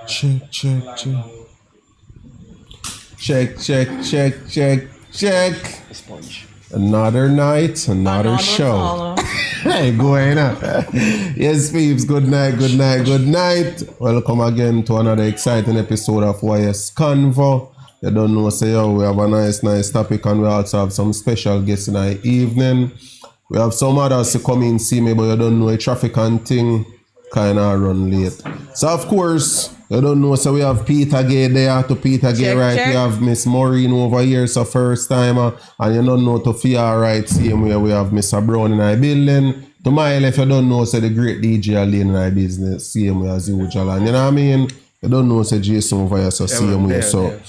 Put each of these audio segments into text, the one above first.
Check, check, check. Check, check, check, check, check. Sponge. Another night, another show. Hey, going on. Yes, peeps, good night, good night, good night. Welcome again to another exciting episode of YS Convo. You don't know, say, yo, we have a nice topic, and we also have some special guests in the evening. We have some others to come in see me, but you don't know a traffic and thing kind of run late. So, of course, you don't know, so we have Peter Gay there to Peter Gay, right? Check. We have Miss Maureen over here, so first timer. And you don't know to Fia, right? Same way we have Mr. Brown in our building. To my left, you don't know, so the great DJ Alain in our business, same way as usual. And you know what I mean? You don't know, so Jason over here, so same way. So,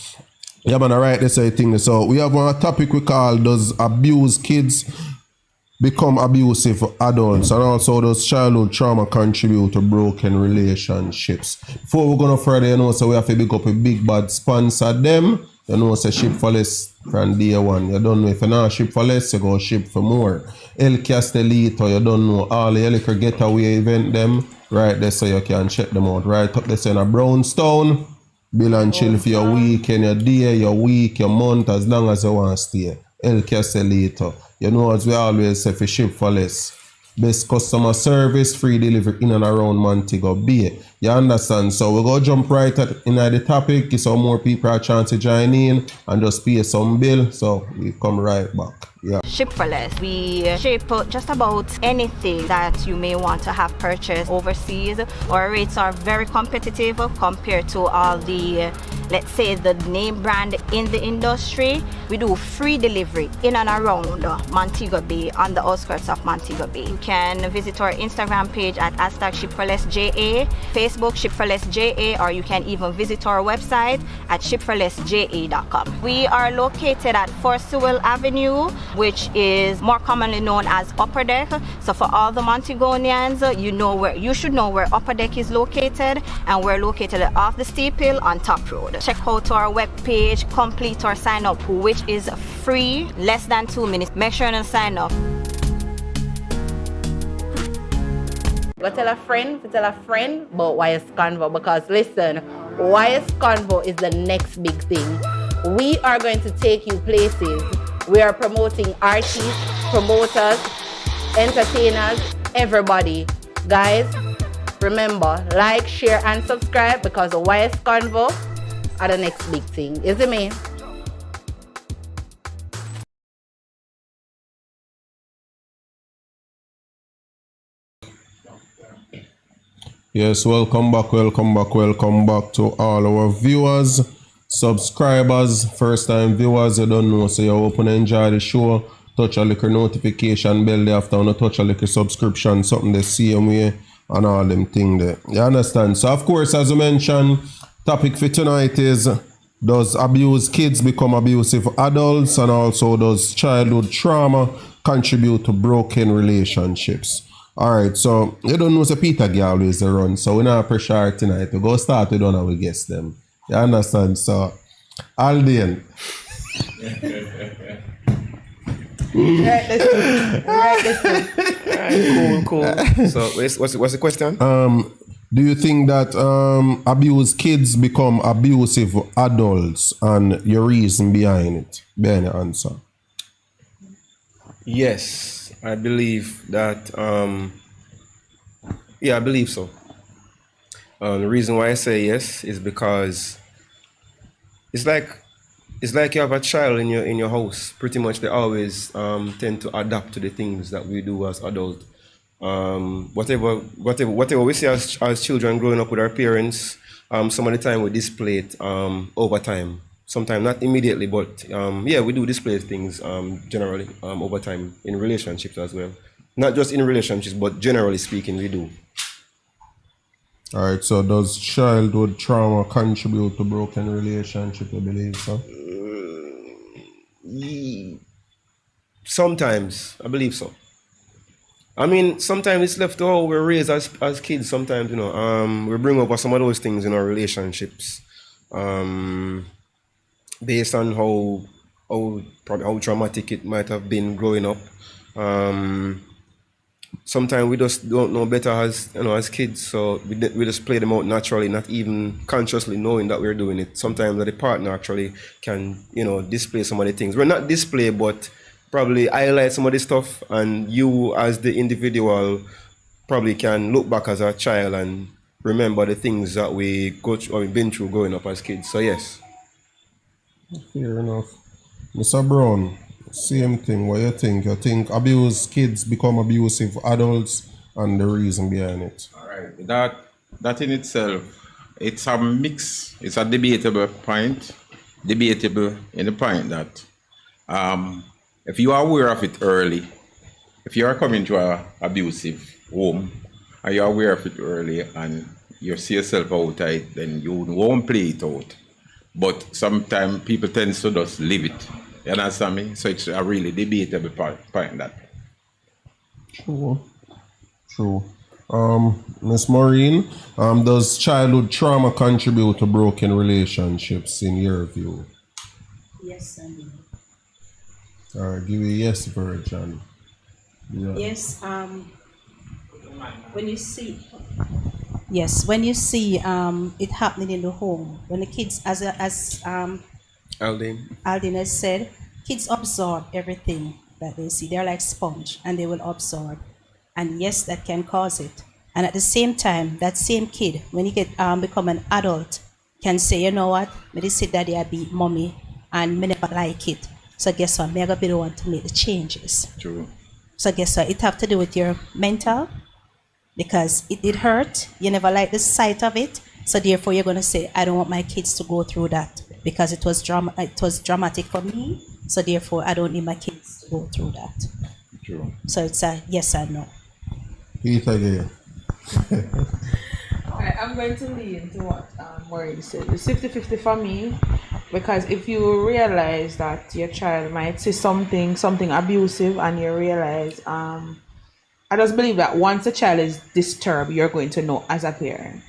yeah, man, alright, that's the thing. So, we have one topic we call, does abuse kids become abusive adults, and also does childhood trauma contribute to broken relationships? Before we're gonna further, you know, so we have to pick up a big bad sponsor them. You know, say ship for less from day one. You don't know if you not ship for less, you go ship for more. El Castellito, you don't know all the liquor getaway event them right there, so you can check them out. Right up there, so in a Brownstone. Bill and chill for your weekend, your day, your week, your month, as long as you want to stay. El Castellito. You know, as we always say, for ship for less. Best customer service, free delivery in and around Montego Bay. You understand? So we're going to jump right in the topic, give some more people a chance to join in and just pay some bill. So we come right back. Yeah. Ship for less. We ship just about anything that you may want to have purchased overseas. Our rates are very competitive compared to all the, let's say, the name brand in the industry. We do free delivery in and around Montego Bay, on the outskirts of Montego Bay. You can visit our Instagram page at #ShipForLessJA, Facebook ShipForLessJA, or you can even visit our website at ShipForLessJA.com. We are located at 4 Sewell Avenue, which is more commonly known as Upper Deck. So for all the Montegonians, you should know where Upper Deck is located, and we're located off the steep hill on Top Road. Check out our webpage, complete our sign up, which is free, less than 2 minutes. Make sure and sign up. Go tell a friend about YS Convo, because listen, YS Convo is the next big thing. We are going to take you places. We are promoting artists, promoters, entertainers, everybody. Guys, remember, like, share, and subscribe, because the YS Convo are the next big thing. Is it me? Yes, welcome back to all our viewers, subscribers, first time viewers. You don't know, so you open and enjoy the show. Touch a little notification bell there after, you touch a little subscription, something the same way, and all them thing there. You understand? So of course, as I mentioned, topic for tonight is, does abused kids become abusive adults, and also does childhood trauma contribute to broken relationships? Alright, so you don't know, so Peter Gay always run, so we're not pressure tonight. We go start with one and we guess them. You understand? So, Aldean. Right, cool. So, what's the question? Do you think that abused kids become abusive adults, and your reason behind your answer? Yes. I believe that, I believe so. The reason why I say yes is because it's like you have a child in your house. Pretty much, they always tend to adapt to the things that we do as adults. Whatever we see as children growing up with our parents, some of the time we display it over time. Sometimes not immediately, but we do display things generally over time in relationships as well. Not just in relationships, but generally speaking, we do. All right, so does childhood trauma contribute to broken relationship, you believe so? Sometimes, I believe so. I mean, sometimes it's left to how we're raised as kids. Sometimes, we bring over some of those things in our relationships. Based on how traumatic it might have been growing up. sometimes we just don't know better as as kids, so we just play them out naturally, not even consciously knowing that we're doing it. Sometimes the partner actually can display some of the things. We're not display, but probably highlight some of the stuff, and you as the individual probably can look back as a child and remember the things that we go through or we've been through growing up as kids. So yes. Fair enough. Mr. Brown, same thing. What you think? You think abused kids become abusive adults and the reason behind it? All right. That in itself, it's a mix. It's a debatable point. Debatable in the point that if you are aware of it early, if you are coming to an abusive home and you're aware of it early and you see yourself out of it, then you won't play it out. But sometimes people tend to just leave it. You understand me? So it's a really debatable point that. True. Miss Maureen, does childhood trauma contribute to broken relationships in your view? Yes, I do. All right, give me a yes, Virgin. Yeah. Yes, when you see it happening in the home, when the kids, as Aldin has said, kids absorb everything that they see. They're like sponge, and they will absorb. And yes, that can cause it. And at the same time, that same kid, when he get become an adult, can say, you know what, me say daddy I beat mommy, and me never like it. So guess what, me I gotta be the one to make the changes. True. So guess what, it have to do with your mental, because it hurt, you never like the sight of it, so therefore you're gonna say, I don't want my kids to go through that, because it was dramatic for me, so therefore I don't need my kids to go through that. True. So it's a yes and no. Peter again. I'm going to lean to what Maureen said. It's 50-50 for me, because if you realize that your child might say something abusive, and you realize, I just believe that once a child is disturbed, you're going to know as a parent.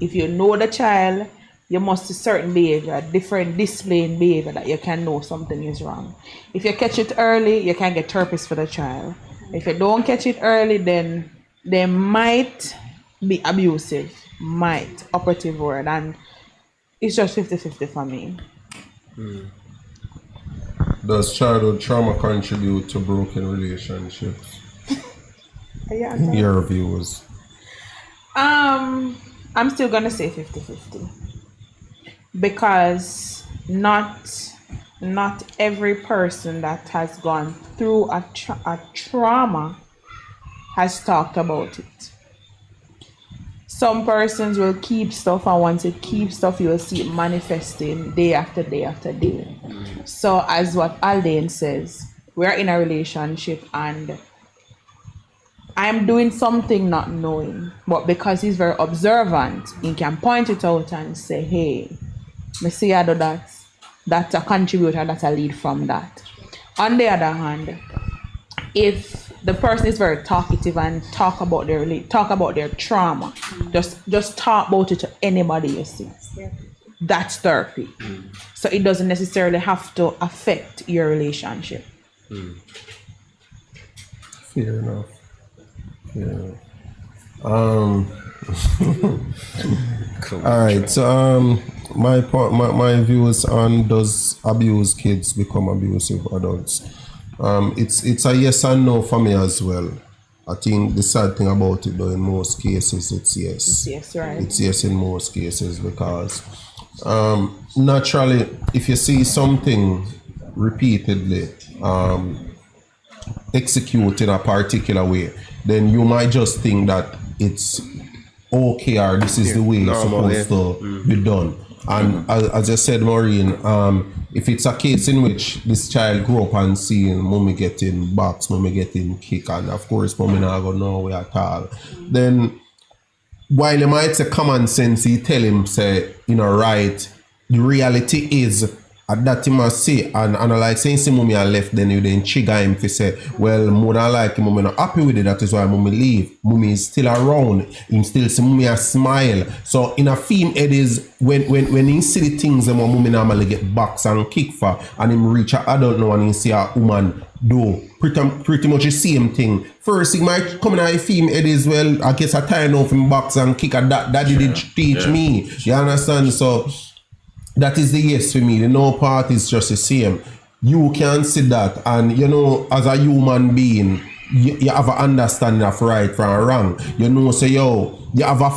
If you know the child, you must see certain behavior, different displaying behavior, that you can know something is wrong. If you catch it early, you can get therapists for the child. If you don't catch it early, then they might be abusive. Might, operative word, and it's just 50-50 for me. Does childhood trauma contribute to broken relationships? In your views? I'm still gonna say 50-50, because not every person that has gone through a trauma has talked about it. Some persons will keep stuff, and once it keeps stuff, you will see it manifesting day after day after day. So as what Aldane says, we're in a relationship and I'm doing something not knowing, but because he's very observant, he can point it out and say, hey, me see I do that. That's a contributor, that's a lead from that. On the other hand, if the person is very talkative and talk about their trauma, just talk about it to anybody you see, that's therapy. So it doesn't necessarily have to affect your relationship. Fair enough. All right. So my views on does abused kids become abusive adults? It's a yes and no for me as well. I think the sad thing about it, though, in most cases, it's yes. It's yes, right? It's yes in most cases, because naturally, if you see something repeatedly executed in a particular way, then you might just think that it's okay, or this is the way it's supposed to be done. And as I said, Maureen, if it's a case in which this child grew up and seeing mommy getting boxed, mommy getting kicked, and of course mommy not go nowhere at all, then while you might say common sense, you tell him, say, right, the reality is At that him must say, and like saying see mummy I left, then you then trigger him to say, well, more than like mummy not happy with it, that is why mummy leave. Mummy is still around, him still see mummy a smile. So in a film it is when he see the things that mummy normally get box and kick for, and him reach a adult now and he see a woman do pretty much the same thing. First thing might come in a film it is, well, I guess I time off him box and kick and that did teach me. You understand? So that is the yes for me. The no part is just the same. You can see that, and you know, as a human being, you have an understanding of right from wrong. You know, say yo, you have a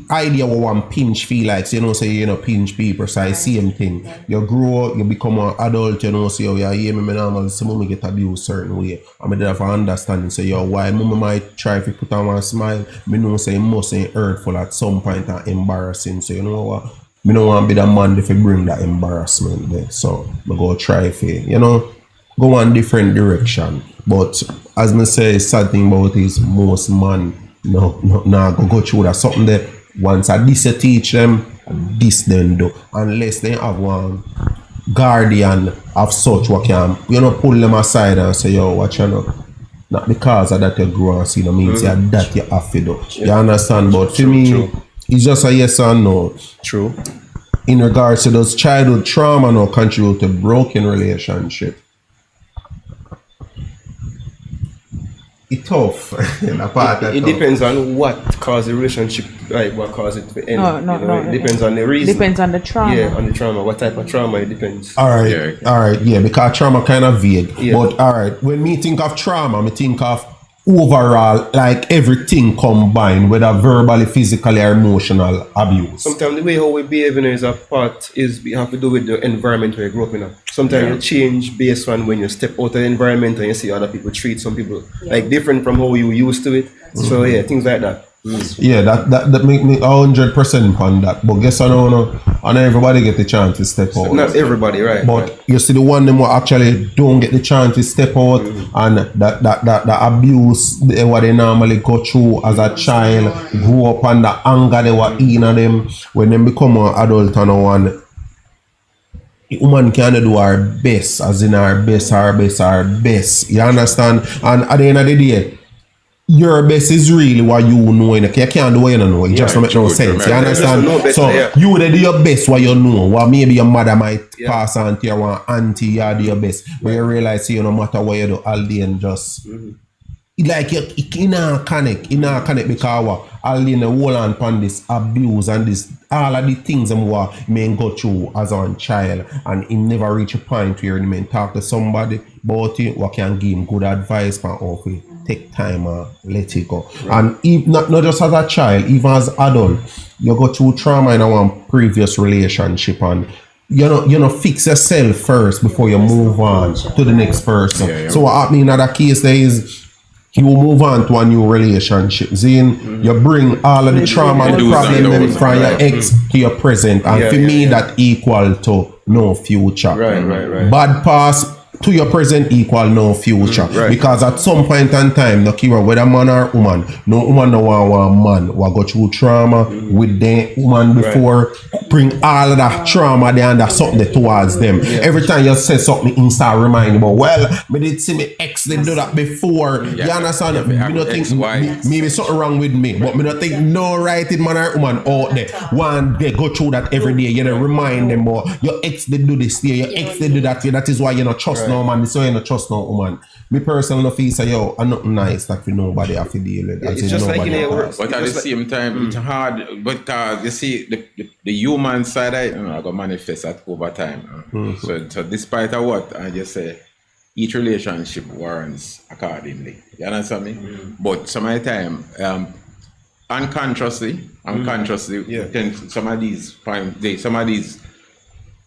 idea what one pinch feel like. So, you know, say you know pinch people, so I same thing. You grow up, you become an adult. You know, say yo, yeah, hear me normal. So mommy get abused certain way. I mean, they have an understanding. Say yo, why mommy might try to put on one smile. Me know say it must be hurtful at some point and embarrassing. So you know what? Me don't want to be the man if you bring that embarrassment there. So I go try for, you know, go one different direction. But as me say, sad thing about is most man no go through that something that once I this teach them, this then do. Unless they have one guardian of such what can, you know, pull them aside and say, yo, watch you know. Not because of that you grow and see, no means that you have to do. You understand? But for me, it's just a yes or no. True. In regards to those childhood trauma now contribute to broken relationship. It's tough. It depends on what caused the relationship, like what caused it to end. No. It depends on the reason. Depends on the trauma. Yeah, on the trauma. What type of trauma, it depends. Alright, yeah, because trauma kind of vague. Yeah. But alright, when me think of trauma, me think of overall, like everything combined, whether verbally, physically, or emotional abuse. Sometimes the way how we behave is a part is we have to do with the environment where you grew up in. Sometimes you change based on when you step out of the environment and you see other people treat some people like different from how you used to it. So yeah, things like that. Yeah, that make me 100% on that. But guess I don't know, and everybody get the chance to step out. Not everybody, right? But you see the one them who actually don't get the chance to step out, and that abuse what they normally go through as a child, grew up and the anger they were in them when they become an adult and one. The woman can do her best, as in her best. You understand? And at the end of the day, your best is really what you know. You can't do what you don't know. It just don't make no sense. You understand? So you do your best what you know. What maybe your mother might pass on to your one auntie, you do your best. But you realize you no matter what you do, all day and just like you not connect because what all day the whole on upon this abuse and this all of the things that what men go through as a child, and he never reach a point where he may talk to somebody about it, what can give him good advice and offer take time and let it go. Right. And if not just as a child, even as adult, you go through trauma in one previous relationship, and you know fix yourself first before you move on to the next person. So what happening in that case there is you move on to a new relationship. Then you bring all of the trauma and the problem from your ex to your present, and for me that equal to no future. Right. Bad past to your present equal no future. Because at some point in time, no care whether man or woman, no woman no want man will go through trauma with the woman before, bring all of that trauma there and that's something towards them. Every time you say something, you start reminding about, well, me did see me ex they do that before. You understand? Me not think maybe something wrong with me, but me not think no righted man or woman out there. One they go through that every day. You know, remind them more. Your ex they do this here, your ex they do that here. That is why you not trust no man. This is why you not trust no woman. Me personally feel say yo, I'm not nice that for nobody have to deal with. It's just like in a work. But at the same time, it's hard because you see the human side I got manifest at over time. So despite of what I just say, each relationship warrants accordingly. You understand me? But some of the time, unconsciously, then some of these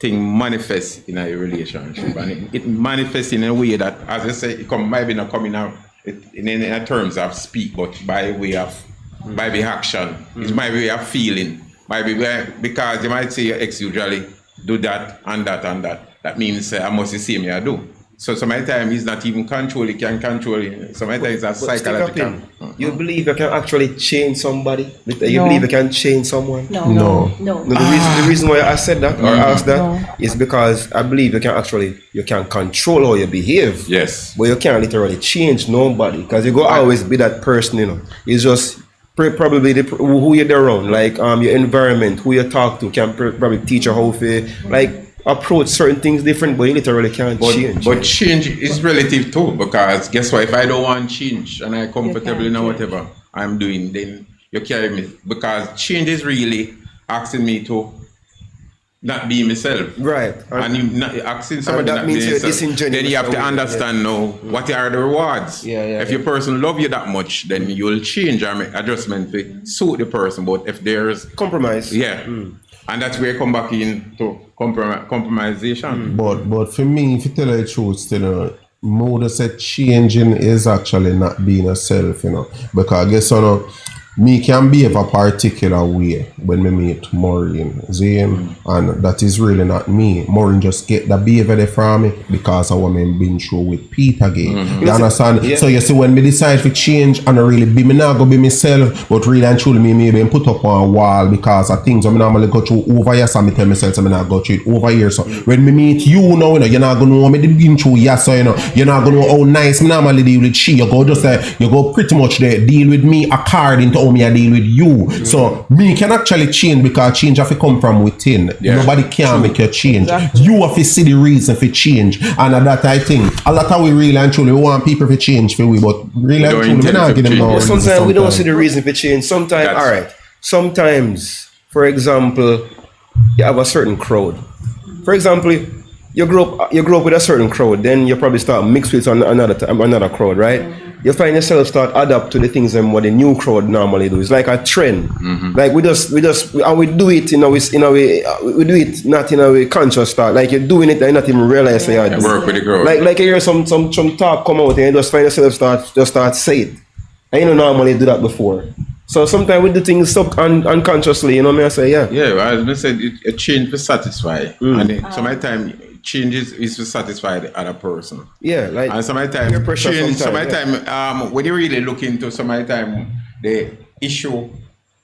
things manifest in a relationship, and it manifests in a way that, as I say, it might be not coming out in terms of speak, but by way of action. It might be a feeling, might be because you might say your ex usually do that and that and that. That means I must see me I do. So sometimes he's not even control, he can control it. Sometimes it's a But stick up psychological. in. You believe you can actually change somebody? You No. believe you can change someone? No. No. No, the reason why I said that or asked that is No. because I believe you can control how you behave. Yes. But you can't literally change nobody because you go always be that person, you know. It's just probably who you're around, like your environment, who you talk to can probably teach you how to like approach certain things different, but you literally can't change. But change is relative too, because guess what? If I don't want change and I'm comfortable in whatever I'm doing, then you carry me. Because change is really asking me to not be myself. Right. And you not asking somebody that not means be you're myself, disingenuous then you have to away, understand now what are the rewards. If your person love you that much, then you'll change and make adjustment to suit the person. But if there's compromise. And that's where you come back into compromisation. But for me, if you tell the truth, still, more to say changing is actually not being a self, you know. Because I guess, you know, me can behave a particular way when me meet Maureen, Zane, and that is really not me. Maureen just get the behavior there from me because of what I've been through with Pete again. You understand? Yeah. So you see, when me decide to change and I really be me not go be myself, but really and truly me maybe put up on a wall because of things I normally go through over here, so I tell myself so I not go through it over here. So when me meet you now, you know, you're not gonna know me been through yes, so you know, you're not gonna know how nice me normally deal with she. You go just you go pretty much there, deal with me according to me I deal with you. So me can actually change because change have to come from within. Nobody can make you change. You have to see the reason for change. And at that I think a lot of we really and truly we want people to change for we, but really and truly we not give them no reason. Sometimes we don't see the reason for change. Sometimes alright. Sometimes, for example, you have a certain crowd. For example, you grow up with a certain crowd, then you probably start mix with another crowd, right? You find yourself start adapt to the things and what the new crowd normally do. It's like a trend. Like we do it in a way we do it not in a way conscious thought. Like you're doing it and you not even realize that you're doing Work with the crowd. like you hear some talk come out and you just find yourself start say it. And you don't normally do that before. So sometimes we do things unconsciously, you know what I say? Yeah. Yeah, as I said, a change to satisfy. And sometimes change is to satisfy the other person. Yeah, like and sometimes change, when you really look into the issue,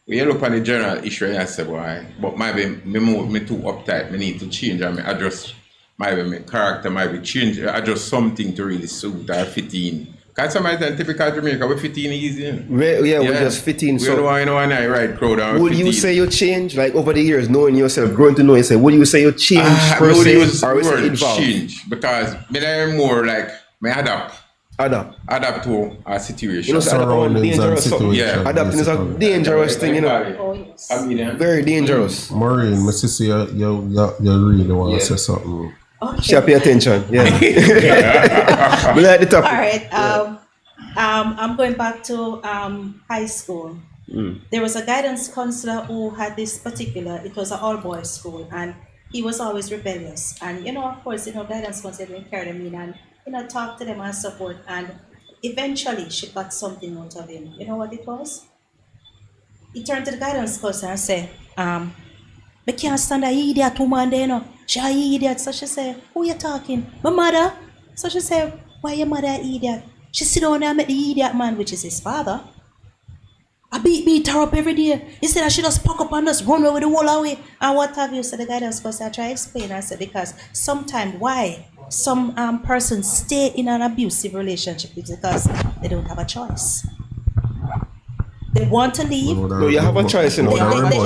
when you look at the general issue and you say, why, but maybe me too uptight, me need to change and me adjust, maybe my character might be change, adjust something to really suit or fit in. Because sometimes typical Jamaica, we fit in easy. We just fit in. We don't want to right crowd. Would you say you change, like over the years, knowing yourself, growing to know yourself, would you say you change per se, or is it evolve? Change, because I'm more like, me adapt to a situation. You know, surroundings and situation. Adapting is a dangerous thing, you know. Oh, yes. Very dangerous. Maureen, my sister, you really want to say something. Okay. She pay attention. Yeah. We like the topic. All right. I'm going back to high school. There was a guidance counselor who had this particular, it was an all-boys school, and he was always rebellious. And, of course, guidance counselor didn't carry them in and, talk to them and support. And eventually, she got something out of him. You know what it was? He turned to the guidance counselor and said, I can't stand that idiot woman there, She an idiot. So she said, who you talking? My mother. So she said, why your mother an idiot? She sit down there and met the idiot man, which is his father. I beat her up every day. He said I should just pack up and just run away the whole away. And what have you? So the guidance counselor try to explain. I said, because sometimes why some persons stay in an abusive relationship is because they don't have a choice. They want to leave. No, you have a choice, They want to leave,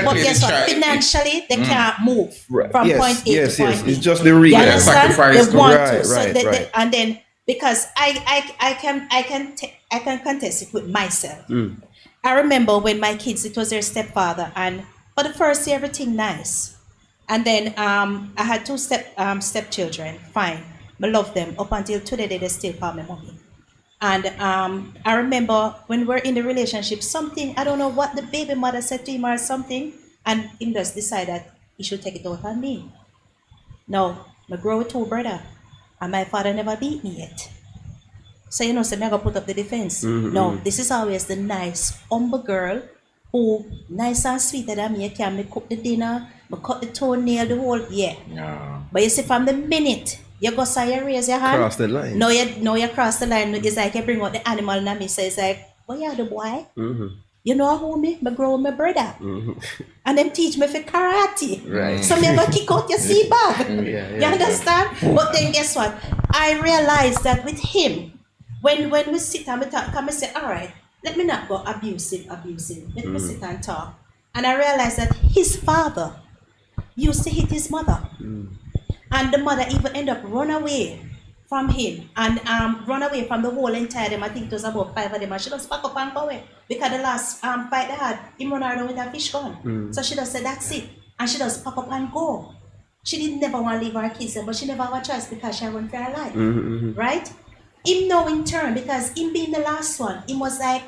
but choice. guess what? Financially, they can't move from point A to point B. It's just the reason. You understand? sacrifice They want to. Right, So right, right. and then because I can contest it with myself. I remember when my kids, it was their stepfather, and for the first year everything nice, and then I had two stepchildren. Fine, I love them up until today. They still call me mommy. And I remember when we're in the relationship, something, I don't know what the baby mother said to him or something, and him just decided that he should take it out on me. Now, I grow with two brother, and my father never beat me yet. So, so I'm going to put up the defense. No, this is always the nice, humble girl who, nice and sweeter than me, can me cook the dinner, me cut the toenail, the whole, yeah. But you see, from the minute You go say you raise your hand. Cross the line. No, you cross the line. It's like you bring out the animal and me say it's like, what you the boy? You know who me grow with my brother. And them teach me for karate. Right. So me go kick out your sea bag. You understand? But then guess what? I realized that with him, when we sit and we talk, come and say, all right, let me not go abusive. Let me sit and talk. And I realized that his father used to hit his mother. And the mother even ended up run away from him and run away from the whole entire them. I think it was about 5 of them. And she just pack up and go away. Because the last fight they had, him run around with a fish gun. So she just said, that's it. And she just pack up and go. She didn't never want to leave her kids there, but she never had a choice because she run for her life. Right? Him now in turn, because him being the last one, him was like,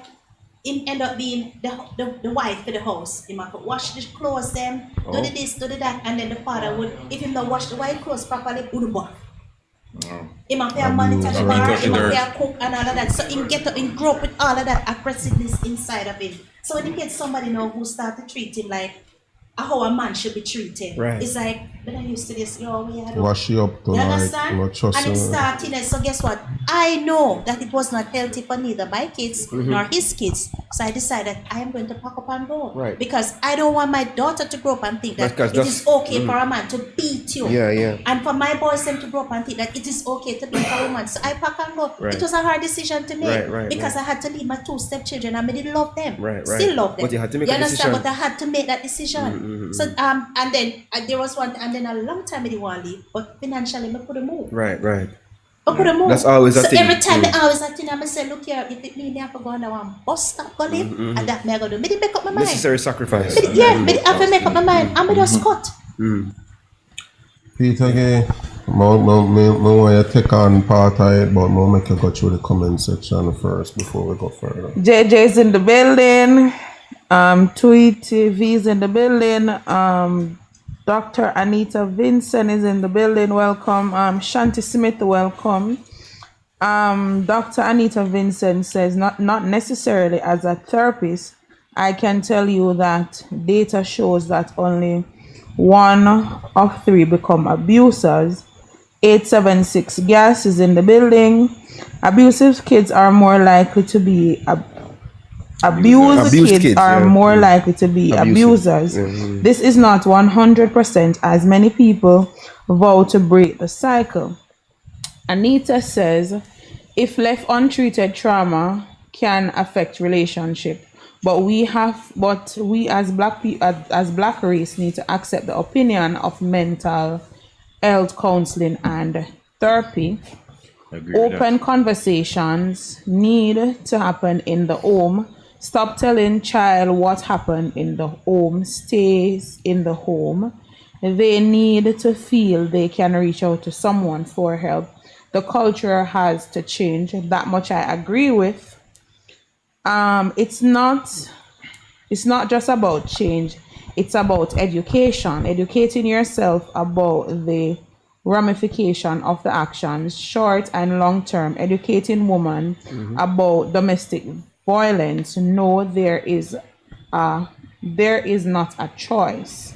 him end up being the wife for the house. Him have to wash the clothes them, do the this, do the that, and then the father would, if him not wash the white clothes properly, do the bath. Him have to monitor the bar, him have to cook and all of that. So him grow up with all of that aggressiveness inside of him. So when you get somebody now who start to treat him like how a man should be treated, it's like, when I used to this, wash you up tonight. You understand? And it started, so guess what? I know that it was not healthy for neither my kids nor his kids. So I decided I am going to pack up and go. Right. Because I don't want my daughter to grow up and think that it is okay for a man to beat you. And for my boys them to grow up and think that it is okay to beat a woman. So I pack and go. It was a hard decision to make because I had to leave my 2 stepchildren and I didn't love them. Still love them. But you had to make you a understand? decision. But I had to make that decision. So and then there was one, and then a long time I didn't want to leave, but financially I could have moved. Right. I could have moved. That's always a thing. So every time I always a thing, I say, look here, if it means I have to go on one bus stop, go live, and that I go do. I didn't make up my mind. Necessary sacrifice. I have to make up my mind. I'm just cut. Peter, again, I want to take on part of it, but I'll make you go through the comment section first before we go further. JJ's in the building. Tweet TV's in the building. Dr. Anita Vincent is in the building. Welcome. Shanti Smith, welcome. Dr. Anita Vincent says, not necessarily as a therapist, I can tell you that data shows that only 1 of 3 become abusers. 876 Gas is in the building. Abusive kids are more likely to be abused kids are more likely to be abusers. This is not 100% as many people vow to break the cycle. Anita says, if left untreated, trauma can affect relationship, but we as black people, as black race, need to accept the opinion of mental health counseling and therapy. Open conversations need to happen in the home. Stop telling child what happened in the home stays in the home. They need to feel they can reach out to someone for help. The culture has to change. That much I agree with. It's not just about change. It's about education. Educating yourself about the ramification of the actions, short and long term. Educating women about domestic violence. No, there is not a choice.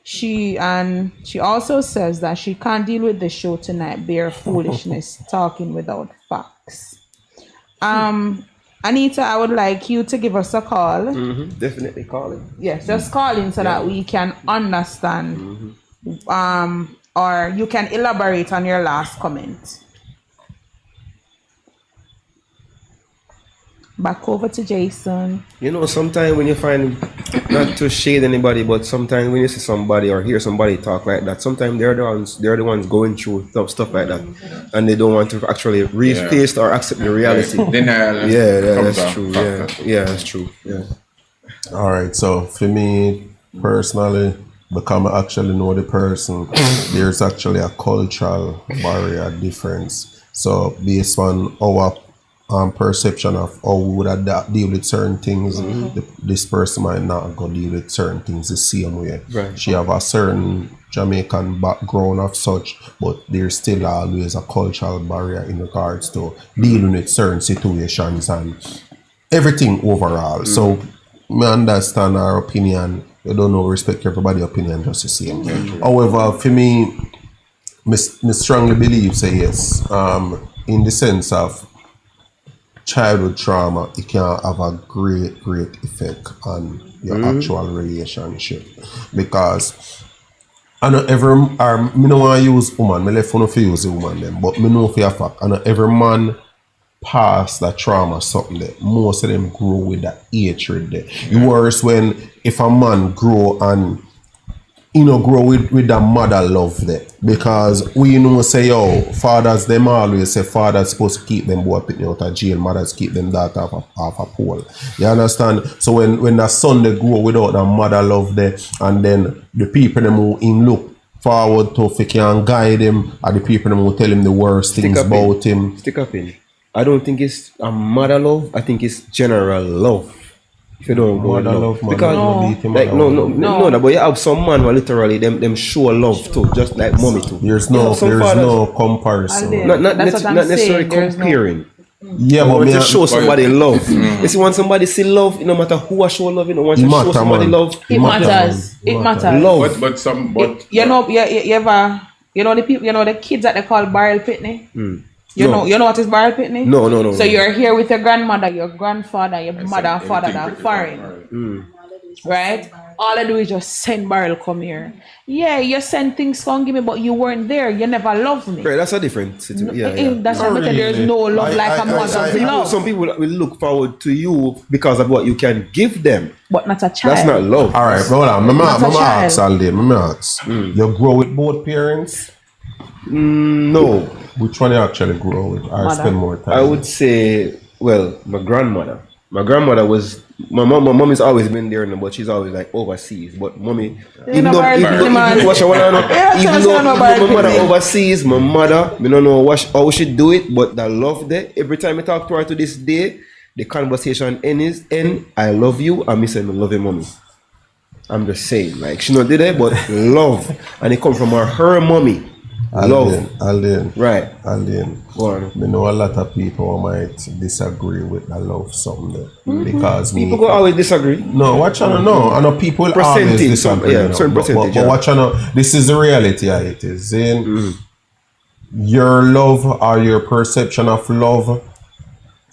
She also says that she can't deal with the show tonight, bare foolishness, talking without facts. Anita, I would like you to give us a call. Definitely call it. Yes, just call in so that we can understand. Or you can elaborate on your last comment. Back over to Jason. You know, sometimes when you find, not to shade anybody, but sometimes when you see somebody or hear somebody talk like that, sometimes they're the ones going through stuff like that, and they don't want to actually face or accept the reality. That's true. That's true. Yeah. All right. So for me personally, because I actually know the person, there's actually a cultural barrier difference. So based on our perception of how we would deal with certain things, this person might not go deal with certain things the same way. Right. She have a certain Jamaican background of such, but there's still always a cultural barrier in regards to dealing with certain situations and everything overall. So I understand our opinion. You don't know, respect everybody's opinion just the same. However, for me, me strongly believe, say yes. In the sense of childhood trauma, it can have a great effect on your actual relationship. Because I know me no want to use woman, me left for no to use the woman them, but me know for a fact, I know every man past that trauma something there. Most of them grow with that hatred there. It worse when if a man grow and grow with that mother love there. Because we say, fathers them always say fathers supposed to keep them boy picking out of jail, mothers keep them daughter off a pole. You understand? So when the son they grow without that mother love there, and then the people them who him look forward to if he can guide him, or the people them who tell him the worst things about him. Stick up in. I don't think it's a mother love. I think it's general love. If you don't go love, because no, but you have some man who literally them show love too, just like mommy too. There's no comparison. Not necessarily comparing. Yeah, but to show somebody love. You see, when somebody see love, no matter who I show love, once you show somebody love, it matters. It matters. Love, but you know the people, the kids that they call barrel pitney. You know what is barrel pitney? No. So you're here with your grandmother, your grandfather, your mother and father that are foreign. Right? All I do is just send barrel come here. Yeah, you send things come give me, but you weren't there. You never loved me. Right, that's a different situation. That's why there's no love like a mother's love. Some people will look forward to you because of what you can give them. But not a child. That's not love. All right, hold on. Mama ask. You grow with both parents? No. Which one you actually grow with or spend more time I with? would say, well, my grandmother. My grandmother was, my mom has always been there, but she's always like overseas. But mommy, even though my mother overseas, my mother, I don't know how she do it, but the love there, every time I talk to her to this day, the conversation ends, I love you, and me say I love you, mommy. I'm just saying, like, she not did it, but love. And it come from her mommy. Aldin. Right. Aldin. Go on. I know a lot of people might disagree with the love something because people go always disagree. No, what you know? I know people always disagree. Certain percentage. But what you know? This is the reality of it. Is your love or your perception of love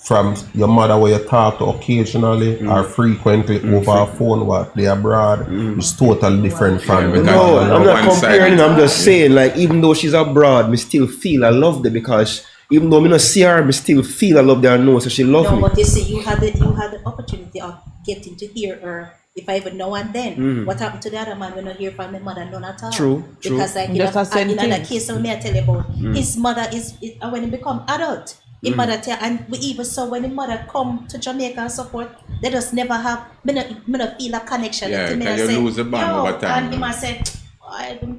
from your mother where you talk to occasionally or frequently over a phone what they abroad is totally different from no, I'm not comparing, I'm just saying like even though she's abroad, me still feel I love her because even though me not see her, me still feel I love her and know so she love me. No, but you see you had the opportunity of getting to hear her if I even know and then. What happened to the other man when I hear from the mother none at all? True. Because like in the case of me I tell you about his mother is when he become adult. His mother tell, and we even saw when the mother come to Jamaica and support, they just never have, me not feel a connection. Yeah, because you lose the bond over time. And he must say,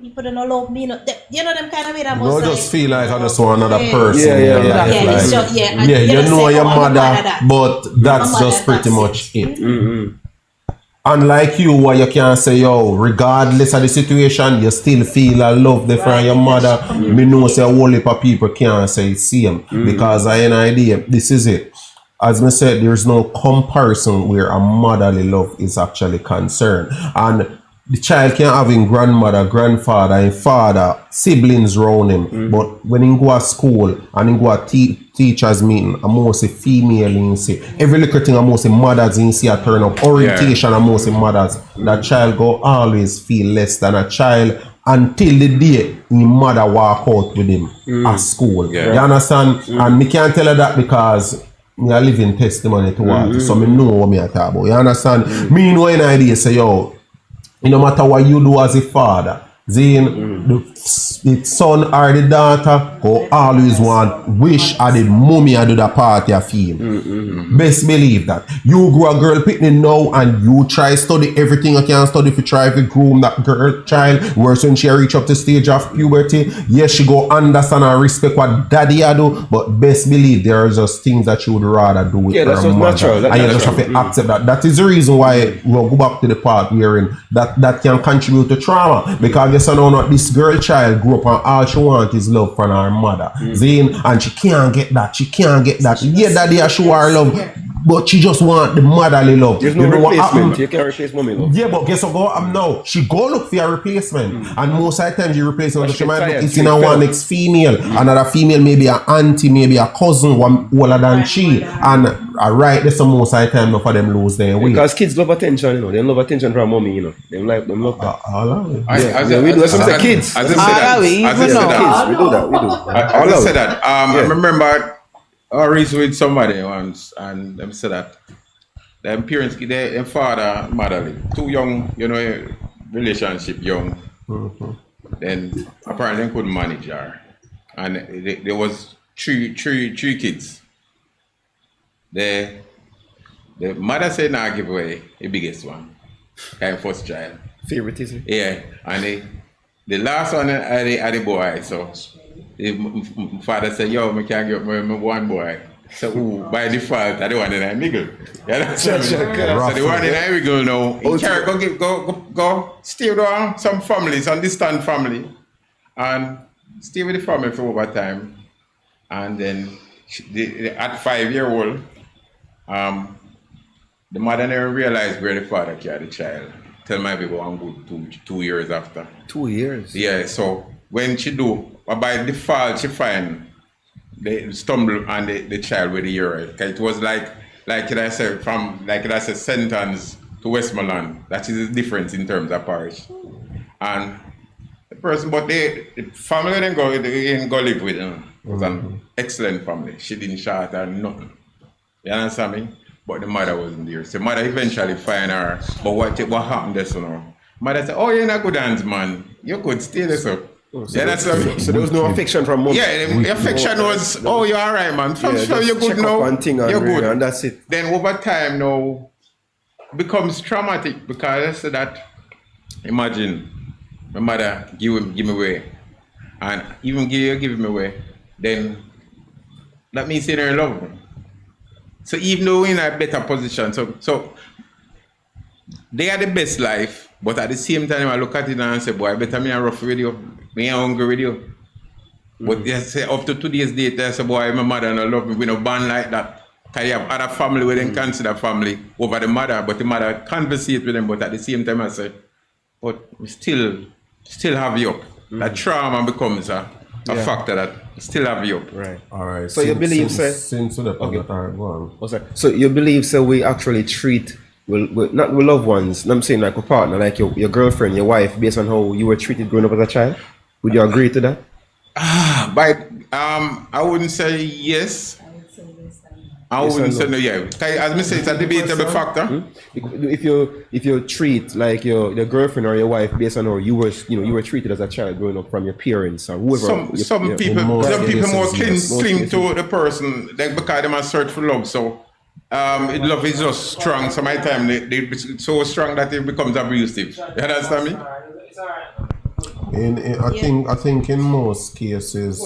people don't love me. You know them kind of way that no, was just feel like I just want another person. Yeah, you know your mother, but that's just pretty much it. Unlike you, where you can say, regardless of the situation, you still feel a love there from your mother. Me know say a whole heap of people can't say it's same because I have an idea. This is it. As I said, there's no comparison where a motherly love is actually concerned. And the child can have his grandmother, grandfather, and father, siblings around him. But when he go to school and he go to teachers meeting, I'm mostly female in see. Every little thing I'm mostly mothers in see a turn up. Orientation I'm mostly mothers. That child go always feel less than a child until the day his mother walk out with him at school. You understand? And me can't tell her that because me a living testimony towards it. So me know what me a talk about. You understand? Me know an idea say no matter what you do as a father, the son or the daughter go always wish I did mommy I do the party of him. Best believe that. You grow a girl picnic now and you try study everything you can study if you try to groom that girl child. Worse when she reach up to stage of puberty, yes she go understand and respect what daddy I do, but best believe there are just things that you would rather do with her mother. Natural. And you just have to accept that. That is the reason why we'll go back to the part wherein that can contribute to trauma because you know not this girl child grew up and all she wants is love from her mother. And she can't get that. Yeah, daddy I show her love. but she just want the motherly love. There's You no know what replacement. happened? You can't replace mommy love. Yeah, but guess what go happen now? She go look for a replacement. And most of the time she replacement, But she might tired, look it's she in a fed one up. next female. Another female, maybe an auntie, maybe a cousin, one older than she. And right there's some most of the time enough for them lose their weight. Because kids love attention, you know. They love attention from mommy, you know. They love that. We do. Some kids. As I said that, we as I even said know. that, We do that. as I said that, I remember I reached with somebody once, and them said that their parents, their father, mother, too young, you know, relationship young. Then apparently they couldn't manage her, and there was three kids. The mother said, "Nah, give away the biggest one, kind of first child." Favoritism. Yeah, and the last one are the boy. So the father said, "Yo, I can't get my one boy." So by default, I don't want a niggle. You understand me? So the one in I go now, go stay down some families, some distant family, and stay with the family for over time. And then at 5-year-old, the mother never realized where the father carried the child. Tell my people I'm good 2 years after. 2 years. Yeah, so when she do, by default she find they stumble on the child with the year. It was like I said, from Sentence to Westmoreland. That is the difference in terms of parish. And the person, but the family didn't go live with them. It was an excellent family. She didn't shout or nothing. You understand me? But the mother wasn't there. So the mother eventually find her. But what happened there, so now? Mother said, "Oh, you're in a good hands, man. You could stay there, so." So there was no affection from mom. Yeah, the affection was, "Oh, you're all right, man. You're good now. You're good." And that's it. Then over time now, becomes traumatic because I said that, imagine, my mother give me away. And even give me away, then that means you don't love me. So even though we're in a better position, so they are the best life, but at the same time I look at it and say, boy, I better me a rough with you, me a hungry with you. But they say up to 2 days later, I say, boy, my mother don't love me, we no bond like that. Because you have other family where they consider family over the mother, but the mother conversate with them, but at the same time I say, but we still have you up. That trauma becomes a factor that still have you up. Right. All right. So you believe, since the point go on. Oh, sorry. So you believe, so we actually treat, not with loved ones, I'm saying like a partner, like your girlfriend, your wife, based on how you were treated growing up as a child? Would you agree to that? I wouldn't say yes. I wouldn't say no, yeah. As I say, it's a debatable factor. If you treat like your girlfriend or your wife based on how you were treated as a child growing up from your parents or whoever. Some people more cling to the person because they must search for love. So love is just strong. So my time they so strong that it becomes abusive. You understand me? I think in most cases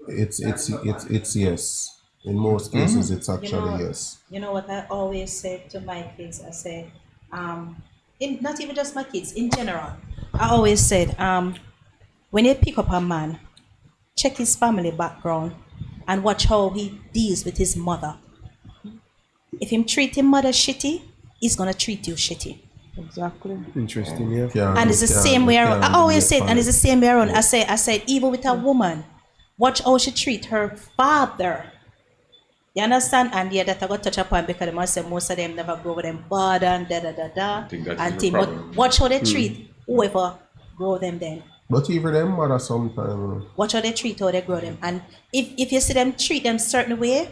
it's yes. In most cases, it's actually yes. You know what I always say to my kids? I say, not even just my kids, in general. I always said, when you pick up a man, check his family background and watch how he deals with his mother. If him treat his mother shitty, he's gonna treat you shitty. Exactly. Interesting, yeah. And it's the same way around. I always said, and it's the same way around. I said, even with a woman, watch how she treat her father. You understand? And yeah, that I got touch upon because they must say most of them never grow with them bad and da. And thing. But watch how they treat whoever grow them then. But even them mother sometimes. Watch how they treat how they grow them. And if you see them treat them certain way,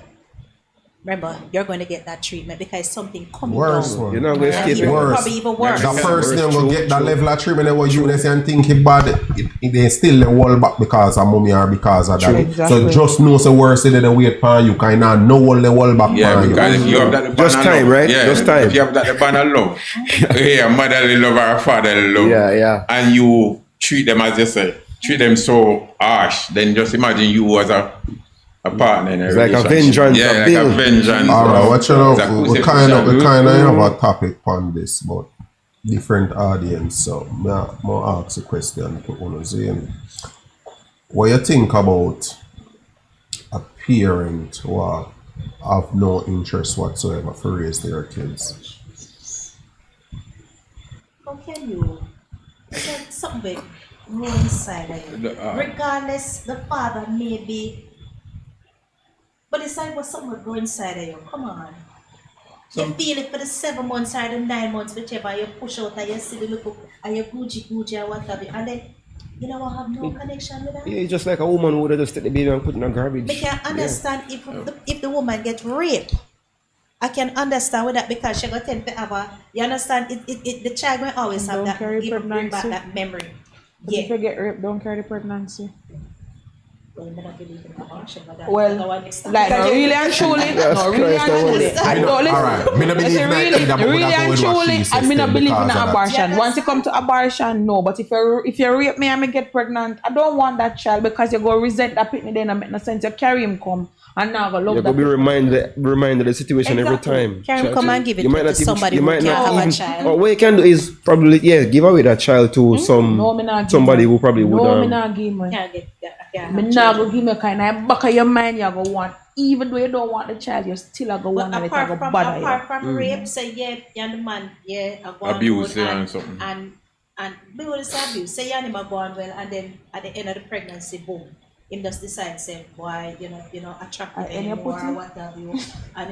remember, you're going to get that treatment because something coming worse down. one. You're not going to escape it. Probably even worse. That person will get that level of treatment that what you and think it bad, they still the wall back because of mommy or because of daddy. Exactly. So just know so worse than the wait for you kind of know all the wall back. Yeah, because if you have that just time, love, right? Yeah, just time. If you have that band of love, yeah, motherly love or fatherly love, yeah, and you treat them as you say, treat them so harsh, then just imagine you as a partner in a like a relationship. vengeance. Yeah, like a vengeance. All right, what you know, It's we kind of have a topic on this, but different audience. So I'll ask a question to one of what you think about a parent or have no interest whatsoever for raise their kids. How can you? There's something big grow inside of you. Regardless, the father may be, but it's like what something will grow inside of you. Come on. You feel it for the 7 months or the 9 months, whichever you push out and you see the look and you Gucci or what have you, and then you know what, have no connection with that. Yeah, it's just like a woman who would have just take the baby and put in a garbage. But I can understand if the woman get raped. I can understand with that because she got tend to have a, you understand, the child will always have Don't that, carry bring back pregnancy. that memory. But if you get raped, don't carry the pregnancy. Well, I don't believe in abortion, but that- Well, that one next time. like, no, really and truly, no, really and truly. I don't listen. Alright, me not believe Listen, that really, either, but we really gotta go and with what truly, she I says mean, not then believe in because of that. abortion. Yeah, Once you come to abortion, no. But if you rape me and me get pregnant, I don't want that child because you go resent that pitney. Then it make no sense. You carry him come and now go love You're that. going to be reminded of the situation every Exactly. time. Carry him, come and give it You might to not even- somebody you who might can't not have a even- child. But what you can do is probably, give away that child to No, me not give somebody him. who probably would. No, me not give him. Can't get that. Can't Me have not children. go give me kind of back of your mind. You go want, even though you don't want the child, you still go But want and it apart go from bother you. rape, say you're the man, I go on Abuse, good yeah, and and something. and because it's abuse, say you're him a go on well, and then at the end of the pregnancy, boom, him just decide say, boy, you're not attractive And you anymore put or him- what have you, and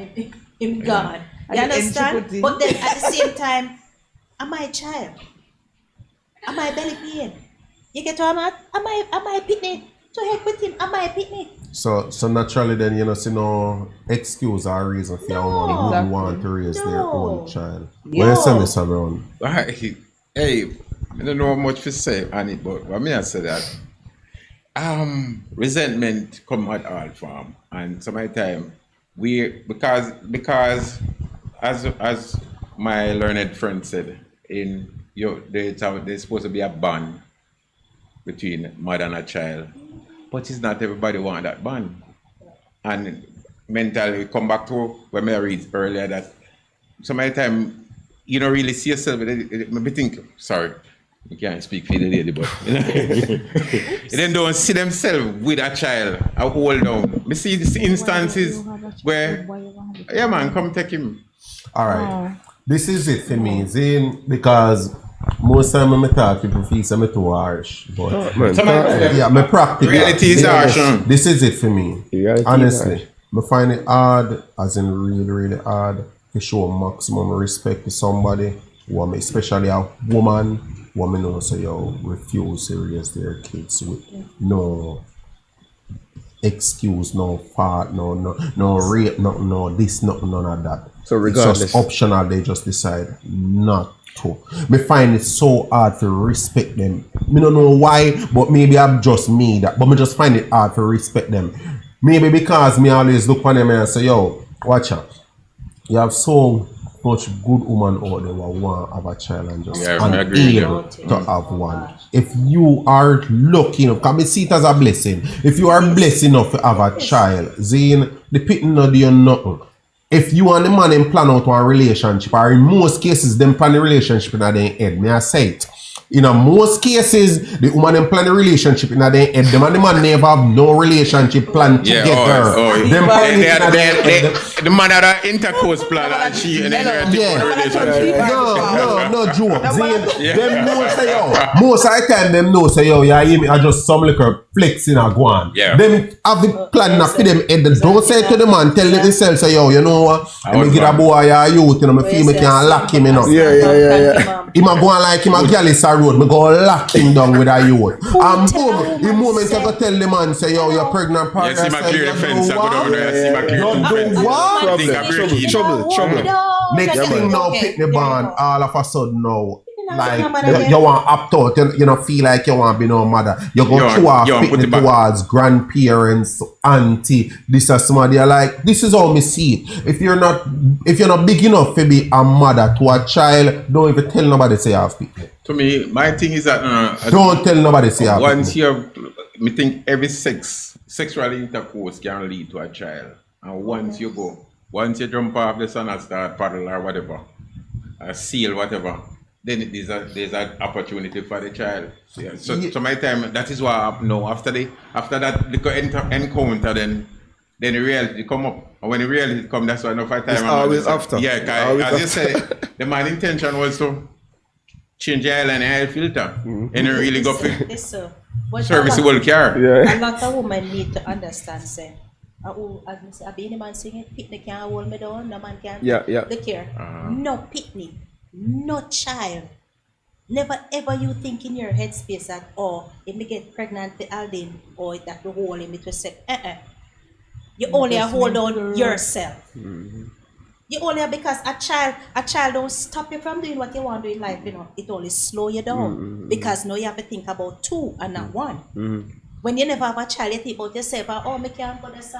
him gone. And You the end she put understand? in. But then at the same time, am I a child? Am I belly pain? You get what I'm at? Am I a pitney? To heck with him, am I a pitney? So naturally then you see no excuse or reason for your woman who Exactly. want to raise their No. own child. No. When you say Mr. Brown, Hey, I don't know much to say on it, but I mean I say that resentment come at all form, and sometimes because as my learned friend said, there's supposed to be a bond between mother and a child, but it's not everybody want that bond. And mentally, we come back to when I read earlier that sometimes you don't really see yourself. Maybe think, sorry, you can't speak for the lady, but you know, they don't see themselves with a child. I hold down. We see these instances where, yeah, man, come take him. alright. This is it for me, Zane, because most time when I talk, people feel say I'm too harsh. But yeah, my practical. Reality is harsh, huh? This is it for me. Reality is Honestly, I find it hard, as in really hard, to show maximum respect to somebody, especially a woman, who I know say yo refuse to raise their kids with no excuse, no fault, no rape, no this, none of that. So It's regardless. just optional, they just decide not to. Me find it so hard to respect them. Me don't know why, but maybe I'm just me that. But me just find it hard to respect them. Maybe because me always look on them and say, yo, watch out. You have so much good woman out there who want to have a child and just Yeah, I agree, unable to have one. If you are lucky enough, can we see it as a blessing? If you are blessed enough to have a child, Zane, the pitting not do you nothing. If you and the man them plan out one relationship, or in most cases, them plan the relationship in their head, may I say it. In most cases, the woman them plan the relationship in their head. Them and the man never have no relationship plan together. Them plan it in their head. The man had an intercourse plan and she and then Yeah. No joke. Zane, Yeah. them know say yo. Most of the time them know say yo, yeah, hear me, I just some little flexing a go on. Yeah. Them have the plan enough for them head. Don't say to the man, tell themselves say yo, you know what? Let me get a boy a youth, you know, me feel me can lock him, you know. Him a go on like him a Galisa road, me go lock him down with a youth. And boom, the moment I go tell the man say yo, you're pregnant partner. You see my say, clear you the fence, I know go down there, I see my clear You two do fence. what? I think I break it. Trouble. Next thing now, Okay, pick the there band you go. all of a sudden now. Like mother you want opt out, you know, feel like you want to be no mother. You go You through want- a you want put picnic it back. towards grandparents, auntie, this or somebody. You're like, this is how me see it. If you're not big enough to be a mother to a child, don't even tell nobody say you have picnic. To me, my thing is that Don't tell nobody say you have once picnic. you have, me think every sexual intercourse can lead to a child. And once you jump off the sun and start paddle or whatever, or seal whatever, then there's an opportunity for the child. Yeah. So my time, that is what I know. After that little encounter, then the reality come up. And when the reality come, that's why enough time. It's always after. Yeah, Always as you after. said, the man intention was to change the oil and the oil filter. And it really go for serviceable car. A lot of women need to understand, say, as I say, I be the man singing, pitney can't hold me down, no man can't the care. No pitney, no child. Never ever you think in your headspace that, oh, if me get pregnant with Aldin, or that the whole in between say, you only hold on yourself. You only because a child don't stop you from doing what you want to do in life, you know. It only slow you down because now you have to think about two and not one. When you never have a child, you think about yourself, oh, me can't go this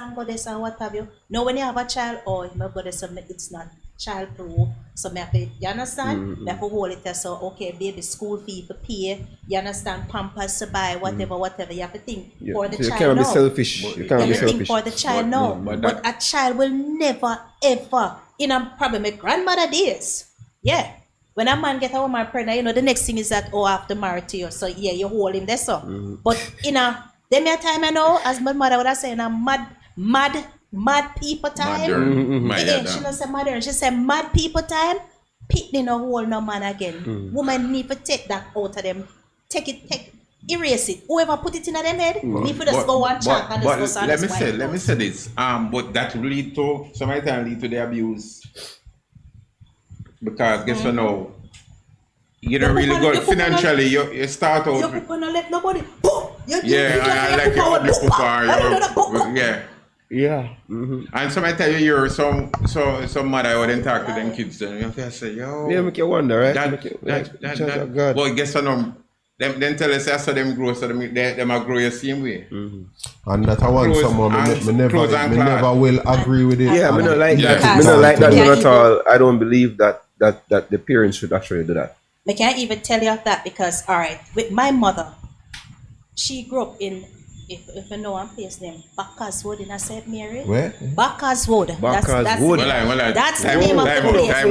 and what have you. No, when you have a child, oh, if I go this, it's not child proof. So me have to, you understand? Me have to hold it there. So okay, baby, school fee for pay. You understand? Pampers to buy, whatever. You have to think for the child. You can't be selfish. You have to think for the child now. But a child will never ever. Probably my grandmother days. Yeah. When a man get a woman pregnant, you know, the next thing is that, oh, I have to marry to you. So yeah, you hold him there, so. But them time I know, as my mother would have said, mad people time. She don't say mother, she said mad people time. Pitney no hold no man again. Woman need to take that out of them. Erase it. Whoever put it in them head, need to just go one chat and just go let me say this. But that lead to sometimes lead to the abuse. Because guess what now? You don't really go financially. You start out. You're gonna let nobody. I like your ugly papa. Yeah. And sometimes you hear some mother wouldn't talk to them kids. And you have to say, yo. Yeah, make you wonder, right? That. But guess what now? Them tell us so them grow, so them grow the same way. And that I want someone me never will agree with it. Yeah, I don't like that. I don't like that at all. I don't believe that the parents should actually do that. I can't even tell you that because, all right, with my mother, she grew up in, if you know one place named Bakerswood in St. Mary. Where? Bakerswood. That's the name of the place.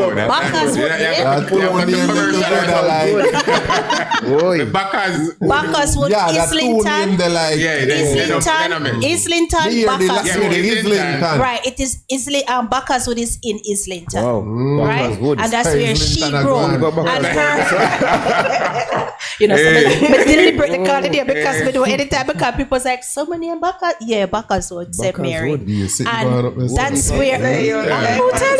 Bakerswood, Islington, Bakerswood. Right, it is Bakerswood is in Islington. Wow. Right? And that's where she grew up. And her, you know, so I deliberately call it there because we do anytime because people's like, so many in Bakerswood, St. Mary. And that's where I will tell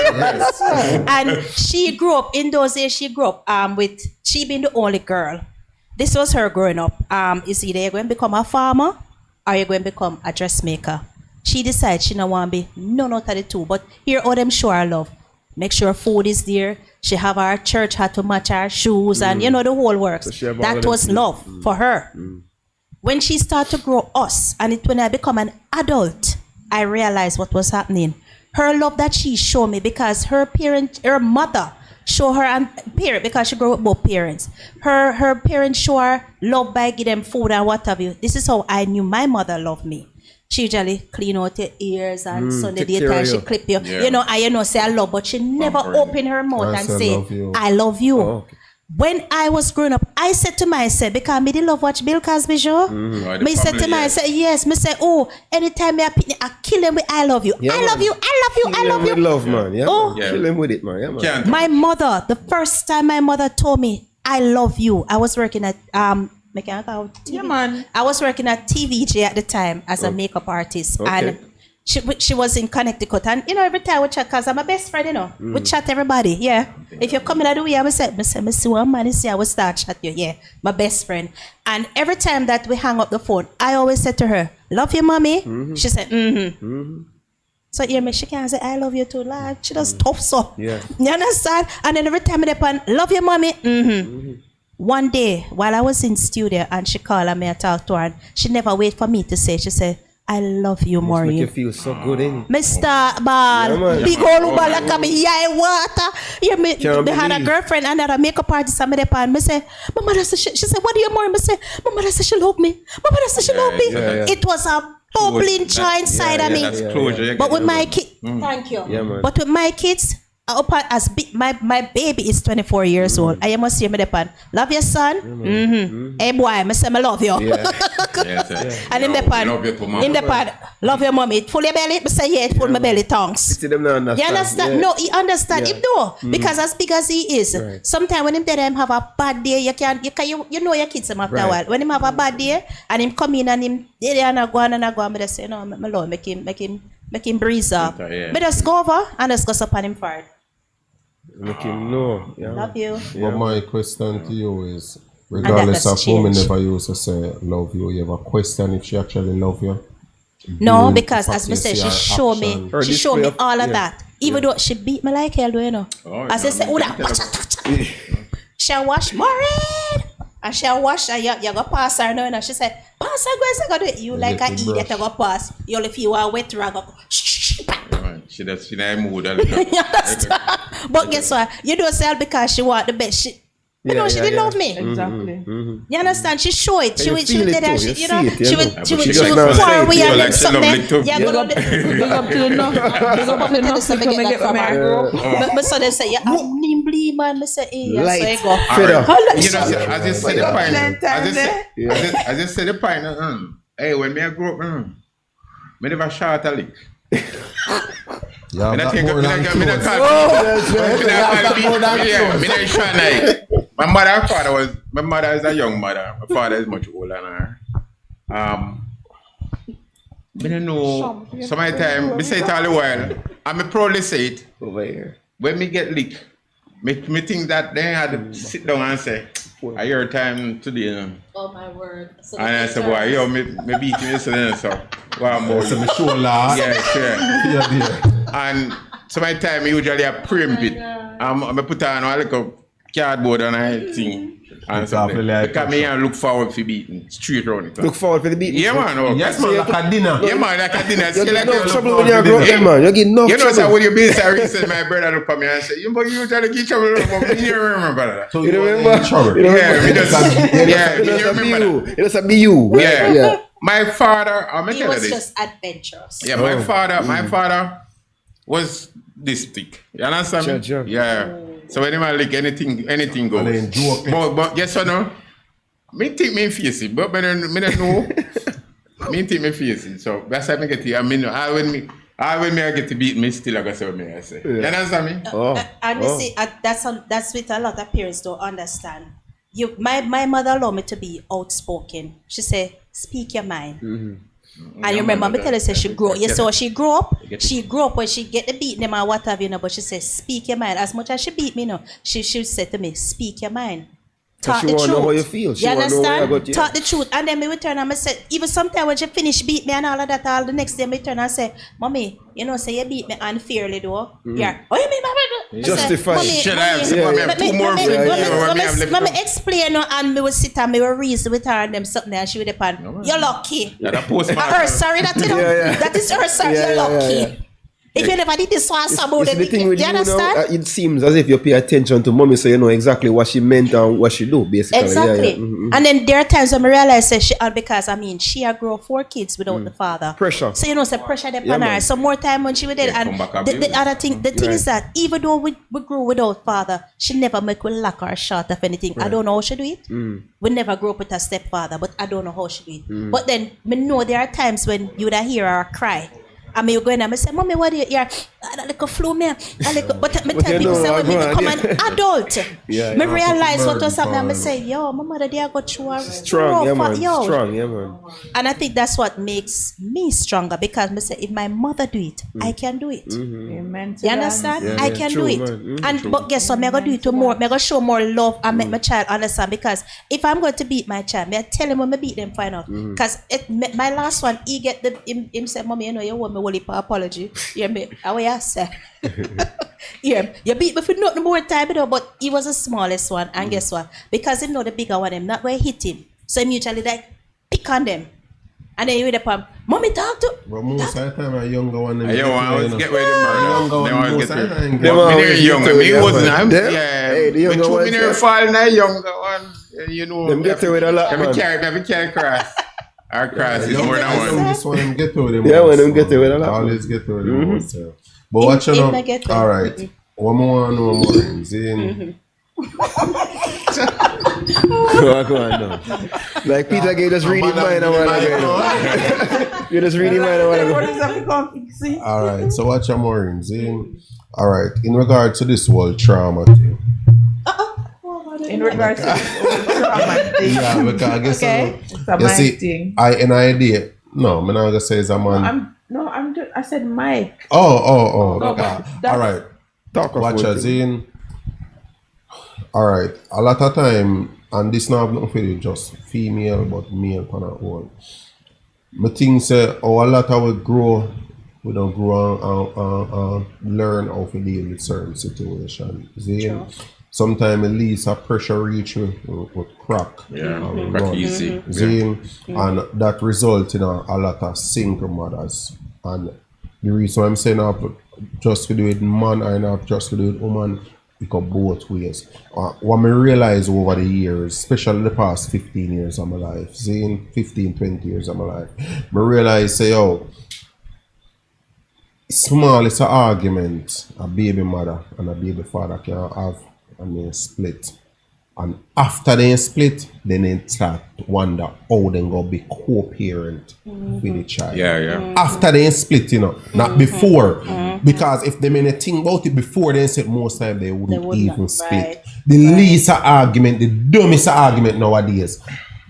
you. And she grew up in those days. She grew up with she being the only girl. This was her growing up. Is either you're going to become a farmer or you're going to become a dressmaker. She decided she don't want to be none out of the two. But here, all them show her love. Make sure food is there. She have her church hat to match her shoes, and you know the whole works. So that was love for her. When she started to grow us, and when I become an adult, I realized what was happening. Her love that she showed me because her mother show her and parent because she grew up with both parents. Her parents show her love by giving them food and what have you. This is how I knew my mother loved me. She usually clean out your ears and Sunday daytime she clip you. Yeah. You know, say I love, but she never open her mouth and say, I love you. Oh, okay. When I was growing up, I said to myself, because I did love watch Bill Cosby show. Me said to myself, yes, me say, oh, anytime I kill him with I love you. Yeah, I love you, I love you, I love you. With love, man. Yeah, oh, man. Kill him with it, man. Yeah, man. My mother, the first time my mother told me, I love you, I was working at TV. Yeah, man. I was working at TVJ at the time as a makeup artist, and she was in Connecticut. And you know, every time we chat, cause I'm my best friend, you know, we chat everybody. Yeah, if you're coming out the way, I will say, me see one man, I will start chat you. Yeah, my best friend. And every time that we hang up the phone, I always said to her, "Love you, mommy." She said, So she can't say I love you too. Like she does tough so. Yeah, you understand? And then every time I love you, mommy. One day, while I was in studio and she called and I talked to her, and she never waited for me to say, she said, I love you, Maureen. Make you feel so good, ain't it? Mr. Ball, big old ball like me, yeah, water. Yeah, me had a girlfriend and a makeup artist and I say, my mother said, she said, what do you, Maureen? I say, my mother said she love me. My mother said she love me. It was a bubbling joy inside of me. That's closure. But with my kids, thank you. Yeah, but with my kids, As my baby is 24 years old, I must hear me depend. Love your son. Hey boy, I say I love you. And in the pan, love your mommy. Full your belly. I say yeah, full my belly tongues. You understand? Yeah. No, he understand. Him do because as big as he is, sometimes when him tell him have a bad day, you know your kids after a while. When him have a bad day and him come in and him go on, but I say no, my lord, make him breeze up. But just go over and just go up on him fart. Make him know. Yeah. Love you. But my question to you is, regardless of who me never used to say love you ever question if she actually love you? No, because as I said, she showed me all of that. Even though she beat me like hell, you know. As I said, she'll wash Maureen. And she'll wash and you go pass her now. And she said, pass her, go do it. You like a idiot, you go pass. You only feel a wet rag. She does in a mood. But guess what? You don't sell because she want the best. She didn't love me. Exactly. You understand? She show it. She would feel did it that. too, She you would pour with her like something. Yeah, Big up to the no. But so they say, yeah, I'm nimbly man. I say, hey, Light. so I go. You know, as you said the pine, as you said the pine, hey, when me I grow up, me never shot a lick. Yeah, Me that not more than think my mother is a young mother. My father is much older than her. I don't know. Sometimes, me say it all the while, and me proudly say it. Over here. When me get lick, me think that they had to sit down and say, "I your time today." You know? Oh my word! So and I said, "Boy, yo, me beat you yesterday, so one more." So me show last. Yeah, sure. Yeah. And sometimes usually I primp it. I put on a little cardboard and I thing. And something. Because me and look forward to beating straight around it. Look forward for the beat. Yeah, man. Okay. Yes, man, like a dinner. Yeah, man, like a dinner. You get enough trouble when you grow up, man. You get enough trouble. You know, so when you base a reason, my brother look at me and say, you usually get trouble, but you remember that. So You remember? trouble. Yeah, me just remember that. It just be you. Yeah. My father, I'm he tell you was this. just adventurous. Yeah, my father was this thick. You understand me? Sure. Yeah. So when I like anything goes. And then joke it. But yes or no? Me think me face it, but me don't know. Me think me face it. So that's how I get it. I mean, when me I get to beat me, still I got so me I say. You understand me? And you see, that's what a lot of parents don't understand. My mother allowed me to be outspoken. She said, "Speak your mind." And you remember me tell her, say she grew up. Yes, so she grew up. She grew up when she get the beat them and whatever, you know. But she says, "Speak your mind." As much as she beat me, you know, she said to me, "Speak your mind." Talk the truth. She want to know how you feel. You understand? Talk the truth. And then me return and I said, even sometimes when she finish beat me and all of that, all the next day me return and say, "Mommy, you know, say you beat me unfairly though." Yeah. Oh, you mean, Mommy? Justify. Should I have said, "Mommy, I have two more friends." Let me explain and me will sit and me will reason with her and them something and she would depend. You're lucky. Her sorry that you know. That is her sorry. You're lucky. If you never did this one, the thing with you understand? It seems as if you pay attention to mommy, so you know exactly what she meant and what she do, basically. Exactly. And then there are times when I realize that because she had grown 4 kids without the father. Pressure. So you know, say pressure upon her. So more time when she was there. And the other thing, the thing is that even though we grew without father, she never make we lack or short of anything. I don't know how she do it. We never grew up with a stepfather, but I don't know how she do it. But then me know there are times when you would hear her cry. I mean, you go in and I say, "Mommy, what do you hear? I like a flu, man." But me tell people, say, when me become an adult, me realize what was happening. And I say, "Yo, my mother, they go through a strong, man. And I think that's what makes me stronger because me say, if my mother do it, I can do it. Amen. You understand? I can do it. And but guess what? Me gonna do it to more. Me gonna show more love and make my child understand. Because if I'm going to beat my child, me I tell him when me beat them final. Because my last one, he get him say, "Mommy, you know you want me only for apology." Yeah, me. How you say? Yeah, you beat me for nothing more time, you know, but he was the smallest one, and guess what? Because he know the bigger one, him not where hit him. So he usually like pick on them. And then you with the palm, "Mommy, talk to." But most of the time, a younger one. I always get rid of them. Younger one, always most get of the rid time. of them. Me younger. Me wasn't. Hey, the younger one. Me fall in a younger one. You know. Them get away with a lot, man. Me carry cross. Our cross is more than one. This one get to them. Yeah, when them get away with a lot. Always get to them. But watch out. All right. One more, no more. See? Go on now. Like Peter gave just reading mine a while ago. You just reading mine a while ago. All right, so watch your Maureen. See? All right, in regard to this whole trauma thing. In regards to trauma thing. Yeah, because I guess Okay. It's a you Mike see, thing. an idea. No, I'm not gonna say it's a man. I said Mike. Oh. No, Okay. but that's- All right. Talk of Watch what us thing. in. All right. A lot of time, and this not have nothing to do with just female, but male pan our own. I think say, a lot of we grow, we don't grow and learn how to deal with certain situations. See? Sometimes at least a pressure reach with crack. Yeah, and crack run. easy. See? And that results in a lot of single mothers. And the reason I'm saying not just to do with man or not just to do with woman, it go both ways. What I realize over the years, especially the past 15 years of my life, seeing 15, 20 years of my life, I realize say, small it's an argument a baby mother and a baby father can have and they split. And after they split, then they start to wonder how they go be co-parent with the child. Yeah. After they split, not before. Because if they mean a thing about it before they split, most time they wouldn't even split. right. The least argument, the dumbest argument nowadays.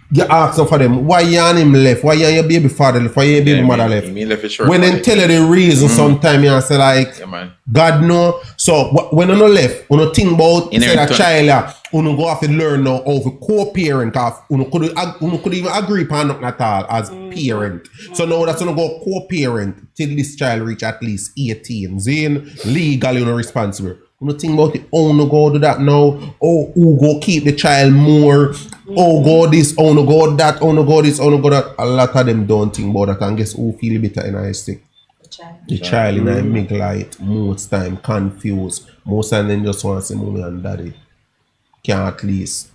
You ask them for them, why you and him left? Why you and your baby father left? Why you and your baby mother left? Me left it short When they money. tell you the reason, sometimes you say like, Yeah, man. God know. So when you no left, you no think about say that child, you go have to learn now how to co-parent. You could even agree upon nothing at all as parent. So now that's you go co-parent till this child reach at least 18. Then legally you're responsible. You think about it, no go do that now. Oh, who go keep the child more? Oh, go this, no go that, no go this, no go that. A lot of them don't think about that. And guess who feel better in a stick? The child in a make light, most time confused. Most time they just want to say mommy and daddy. Can at least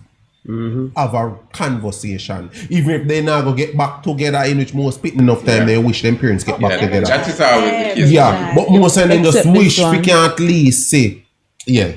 have a conversation. Even if they not go get back together, in which most people enough time they wish them parents get back together. That is always the case. Yeah, but most time they just Except this wish we one. can at least say, yeah.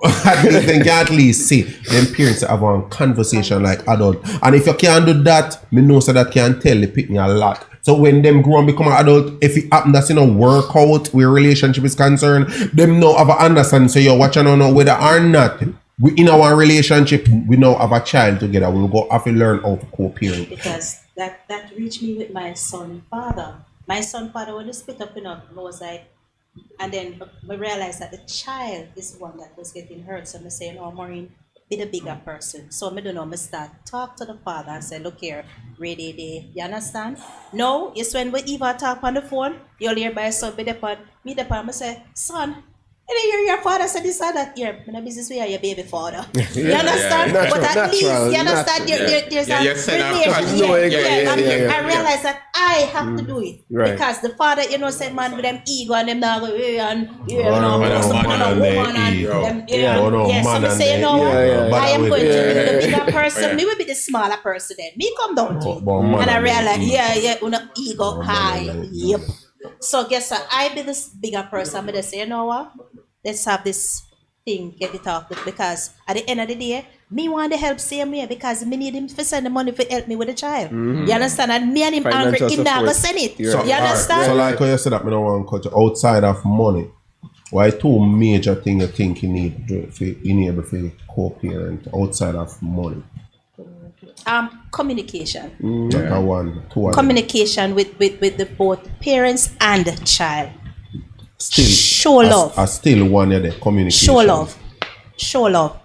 At least they can at least say them parents have a conversation like adult. And if you can't do that, me know so that can tell the people a lot. So when them grow and become an adult, if it happen that's work out where relationship is concerned, them know have a understanding. So you're watching on whether or not we in our relationship we now have a child together. We'll go have to learn how to co-parent. Because that reached me with my son father. My son father when they split up was like, and then we realized that the child is the one that was getting hurt. So I say, no, Maureen, be the bigger person. So I don't know, I start talk to the father and say, look here, ready day. You understand? No, it's when we even talk on the phone, you'll hear my son be the part, me the part, I say, son, and then your father said this and that. Here, in a business way, your baby father. You understand? Natural, but at least, natural, you understand, natural. there's Yeah, a you said after. relationship. Yeah. I realize that I have to do it. Right. Because the father, said man with them ego and them now go, and no, man and their woman and ego. them, Yeah. Oh, no, yes, man so I and say, their no, ego. I am Bother going with to it. be the bigger person. Yeah. Me will be the smaller person then. Me come down to it. But man And I and their realize, ego. una ego man high. and their Yep. So guess what? I be this bigger person. I'm going to say, you know what? Let's have this thing, get it off. Because at the end of the day, me want to help same way because me need him to send the money to help me with the child. You understand? And me and him angry, Financial him not going to support. send it. Yeah. You understand? So like how you said that, I don't want to cut you outside of money. Why two major things you think you need to enable for co-parent outside of money? Communication. Chapter 1, 2. Communication with the both parents and the child. Still, Show love. I still one of the communication. Show love. Show love.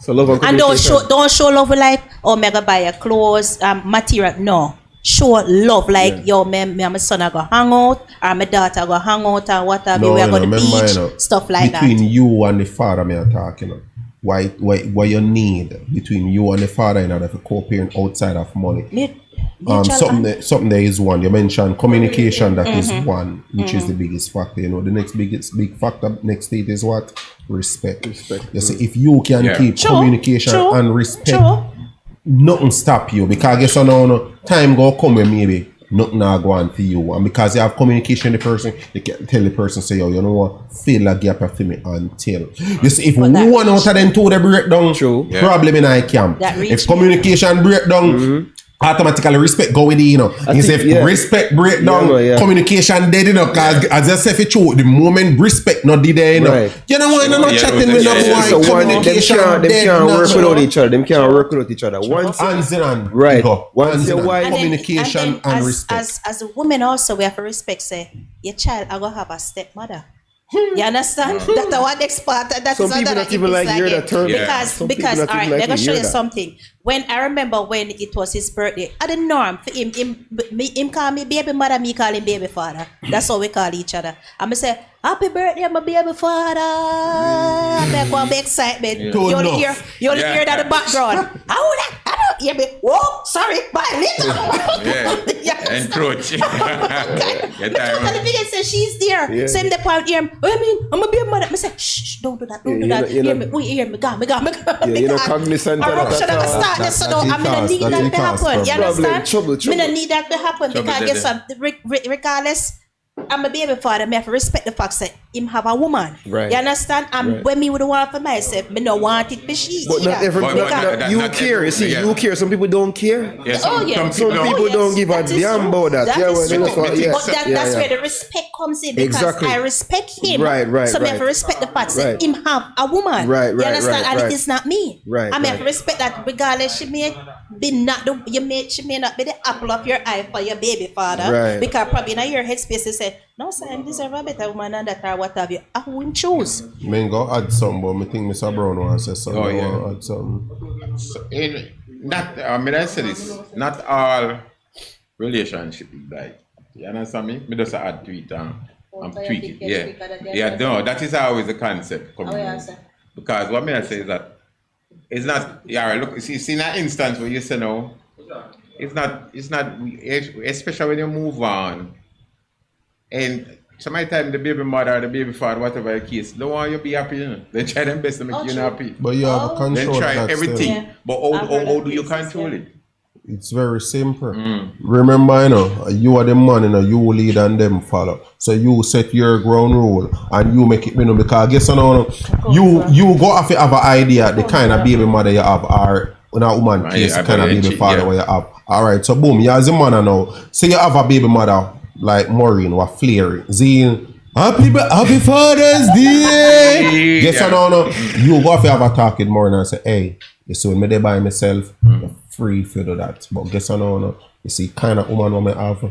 So love and And communication. don't show love with like, oh, mega buy your clothes, material. No. Show love like, yo, me and my son are going to hang out, or my daughter go hang out, or whatever. No, we are going to remember, beach, stuff like between that. you and the father, me are talking. Why you need between you and the father in order to co-parent outside of money? Something there is one. You mentioned communication, that is one, which is the biggest factor. The next big factor next to it is what? Respect. You see, if you can keep communication and respect, nothing stop you. Because I guess now time go come where maybe nothing not go on for you. And because you have communication with the person, you can tell the person, say, yo, you know what, feel a gap for me until. You see, if one out of them two they break down, problem in I camp. If communication break down, automatically respect go with it, you know. If respect break down, communication dead, you know, because as I said, the moment respect not there, you know. You know why not chatting with no boy, communication them can't work without each other. Them can't work without each other. Once hands in hand, right. Once your And communication and respect. As a woman also, we have to respect, say, your child are going to have a stepmother. You understand? That's the one next part. That's some people not even like hear that term. Because all right, let me show you something. When I remember when it was his birthday, at the norm for him call me baby mother, me call him baby father. That's how we call each other. I'm gonna say, happy birthday, my baby father. I'm like, one big excitement. You only hear that in the background. I don't hear me. Whoa, sorry, bye, little. Encroach. The biggest say she's there. Same the point here. I mean, I'm gonna be a mother. I say, shh, don't do that, don't do that. Hear me, go. Yeah, you're not cognizant of that. So no, I'm gonna need that to happen. You understand? Trouble. I'm gonna need that to happen because guess what? Regardless, I'm a baby father. I have to respect the fact that him have a woman. Right. You understand? And when me would want for myself, me no want it for she. But not everybody. You care. You see, you care. Some people don't care. Some people don't give a damn about that. That's where the respect comes in because I respect him. Right. So I have to respect the fact that him have a woman. Right. You understand? And it is not me. Right. I have to respect that regardless she may not be the apple of your eye for your baby father. Right. Because probably in your headspace you say, no, sir, I deserve a better woman than that or what have you. I wouldn't choose. I go add something, but I think Mr. Brown wants to say something. Add something. So I say this, not all relationship is like, you understand me? Me just add to it and tweak it. No, that is always the concept coming in. Because what I say is that it's not, look, see in that instance where you say no, it's not, especially when you move on. And sometimes the baby mother, the baby father, whatever the case, don't want you to be happy, you know. They try their best to make you happy. But you have control. Then try that everything. Still. But how do you control it? It's very simple. Remember, you know, you are the man, you know, you lead and them follow. So you set your ground rule and you make it, you know, because I guess, you know, you go have to have an idea the kind of baby mother you have or when a woman case, the kind of baby father where you have. Alright, so boom, you as a man now. Say you have a baby mother like Maureen or Flair, Zine, happy Father's Day. Guess no, you go have a talk with Maureen and say, hey, you see when me there by myself, you're free to do that. But guess no, you see kind of woman what I have,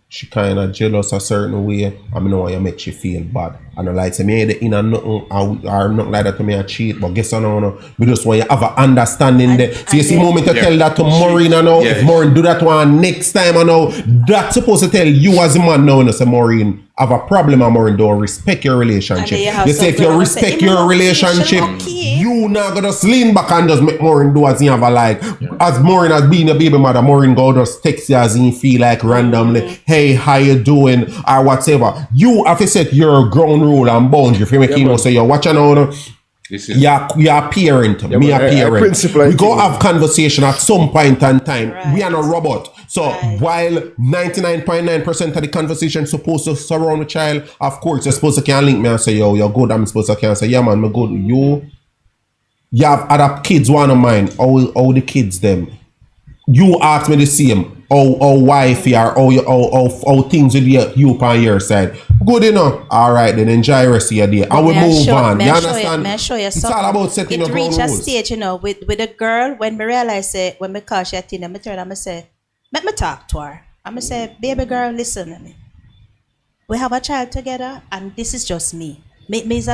she kind of jealous a certain way, I know why you make she feel bad. I don't like to me in a nothing or not like that to me a cheat, but guess no, we just want you have an understanding there. So you see moment to tell that to Maureen now, if Maureen do that one next time I know, that's supposed to tell you as a man now, and say Maureen have a problem and Maureen don't respect your relationship. You say if you respect your relationship, you not gonna just lean back and just make Maureen do as you have a like. As Maureen has been a baby mother, Maureen go just text you as you feel like randomly, hey, how you doing or whatever. You have to set your ground rule and boundary if you make know so you're watching on. You're a parent, me a parent. We go have conversation at some point in time. Right. We are not robot. So while 99.9% of the conversation is supposed to surround the child, of course you're supposed to can link me and say, yo, you're good. I'm supposed to can say, yeah man, I'm good. You have other kids one of mine, all the kids them. You ask me the same. How wifey or how things with you on your side. Good enough. All right, then enjoy the rest of your day. And we move on. You understand? May I show you it's all about setting up rules. It reached a stage, you know, with a girl, when me realize it, when me call she a teen, I turn and I say, let me talk to her. I'm going to say, baby girl, listen to me. We have a child together and this is just me. This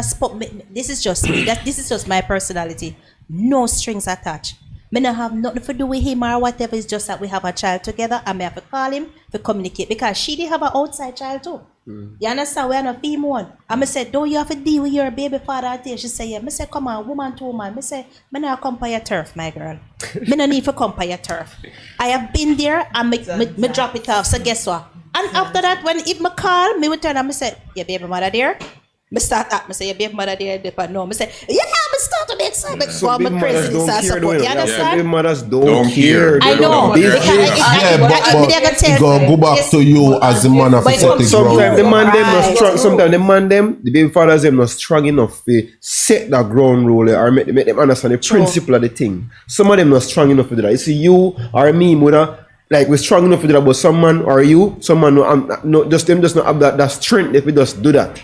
is just me. This is just my personality. No strings attached. Me not have nothing to do with him or whatever. It's just that we have a child together and me have to call him to communicate because she did have an outside child too. You understand? We are not female one. And I said, don't you have to deal with your baby father until she say, yeah. I said, come on, woman to woman. I say, I not compare your turf, my girl. I no need to compare your turf. I have been there and me drop it off. So guess what? And after that, when if me call, me would turn and I say, your baby mother there? I start that. I say, your baby mother there? No. I say, yeah, I start to make sense. Some For big my mothers presence don't and care, support. You Yeah, understand? big mothers Don't don't care. care. I They know. don't have Because business. Yeah, but tell go back to you as the man of But set the Sometimes ground. the man them not Right. strong. Sometimes the man them, the baby fathers them not strong enough to set that ground rule or make them understand the principle of the thing. Some of them not strong enough to do that. You see, you or me, mother, like we're strong enough to do that, but some man or you, some man no, just them just not have that strength if we just do that.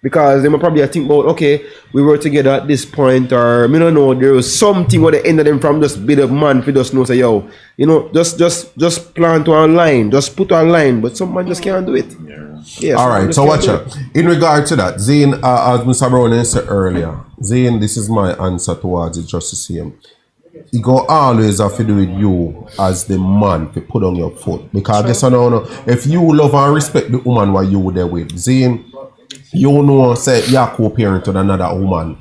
Because they might probably think about, okay, we were together at this point, or I don't know, there was something where they ended them from just be the man if you just know say, yo, you know, just plan to a line, just put a line, but some man just can't do it. Yeah. All right, so watch out. In regard to that, Zane, as Mr. Brown said earlier, Zane, this is my answer towards it, just the same. You go always have to do with you as the man to put on your foot. Because guess what, no, if you love and respect the woman what you there with, Zane, you know, say you're co-parent to another woman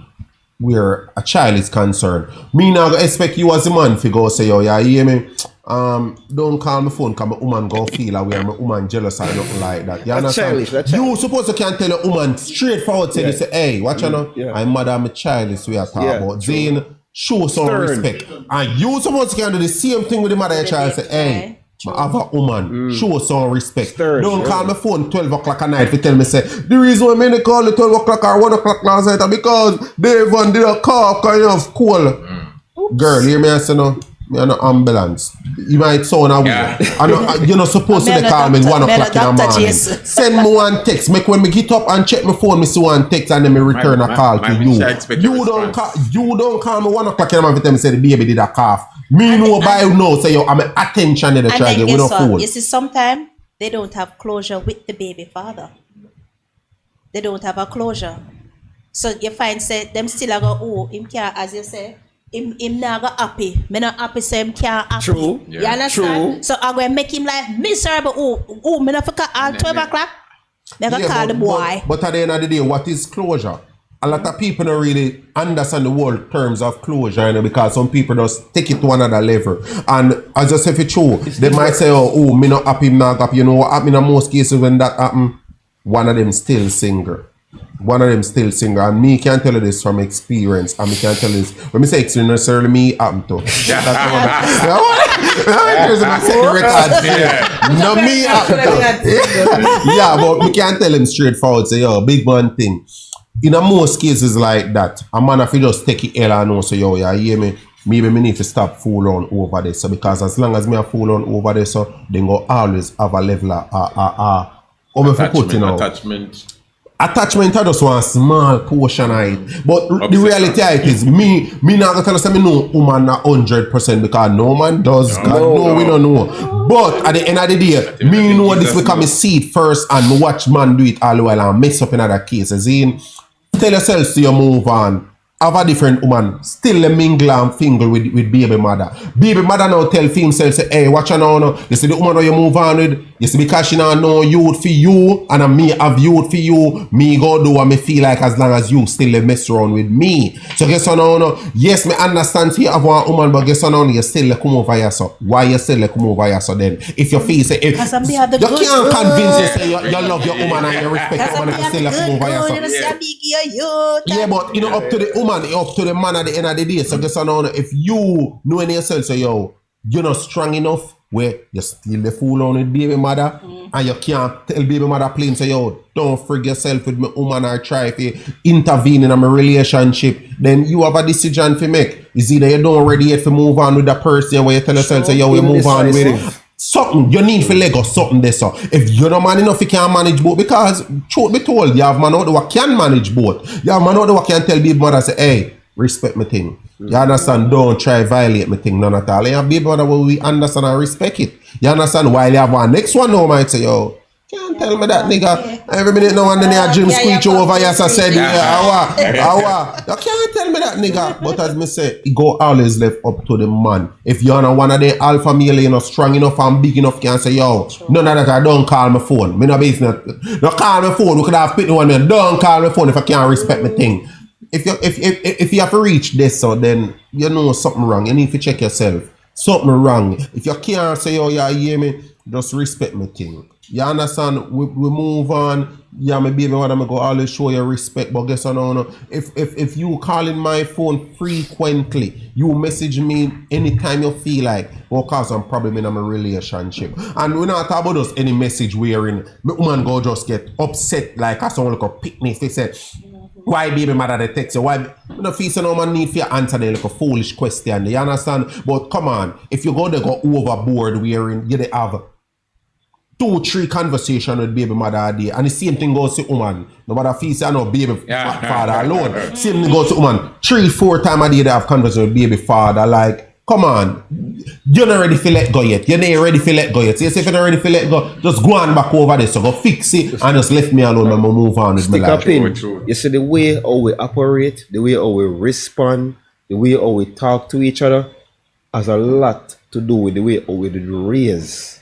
where a child is concerned. Me now expect you as a man to go say, yo, yeah, hear me? Don't call my phone because my woman go feel away, my woman jealous or nothing like that. You understand? That's You supposed to can tell a woman straightforward, say, say, hey, watch you know, Yeah. I'm mother, I'm a child, is we are talking Yeah, about. true. Zane, show some Stern. respect. And you supposed to can do the same thing with the mother of your child, say, hey, I have a woman, show some respect. Stern, Don't yeah. call my phone 12 o'clock at night to tell me, say, the reason why I call you 12 o'clock or 1 o'clock last night is because Dave did a cough because you have cold. Girl, hear me, I say no. Me an ambulance. You might sound a Yeah. you're not supposed to call me 1 o'clock in the morning. Jason. Send me one text. Make when me get up and check my phone, me see one text and then me return a call to you. I expect your You don't response. call me 1 o'clock in the morning to tell me say the baby did a cough. Me know by now say yo, I'm attention to the And child. then We guess don't what? fool. You see, sometimes they don't have closure with the baby father. They don't have a closure. So you find say them still a go, oh, him can't, as you say, him not go happy. Me not happy, so him can't happy. True. You Yeah. understand? True. So I go make him like miserable. Oh, me not forget at 12 o'clock. Me go call the boy. But at the end of the day, what is closure? A lot of people don't really understand the whole terms of closure, you know, because some people just take it to another level. And as I say, if it's true, they might say, oh, me not happy, me not happy. You know what happen in most cases when that happen? One of them still single. And me can tell you this from experience. And me can tell you this. When me say experience, necessarily me happen to. No, me happen to. Yeah, but we can't tell him straightforward. Say, yo, big one thing. In a most cases like that, a man if you just take it L and know, so yo, yeah, hear me? Maybe me need to stop fool on over this. So because as long as me a fool on over this, so then go always have a level of Attachment. Attachment are just one small portion of it. But the reality of it is me not gonna tell us that me know woman 100% because no man does. We don't know. But at the end of the day, me know this because me see it first and me watch man do it all the while and mess up in other cases. Tell yourself to you move on. Have a different woman, still a mingle and fingle with baby mother. Baby mother now tell himself, say, hey, watch her now. You see the woman that you move on with, you see because she now know youth for you, and me have youth for you, me go do what me feel like as long as you still mess around with me. So guess what now? Yes, me understand you have one woman, but guess what now? You still come over here, so. Why you still come over here, so then? If you feel, say, you can't convince you, say, you love your woman and you respect your woman, you still come over here, so. Yeah, but you know, up to the woman, up to the man at the end of the day. So guess what now, if you know in yourself, so yo, you're not strong enough where you still the fool on with baby mother and you can't tell baby mother plain, so yo, don't freak yourself with my woman or try to intervene in a relationship, then you have a decision to make. Is either you don't ready yet to move on with that person where you tell yourself, so yo, we move on with it. Something you need for leg or something there, so if you're not man enough, you can't manage both. Because truth be told, you have man out there who can manage both. You have man out there who can tell baby mother, say, hey, respect my thing. You understand? Don't try violate my thing, none at all. You have baby mother where we understand and respect it. You understand? While you have one next one now might say, yo, can't tell me that nigga. Every minute now and then you Jim squeech over here, so said, you can't tell me that nigga. But as me say, it go always left up to the man. If you're not one of the alpha male, you're not strong enough and big enough, can say, yo, none of that, I don't call my phone. Me no business. Don't call my phone. We could have picked one man. Don't call my phone if I can't respect my thing. If you have to reach this, so then you know something wrong. You need to check yourself. Something wrong. If you can't say, oh yeah, you hear me, just respect me thing. You understand? We move on. Yeah, my baby, what I'm go always show you respect. But guess what? No. If you calling my phone frequently, you message me anytime you feel like, well, cause I'm probably in a relationship. And we're not talking about just any message wearing. My woman go just get upset like I someone like a picnic. They said, why baby mother they text you? Why? You know, feel so no man need for you answer them like a foolish question. You understand? But come on, if you go there go overboard wearing, you they have 2-3 conversation with baby mother a day, and the same thing goes to woman. No matter if you say no baby father alone, same thing goes to woman. 3-4 times a day they have conversation with baby father. Like, come on, you're not ready to let go yet. You're not ready to let go yet. So if you're not ready to let go, just go on back over there. So go fix it and just left me alone and move on with my life. You see the way how we operate, the way how we respond, the way how we talk to each other has a lot to do with the way how we raise.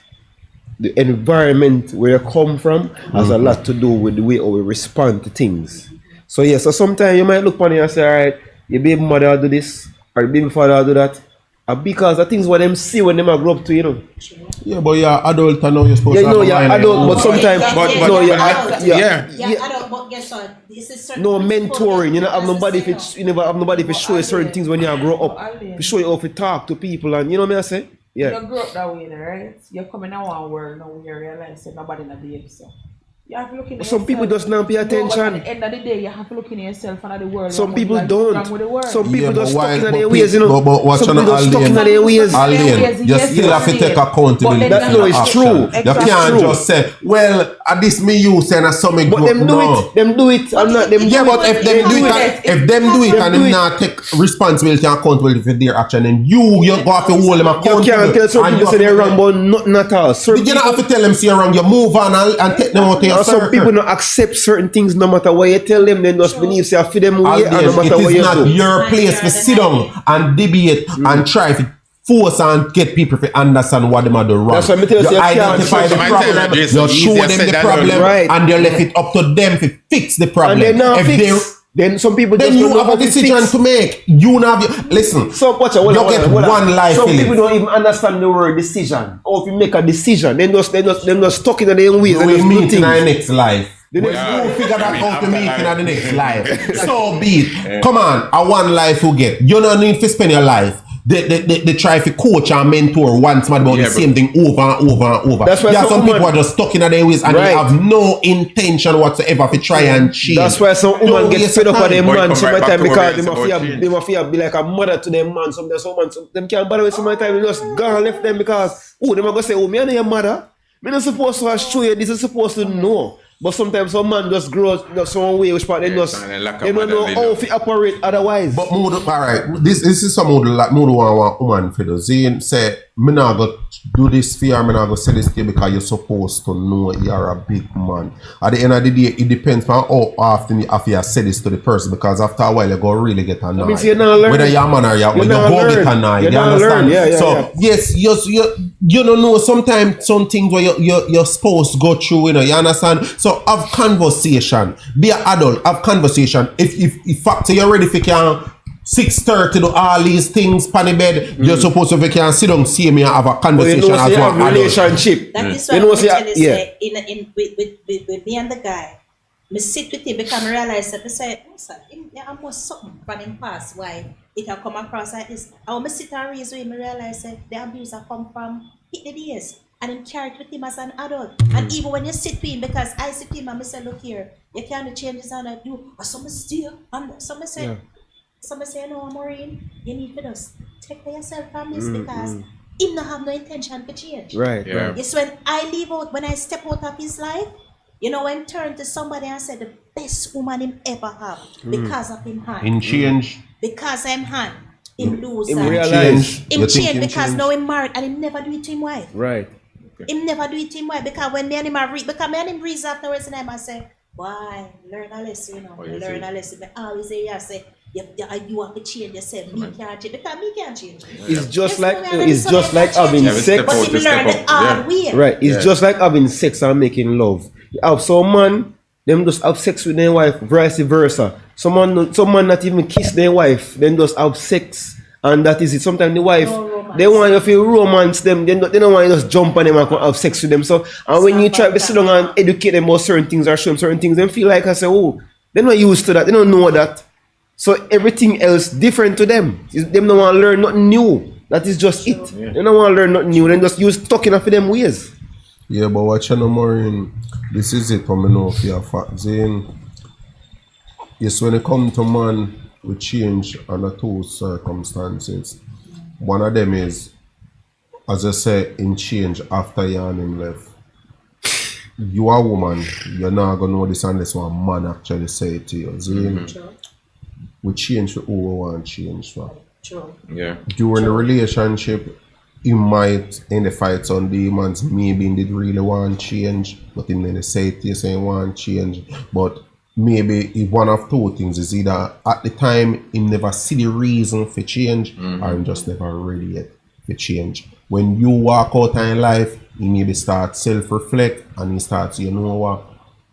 The environment where you come from has a lot to do with the way how we respond to things. So yeah, so sometimes you might look on it and say, all right, your baby mother will do this, or your baby father will do that. Because the things what them see when them grow up to, you know. Yeah, but you're adult and now you're supposed to have you're adult, but sometimes adult, but guess what? This is certain no mentoring. You know, have nobody if you never have nobody if show you certain things when you grow up. To show you how to talk to people, and you know what I say? Yeah. You grow up that way, right? You're coming out one world now you realize that nobody in the behave so. You have to look in some people just not pay attention. At the end of the day, you have to look in yourself and at the world. Some people don't. Some people just stuck in their ways, you know. But some people just stuck in their ways. You still have to take accountability. That no, it's true. You can't just say, well, at this me you say and something. But them do it. Them do it. I'm not them. Yeah, but if them do it, if them do it and them not take responsibility and accountability for their action, then you go have to hold them accountable. You can't tell some people say they're wrong, but nothing at all. You don't have to tell them say you're wrong. You move on and take them out of your circle. Some people not accept certain things no matter what you tell them, they just believe say I feed them away and no matter what you do. It is not your place to sit down and debate and try to force and get people to understand what they are doing wrong. That's what I tell you. You identify the problem, you show them the problem, and you left it up to them to fix the problem. And then some people then just you have a decision to make. You have listen. So watch out, you get one life. Some people don't even understand the word decision. Or if you make a decision, then just stuck in their ways. We meet in our next life. You figure that out to meet in the next life. So be it. Come on, a one life you get. You don't need to spend your life. They try to coach and mentor once man about the same thing over and over and over. That's why some people are just stuck in their ways and they have no intention whatsoever to try and change. That's why some women get fed up on their man sometimes because they mafia be like a mother to them man. Some them can't bother with sometimes they just go and left them because they might go say, oh, me and your mother. Me not supposed to show you this is supposed to know. But sometimes some man just grows some way which part they just they don't know how to operate otherwise. But alright, this is some mood like mood want woman for the Zane say me not go do this for you, me not go say this to you because you're supposed to know you're a big man. At the end of the day, it depends on how often you have to say this to the person because after a while you go really get annoyed. I mean, so you not whether you're a man or you go get annoyed. You understand? Yes, you don't know sometimes some things where you're supposed to go through, you know, you understand? So have conversation. Be an adult, have conversation. If factor you're ready for 6:30 do all these things pan the bed, you're supposed to can sit down, see me and have a conversation as well. Relationship. That is why I'm tell you say with me and the guy, me sit with him because I realize that I say, there almost something from him past why it have come across like this. I want to sit and reason with him, I realize that the abuse have come from hit the days. And him carried with him as an adult. And even when you sit with him, because I sit with him and I say, look here, you can't change this and I do. Or some still, and some say, no, Maureen, you need to just take care of yourself from this because him not have no intention to change. Right. It's when I leave out, when I step out of his life, you know, when turn to somebody and say the best woman him ever have because of him hand. In change. Because I'm hand. Him lose. Him realize. Him change because now him married and him never do it to him wife. Right. Him never do it to him wife because when me and him are because me and him breeze afterwards and I say, why learn a lesson, you know, learn a lesson. But I always say, you have to change yourself. Me can't change because me can't change. It's just like having sex. But him learn the hard way. Right. It's just like having sex and making love. You have some man, them just have sex with their wife, vice versa. Some man not even kiss their wife, then just have sex. And that is it. Sometimes the wife They want you to romance them. They don't want you to just jump on them and have sex with them. So, and when you try to sit down and educate them about certain things or show them certain things, they feel like I say, oh, they're not used to that. They don't know that. So everything else different to them. Them don't want to learn nothing new. That is just it. Yeah. They don't want to learn nothing new. They just use talking of them ways. Yeah, but what you know, Maureen, this is it from me know for your fact. Yes, when it comes to man, we change under two circumstances. One of them is, as I say, in change after you and him left. You are a woman, you're not going to know this unless one man actually say it to you. We change for who we want to change for. True. Yeah. During the relationship, he might in the fights on demons, maybe he did really want to change, but he didn't say it, he saying want to change. But maybe if one of two things is either at the time he never see the reason for change or he just never ready yet for change. When you walk out in life, he maybe start self-reflect and he starts, you know what,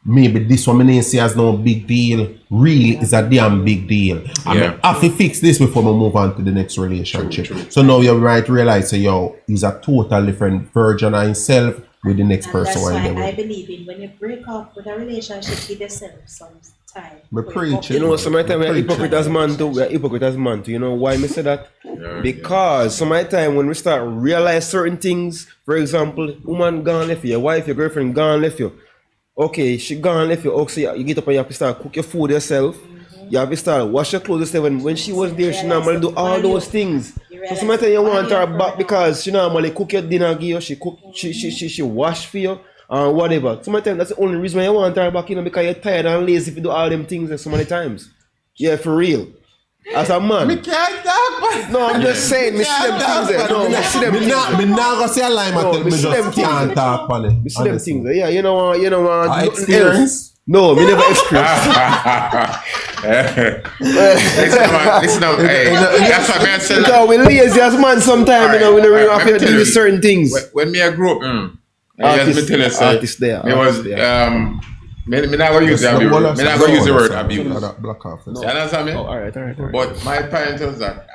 maybe this one I see as no big deal, really is a damn big deal. I have to fix this before we move on to the next relationship. True. So now you might realize, yo, he's a total different version of himself with the next person. That's why I believe in when you break up with a relationship, give yourself some time. We preach. You know, sometimes we're hypocrite as man too. We're hypocrite as man too. You know why I say that? Because sometimes when we start realize certain things, for example, woman gone left you, your wife, your girlfriend gone left you. Okay, she gone left you. Okay, you get up and you have to start cook your food yourself. You have to start wash your clothes yourself. And when she was there, she normally do all those things. So sometimes you want her back because she normally cook your dinner, give you, she cook, she wash for you, or whatever. Sometimes that's the only reason why you want her back, you know, because you're tired and lazy if you do all them things so many times. Yeah, for real. As a man. Me can't talk, man. No, I'm just saying, me see them things there. No, me see them things there. Me not gonna say a lie, man. Me just can't talk on it. Me see them things there. Yeah, you know what? Experience? No, me never experienced. Listen up, hey, that's what I said. Because we lazy as man sometimes, you know, we don't really have to do certain things. When me I grew up, artist there. Me was, me not gonna use the abuse. Me not gonna use the word abuse. Black off. You understand me? Oh, all right. But my parents was that,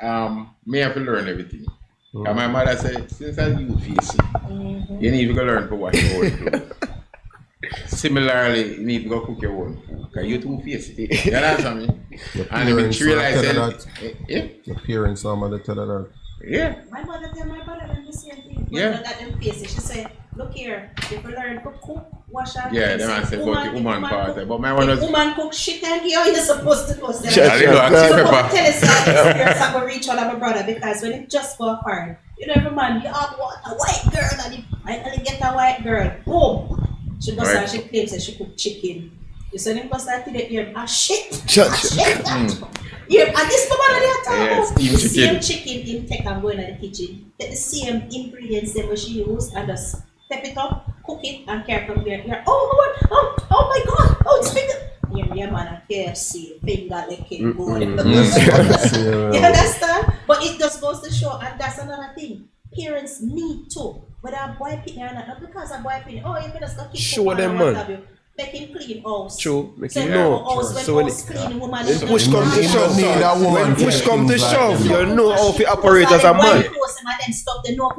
me have to learn everything. And my mother said, since I you face it, you need to go learn for what you want. Similarly, you need to go cook your own food because you too face it. You understand me? And if you realize that, your parents normally tell her that. Yeah. My mother tell my brother the same thing. But Yeah. not that them face it. She said, look here, if you learn to cook, wash and Yeah, clean, them I say if about the woman part. But my one if was. woman cook shit and you, you're supposed to go. I didn't know I So pepper. I'm tell us that experience I'm going to reach out of my brother because when it just go apart, you know, every man, you have what, a white girl and you finally get a white girl. Boom. She goes and she claims that she cook chicken. You said him goes like to the ear, shit. Yeah, and this the one that they talk about. The same chicken in tech and going in the kitchen. Take the same ingredients that she used and just step it up, cook it and carry from there. You're, oh my god, it's big. Yeah, man, a KFC, finger licking, good. You understand? But it just goes to show, and that's another thing. Parents need to, whether a boy picking or not because a boy picking, you can just go keep show them, man. Make him clean house. True, make so him know. So when house clean, woman when push come to shove, when push come to shove, you know know how to operate as a man.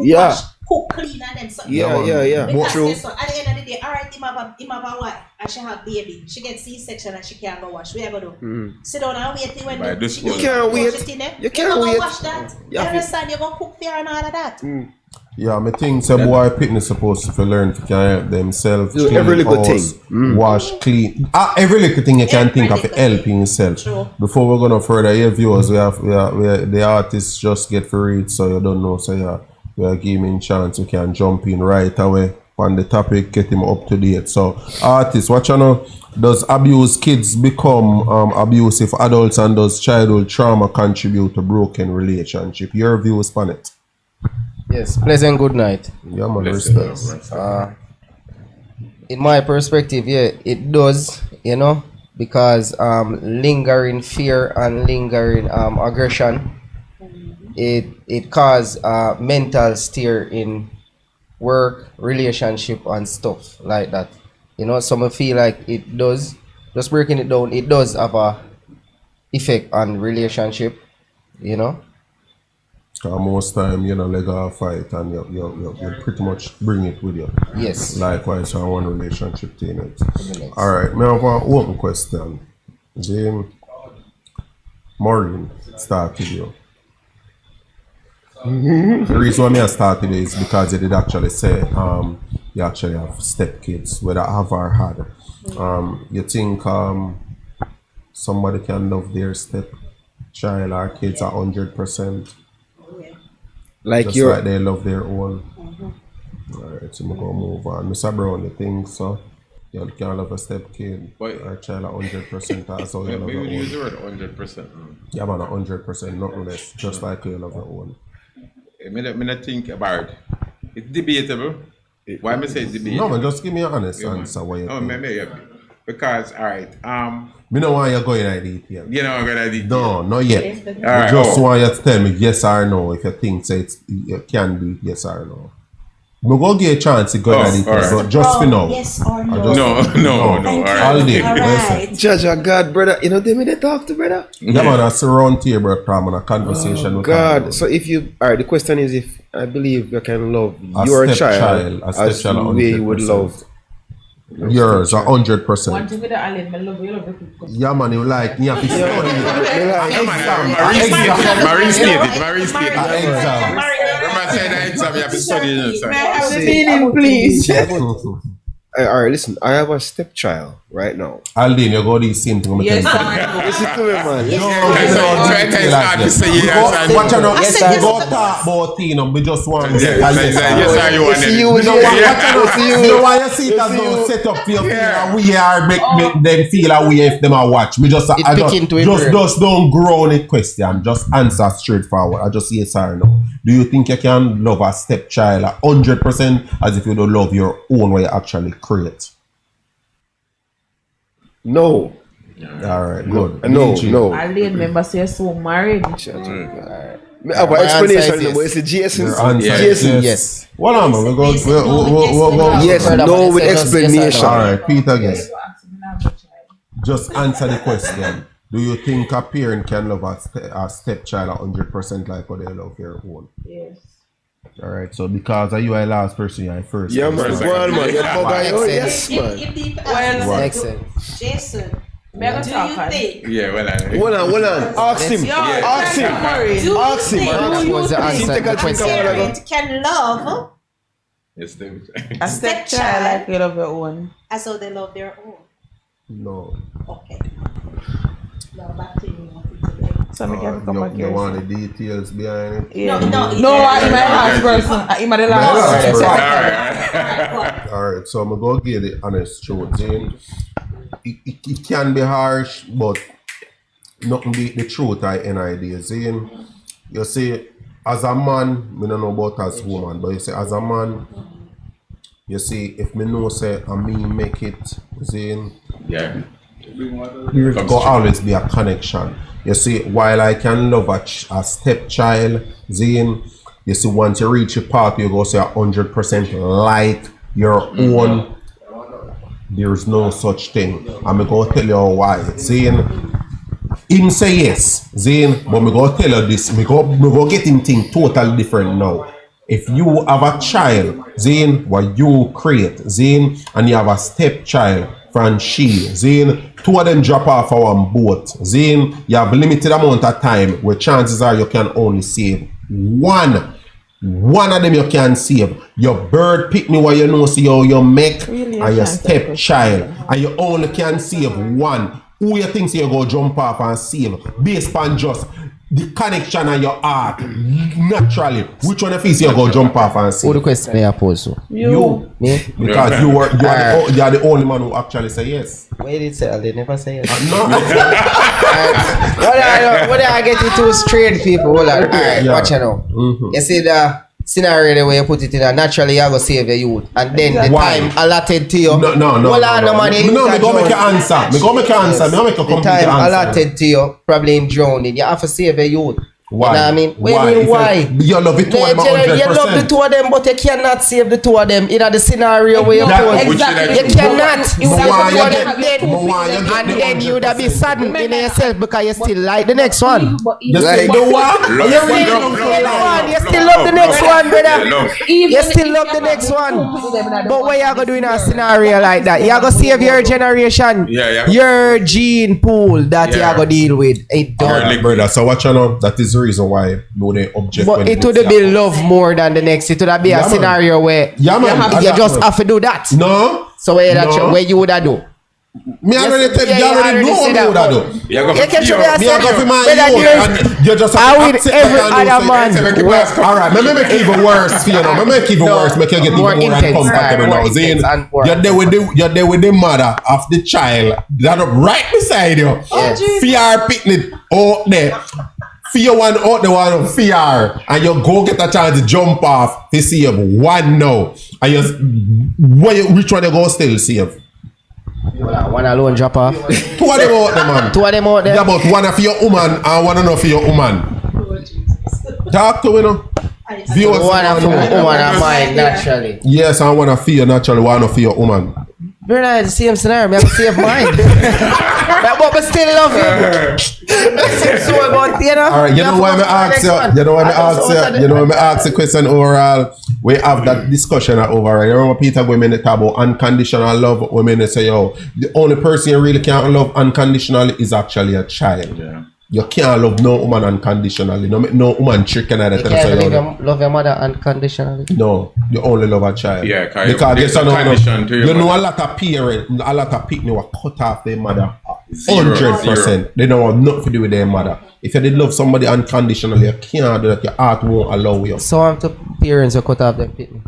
Yeah. Cook clean and then something. Yeah. Because True. so at the end of the day, alright, him have a wife and she have baby. She get C-section and she can't go wash. What you gonna do? Sit down and wait till when you can't wait. You can't wait. Wash that. You understand? You're gonna cook there and all of that. Yeah, I think some boy picking is supposed to learn to can help themselves. Do every little thing. Wash, clean. Every little thing you can think of helping yourself. True. Before we're gonna further your viewers, we have the artists just get for it, so you don't know. So yeah, we are giving chance. We can jump in right away on the topic, get him up to date. So artists, what you know? Does abused kids become abusive adults, and does childhood trauma contribute to broken relationship? Your views on it? Yes, pleasant good night. Yeah, man, respect. In my perspective, yeah, it does, you know, because lingering fear and lingering aggression, it cause mental stir in work, relationship and stuff like that. You know, some feel like it does, just breaking it down, it does have a effect on relationship, you know. Cause most time you know legal fight and you pretty much bring it with you. Yes. Likewise on one relationship thing. Alright, me have an open question. Jane Maureen started you. The reason why I started it is because you did actually say you actually have stepkids, whether have or had. You think somebody can love their stepchild or kids 100%? Like Just like they love their own. Alright, so I'm gonna move on. Mr. Brown, you think so? You can love a stepkid or child 100% as how you love We your would use the own. word 100%. Yeah, man, 100%, nothing less. Just like you love your own. I mean, think about it. It's debatable. Why me say it's debatable? No, man, just give me an honest answer. What you think. Maybe. Because, all right, Me don't want you to go in detail. you know, I'm gonna detail. No, not yet. All right, I just want you to tell me yes or no if you think say you can do it, yes or no. We go give a chance to go in detail, alright. but just for now. Yes or no? No, all right. I'll do. All right. Judge of God, brother. You know them they talk to, brother. Yeah, man, that's a round table, I'm on a conversation with God. them. So if you alright, the question is if I believe you can love A your stepchild, child a as stepchild the way you would 100%. love Yours, 100%. One thing with the Allen, I love you, love the people. Yeah, man, you like, you have to study Marine State. exam. Remember saying that exam, you have to study it. May I have the meaning, please? Alright, listen, I have a stepchild right now. Aldin, you go the same thing. Yes, Watch Listen to me, man. out, Yes, we sir. go talk about thing, we just want to Yes, sir, you want If it. you You know what? yeah. You know why you see it as though set up for your feel and we are make them feel a way if them are watch. We just It pick into it, bro. just don't grow on it question. Just answer straightforward. I just say yes or no. Do you think you can love a stepchild 100% as if you don't love your own what you actually create? No. Alright, good. No, DJ. no. Allen member say so married. I have an My answer explanation, is yes. but it's a Jason. Your answer Yeah. is Jason. Yes. What am I? We go. Yes, Further, no man, with say just yes or explanation. no. Alright, Peter again. Just answer the question. Do you think a parent can love a stepchild 100% like how they love their own? Yes. Alright, so because you are the last person, you are first. Yeah, man. Go on, man. You're bugger, yo. Yes, man. Well, Excellent. Jason, may I go do talk you on? think? Yeah, well, Hold on. Ask him. Yo, Ask him. Maureen. Ask him. That was the answer to the A question. parent can love yes, A stepchild like you love your own. as though they love their own. No. Okay. Now back to you. So me can come back You here. want the details behind it? Yeah. No, No, I'm my last person. I'm the last last person. Alright, so I'm going to give the honest truth. Zane. It can be harsh, but nothing be the truth I NID. Zane, you see, as a man, I don't know about as woman, but you see, as a man, you see, if me know say and me make it, Zane, yeah. there go always be a connection. You see, while I can love a stepchild, Zane, you see, once you reach a part, you go say 100% like your own. There's no such thing. I'm going to tell you why. Zane, him say yes, Zane, but me go tell you this. Me go get him think totally different now. If you have a child, Zane, what you create, Zane, and you have a stepchild from she, Zane, two of them drop off on boat, Zane, you have limited amount of time where chances are you can only save one. One of them you can save. Your bird pick me what you know see how you make Really, and your I can't stepchild. And you only can save one. Who you think you go jump off and save based on just the connection of your heart naturally? Which one of you go jump off and Who save? the question may I pose to? You. Me? Because you are the only man who actually say yes. Where did it say? They never say yes. No. What did I get you two straight people? Hold on. Alright, Yeah. watch it now. You see the scenario the way you put it in, naturally you go save your youth. And then the Why? time allotted to you. No. Hold on, no man. No, me go make your answer. Me go make your answer. Me go make your The complete time answer. allotted to you, probably in drowning. You have to save your youth. Why? You know what I mean? Why? Wait, why? You love the two of them 100%. You love the two of them, but you cannot save the two of them in the scenario where you pose. Exactly. You cannot. You Why have you the two of get- them why you get and the then you'd be 100%? saddened in yourself because you still like the next one. You Like- still the what? Love, You really love, don't love, feel the love, one. You love, still love, love the next love. one, brother. Yeah, love. You still love the next one. But what you gonna do in a scenario like that? You gonna save your generation, Yeah. your gene pool that you Yeah. gonna deal with. It don't. Alright, brother. So what you know? That is the reason why no they object. But when it they would say be that. love more than the next. It would be Yeah, a man. scenario where Yeah, man. you Exactly. just have to do that. No. So where that No. where you would have do? Me already tell yeah, you you already already know say what me that, would but- do. You go You for can show fear. me a Me I go for my Brother, youth, there's- and you just I have to will accept every that and other say, man. All right, me make it even worse for you know. Me make it even No, worse. Make you get more even more intense, uncomfortable more now. intense Zane, and more you're there with the mother of the child that up right beside you. Yes. Fear picnic out there. Fear one out the one fear, and you go get a chance to jump off to save one now. And you, which one you go still save? One alone drop off. Two of them out there, man. Two of them out there. Yeah, but one for your woman and one enough for your woman. Talk to me now. Viewers, One of mine naturally. yes, I want to feel you naturally. One for your woman. Brother, it's the same scenario. I have to save mine. But still love you. So about you know. All right, you know why me ask you? You know why me ask you? You know why me ask the question overall? We have that discussion overall. You remember Peter women talk about unconditional love. Women say, yo, the only person you really can't love unconditionally is actually a child. Yeah. You can't love no woman unconditionally. No woman trick and that. You can't love your mother unconditionally. No, you only love a child. Yeah, because there's you a know, condition to your you know mother. a lot of parents, a lot of people will cut off their mother. Zero. 100%. They don't want nothing to do with their mother. If you did love somebody unconditionally, you can't do that. Your heart won't allow you. So I'm to parents who cut off them pitney.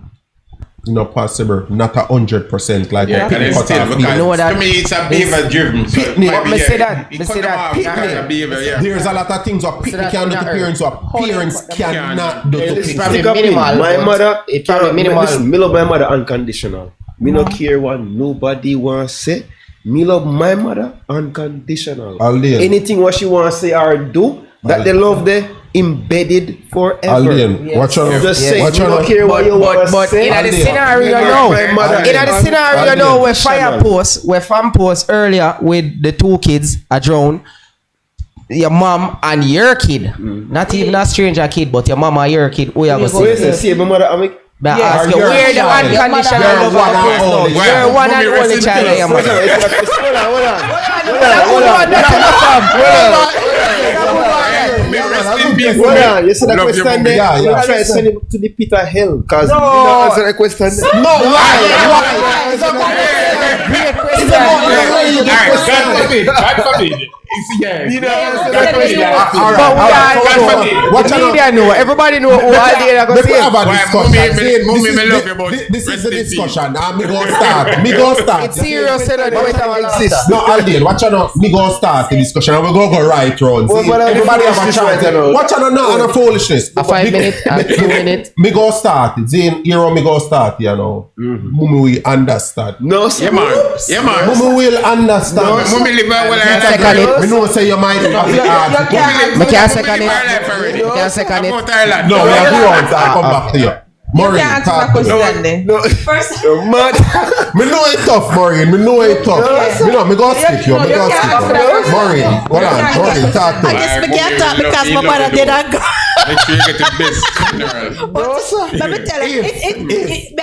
Not possible. Not 100%. Like Yeah, people and it's cut still off because people. know that to me it's a behavior driven. So it Me might be, say that. it Me cut say them that. off because Yeah. of behavior, yeah. There's a lot of things what people that can do in to a parents what parents cannot do to It's people. probably Stick up in. minimal, My but mother, it probably minimal. Listen, me love my mother unconditional. Me no care what nobody want to say. Me love my mother unconditional. Alden. Anything what she want to say or do, that they love there embedded forever. Alden, watch out. Just Yes. say, Watch me no out. care what you want to But say. in the Alden. scenario My now, mother in the scenario now where fire unconditional. post, where fam post earlier with the two kids a drown, your mom and your kid, not even a stranger kid, but your mom and your kid, who you gonna So you see? say, see, my mother, I make. But Yeah, ask you, you're where a the child. unconditional You're love one and post now? only. You're one and Mommy, only rest in child of peace. your Hold mother. Hold on, you see that Love your question mom. there? Yeah, You yeah. try to send it to the Pit of Hell because you don't answer the question there. No, why? Great question. God forbid. You don't answer the question. But we are Watch out. media know. Everybody know who all day are going Let's to have a Why, discussion. mommy, This me is love the- you, but this is rest the in peace. discussion. And me go start. Me go start. It's serious, you know, the way it exists. No, Alden, watch out. Me go start the discussion. And we go right round. Well, See, but everybody have a foolishness chance. right now. Watch out now on a foolishness. A 5 minute, a 2 minute. Me go start. Zane, here me go start. You know, Mummy will understand. No, sir. Yeah, man. Yeah, man. Mummy will understand. Mommy live her well Second it. Me know say you might have the hard. Me can't second it. already. Me can't second it. About Ireland. No, we have to run. So I come back to you. Maureen, talk to me. No. You're mad. Me know it tough, Maureen. Me know it tough. Me know, me go skip you. Me go skip you. Maureen, hold on. Maureen, talk to I me. guess me Mommy can't talk will because love my you, mother love did you. not go. Make sure you get the best funeral. Let me tell you, me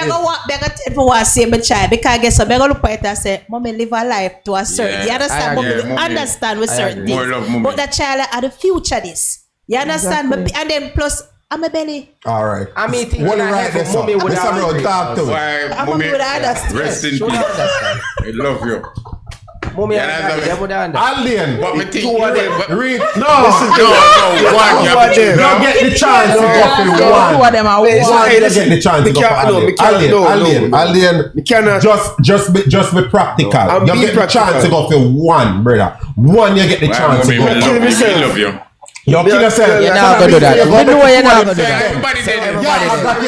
go take for what say my child because I guess so me go look at it and say, Mommy live a life to a certain. Yeah, You understand? I Mommy agree. we understand with certain agree. More love, things. mommy. But the child are the future this. You understand? But- And then plus I'm a belly. All right. I mean, think What in a right heaven, there, mommy son? would Mr. have Brown, agreed. talk to me. Why, I'm mommy, a good understand. rest in peace. I love you. Mommy Yeah, and that's daddy, a- they would understand. Alien. But me think Two of them. but- Read. No, one. You have to choose You now. get the chance to go for one. Two of them are One, Hey, you listen, get the chance to me go can't- for no, me Alien. can't- no. Alien. Me cannot. Just be practical. I'm You being get the chance to practical. go for one, brother. One, you get the Why, chance to mommy, go me for. love you. myself. Me love you. You kill yourself. You're not gonna do that. We know you're not gonna do that. Everybody did it. Yeah, exactly.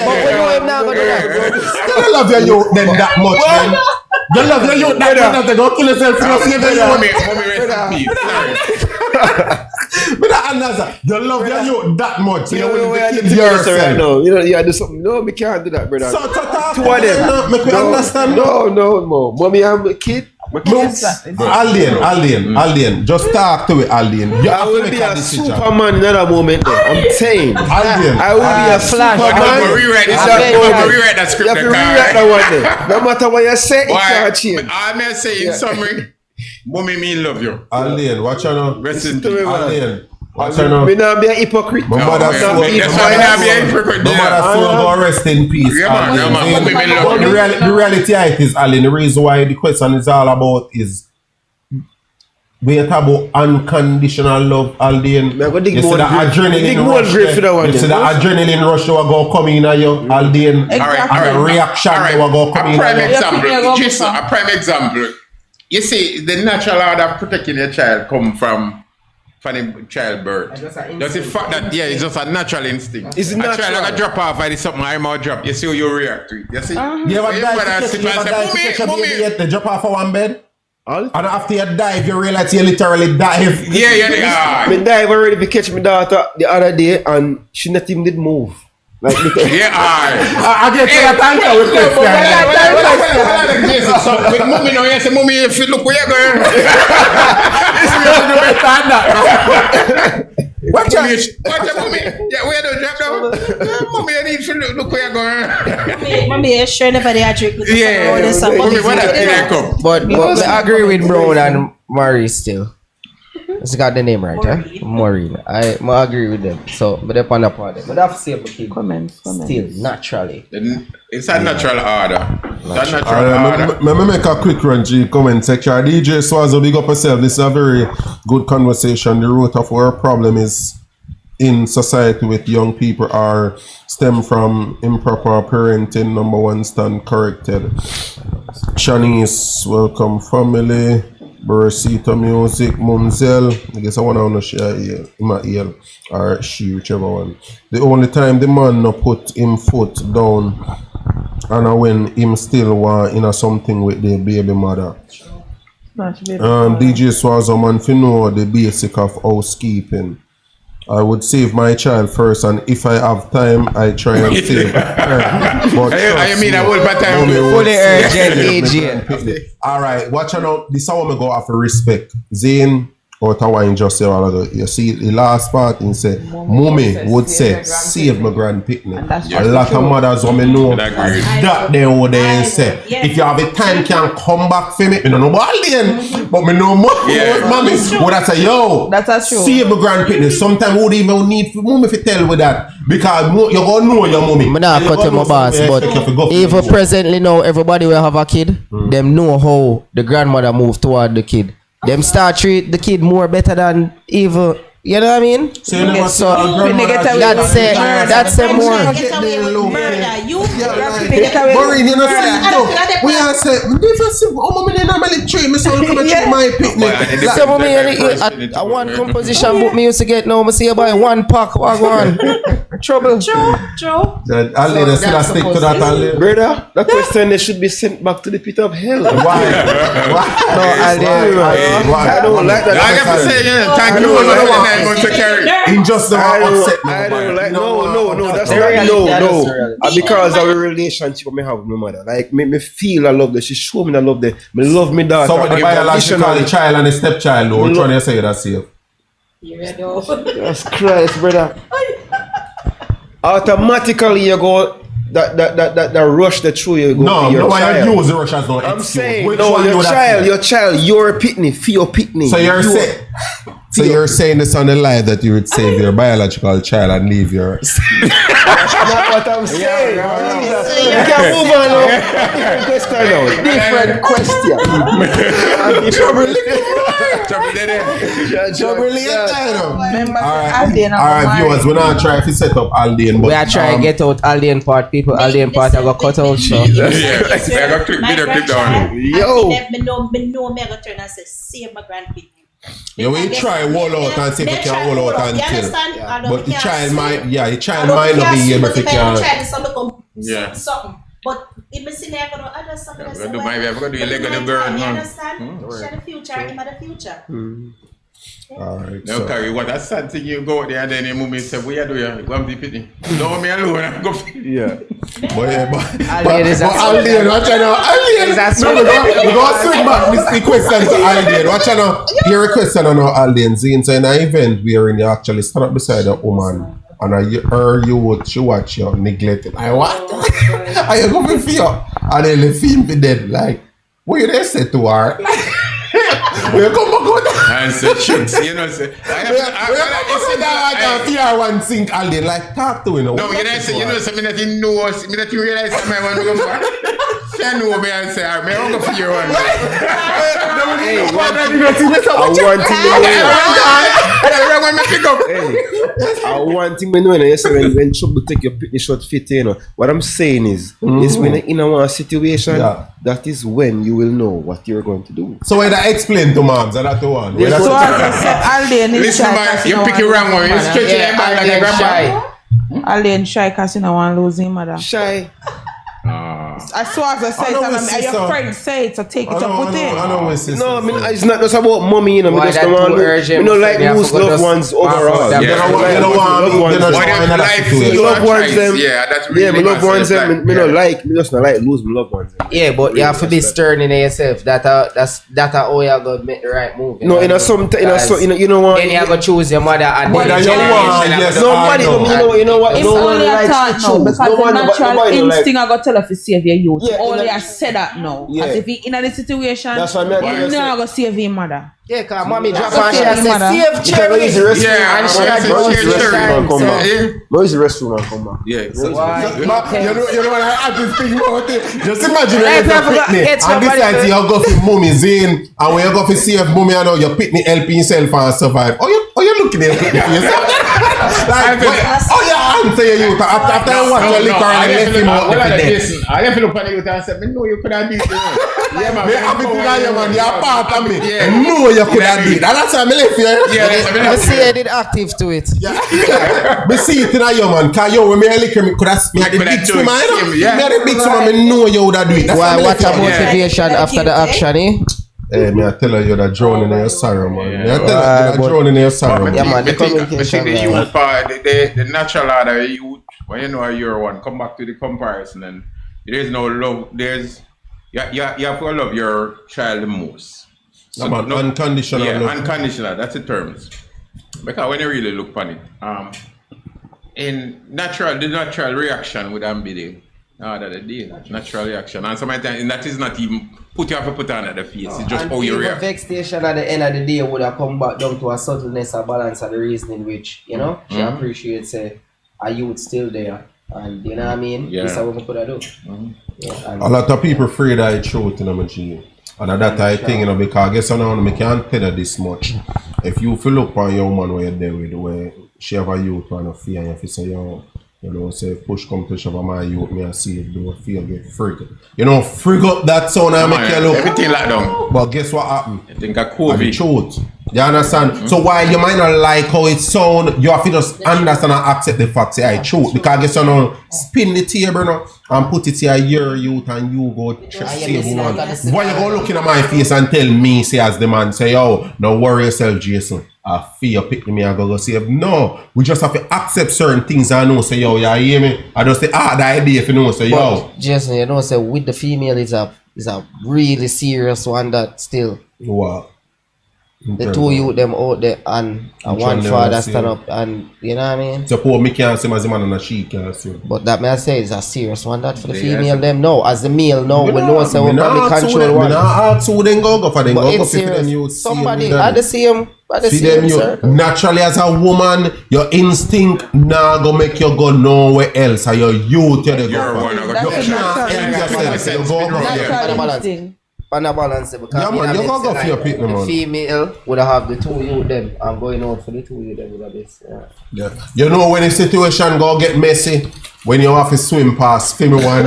But we know him not gonna do that. You don't love your youth then that much, man. You love your youth that much that they go kill yourself to save your Mommy, youth. mommy, rest in peace. Sorry. But that understand. You love your youth that much. So you will right kill yourself. now. You know, you do something. No, we can't do that, brother. So to talk Two to of them. them, make me understand. No, mommy and my kid. Alden, just talk to it, Alden. You I have to will make be a decision. Superman in another moment there. I'm saying. Alden, I will be a Flash. Superman. Rewrite It's that. a moment. Rewrite that You script. have to rewrite that one there. No matter what you say, it can't change. I may say in summary, mommy me love you. Alden, watch out now. Rest in To me, peace. man. Alden, watch out now. Me not be a hypocrite. My mother yeah. swore. That's why I have a hypocrite My mother there. swore go rest in peace. Yeah, man, Alden. yeah, man. Mommy, me love But you. the reality it is, Alden, the reason why the question is all about is we talk about unconditional love, Alden. Me I go dig You see more the grave. adrenaline Dig more rush grave for that there. one You see the there. adrenaline rush that will go come in at you, Alden. All right, And the reaction that will go come A in prime at you. example. Just a prime example. You see, the natural order of protecting your child come from the childbirth. Just the fact that it's just a natural instinct. It's a natural. child like a drop off, I did something I might drop. You see how you react to it. You see? You ever dive to catch a baby yet? They drop off of one bed? And after you dive, you realize you literally dive. Yeah. Me dive already to catch my daughter the other day and she not even did move. Like Yeah, I get to that answer with question. So with mommy now, you say, mommy, if you look where you're going. Watch out, mommy. Yeah, where do you drop down? Mommy, I need to look where you're going. Mommy, you sure never they drink with Mommy, what that thing I come? But I agree with Brown and Maurice still. It's got the name right, huh? Maureen. I agree with them. So, but they're on the part. But I have to say, okay, Comments. still naturally. It's a natural order. It's a natural Alright, order. let me make a quick run to the comment section. DJ Swazo, big up yourself. This is a very good conversation. The root of our problem is in society with young people are stem from improper parenting. Number one, stand corrected. Shanice, welcome family. Bursita Music, Mumzel. I guess I want to share here, in my ear, or she, whichever one. The only time the man no put him foot down and when him still want in a something with the baby mother. DJ Swazo man fi know the basic of housekeeping. I would save my child first, and if I have time, I try and save her. But I mean, I will, but I mommy will. would Fully save urgent her. agent. Alright, watch out. This is how I go after respect. Zane or Tawine just say all of that. You see the last part and say, Mommy would say, save my grand picnic. A lot of mothers want me know that they would then say, if you have a time can come back for me. I don't know about then, but me know more. Mommy would I say, yo, That's true. save my grand picnic. Sometimes would even need for mommy to tell with that because you're gonna know your mommy. I'm not cutting my boss, but even presently now, everybody will have a kid. Them know how the grandmother move toward the kid. Them start treat the kid more better than even, you know what I mean? So you never So that's a more. Maureen, you know, we are saying, mommy, they normally treat me so I'm going to treat my picnic. So mommy, a one composition book me used to get now. I see about one pack. One trouble. True. I'll let us still stick to that. brother, that question they should be sent back to the pit of hell. Why? I don't like that. I have to say, thank you for the 9 months to carry. In just the I upset me. don't like no. That's The not reality, that is the no. reality. Because of a relationship I have with my mother. Like me feel I love her. She show me I love her. Me love me daughter. So with the biological child and the stepchild, though, which one you say that's safe? Jesus Christ, brother. Automatically you go that rush the through you go No, for your no, I child. use the rush as no I'm excuse. saying Which no, one you would have your child, your pitney, for your pitney. So you're saying this on the lie that you would save your biological child and leave your. That's not what I'm saying. You can move on now. Different question. Alright, viewers, we're not trying to set up Alden, but We are trying to get out Alien part. People, Alien part I got cut out. So I got clip down. Yo. Me know me go turn and say, save my grandpicnic. yeah, we try wall out and see if we can wall out and You kill. understand? But the child might, the child might not be able to can. Yeah. Something. But if me see there, I just something. I'm gonna do my way. I'm gonna do a leg of the bird, You man. understand? Share the future, him the future. Alright. No, carry what a sad thing you go out there and then you move me say, what you do you? Go and deep it. No, me alone. I'm go. Yeah. Alien, watch out now. Alien. No, we go swing back this question to Alien. Watch out now. Here a question on our Alien. So in an event wherein you actually stand up beside a woman and she watch you neglected. I what? Are you going to feel? And then the film be dead. Like, what you they say to her? We come back out. And say chicks, you know, say. I fear one sink Alien. Like, talk to me now. No, you know, say, me that you know, me that you realize that I want to go for. She know me and say, I want to go for your one. I want him to know, you say when trouble take your pitney shot fit, you know. What I'm saying is when you're in a situation, that is when you will know what you're going to do. So when I explain to moms, that's the one. So as I said, Alien is listen, shy. man, you pick it wrong one. You stretch it back like a grandma. Alien shy because you don't want to lose him, mother. Shy. As soon as I say it, and your friend say it, so take it up with it. No, it's not just about mommy, you know. Why Just that don't too urgent? want like Yeah, lose forgot loved us. ones overall. Yeah. You don't want life loved ones them. Yeah, that's Yeah, my loved ones them. Me not like. Me just not like lose my loved ones. Yeah, but you have to be stern in yourself. That's how you go make the right move. No, you know what? Then you have to choose your mother and But then you want, yes, Nobody, you know what? It's No one only a likes thought to now choose. because No the one, natural nobody like. instinct I got tell her to save your youth. Yeah, Only I said that now. Yeah. As if he in a situation, That's what I mean. you know I go save his mother. yeah, cause mommy drop So and she save said, mother. save You can use the cherry. restroom. Yeah, And she and had she to had use to the use the time, restroom and come so- back. Go use the restroom and come back. Yeah. Why? You know what I have to think about it? Just imagine Hey, you're people, pitney get and this somebody time to- you go for mommy Zane and when you go for save mommy and your pitney helping yourself and survive. Oh you looking at pitney for yourself? Like, you answer your youth after you watch your liquor and left him out the dead. I left look at you and said, me know you could have beat me. Yeah, man. Me happy to know you, man. You're part of me. Yeah. No, you could have did. And that's why I left you. I see I did active to it. Me see it in a you, man. Cause you, when me a liquor, me could have me had the big swimmer, you know? Yeah. Me had the big swimmer, me know you would have do it. That's Why? why What's a me left you. motivation after the action, eh? Hey, me I tell you, you're the drowning in your sorrow, man. Yeah. Me I tell you, you're drowning in your sorrow, Yeah, man. man, the the communication, youth part, the natural order of youth, when you know you're one, come back to the comparison and there's no love, you have to love your child the most. Yeah, man, unconditional yeah, love. unconditional, that's the terms. Because when you really look upon it, the natural reaction would be the natural reaction. And sometimes that is not even you have to put on at the face, it's just how you even react. vexation at the end of the day would have come back down to a subtleness, a balance, and the reasoning which, you know, she appreciates a youth still there. And you know what I mean? Yeah. This is what we could have do. Yeah, and A lot of people afraid I truth, you know, my G. And that I think, you know, because I guess I know I can't tell you this much. If you feel look on your woman where you're there with, where she have a youth and a fear, and if you say, yo, you know, say push come to shove my youth, me and see if do feel get freaked. You know, freak up that sound and make you look. Everything locked down. But guess what happened? I think of And the COVID. truth. You understand? So while you might not like how it sound, you have to just understand and accept the fact, say, I truth. Because I guess you know, spin the table now and put it here, your youth, and you go save one. Why you go looking at my face and tell me, say, as the man, say, yo, don't worry yourself, Jason. I fear pick me and go save. No, we just have to accept certain things and know, say, yo, you hear me? I just say, the idea if you know, say, yo. Jason, you know, say with the female is a really serious one that still. What? The two youth them out there and one father stand up and you know what I mean? Suppose me can't see my man and she can't see. But that may I say is a serious one that for the female them no. As the male no, we know say we Me probably not control one. Me not ask who then go for them. But Go it's for them you serious. see Somebody them. at the same See them you circle. naturally as a woman, your instinct now go make you go nowhere else. And your youth you dey You're go one. for. I That's got a natural Help yourself. You go Natural balance. instinct. On a balance because Yeah, man, me you and gotta go say, for your like, pick, the man. female would have the two youth them. I'm going out for the two youth them with this. Yeah. Yeah. You know when the situation go get messy, when you have to swim past film one.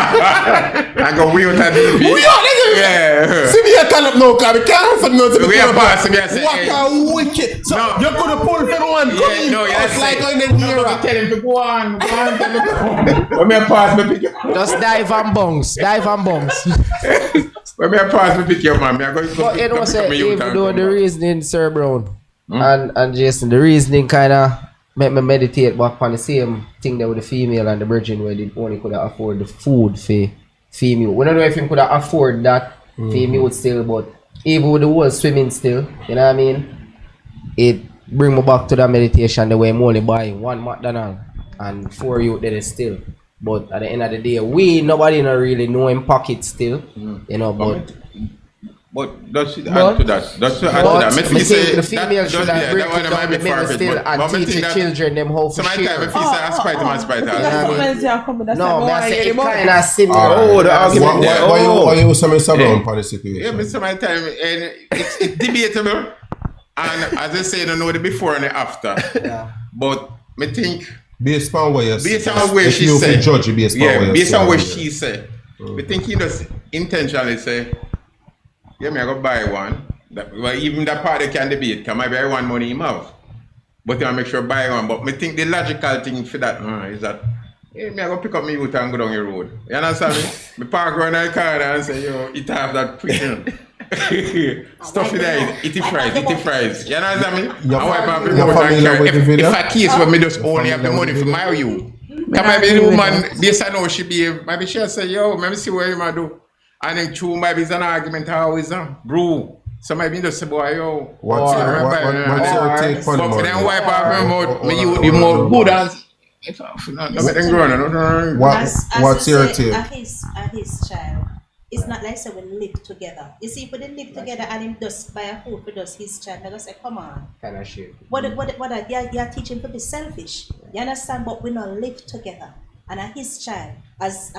I go we with that DP. We are nigga. Yeah. See me a turn up now, cause we can't for nothing. We are pass me, I say, What hey. a wicked. So No. you could have pulled film one. Yeah, no, yeah, It's like say- going in No, here. but tell him to go on, tell him to go on. When me pass me pick you. Just dive and bounce. When me a pass me pick your man, me a go But you know, pick say, up me youth even and though come the back. reasoning, Sir Brown and Jason, the reasoning kind of make me meditate back on the same thing there with the female and the virgin where they only could afford the food for female. We don't know if him could afford that female still, but even with the whole swimming still, you know what I mean? It bring me back to that meditation the way I'm only buying one McDonald's and 4 youth there still. But at the end of the day, nobody not really know in pocket still, you know, But that's to add to that. That's to add to that. me Me think say the female should have break it down the middle still and teach the children them how to so my time share. if you say I spite man spite all. No, me I say it kind of similar. Oh, the argument there. Why you say Mr. Brown for the situation? Yeah, Mr. My time and it's debatable. And as I say, you don't know the before and the after. Yeah. But me think Based on what you based on where she you said, judge it based on what you based say. on what she said, we think he just intentionally say, yeah, me I go buy one. Well, even that party can debate, can I buy one money him have? But I make sure buy one. But me think the logical thing for that is that, hey, me I go pick up my youth and go down the road. You understand me? Me park around the car and say, yo, it have that prison. Stuff in there, eat fries. You understand me? I wipe up the You're road and familiar with the carry. video? If a case where me just only have the money for my you. Come maybe the woman, based on how she behave, maybe she'll say, yo, maybe see what you might do. And then true, maybe it's an argument how is bro. So maybe just say, boy, yo. What's your take on But money? then wipe off my mouth, me you the more good as. What's your take? At his child, it's not like say we live together. You see, if we didn't live together and him just buy a food for just his child, they're gonna say, come on. Kind of shit. You're teaching to be selfish. You understand? But we not live together. And his child, as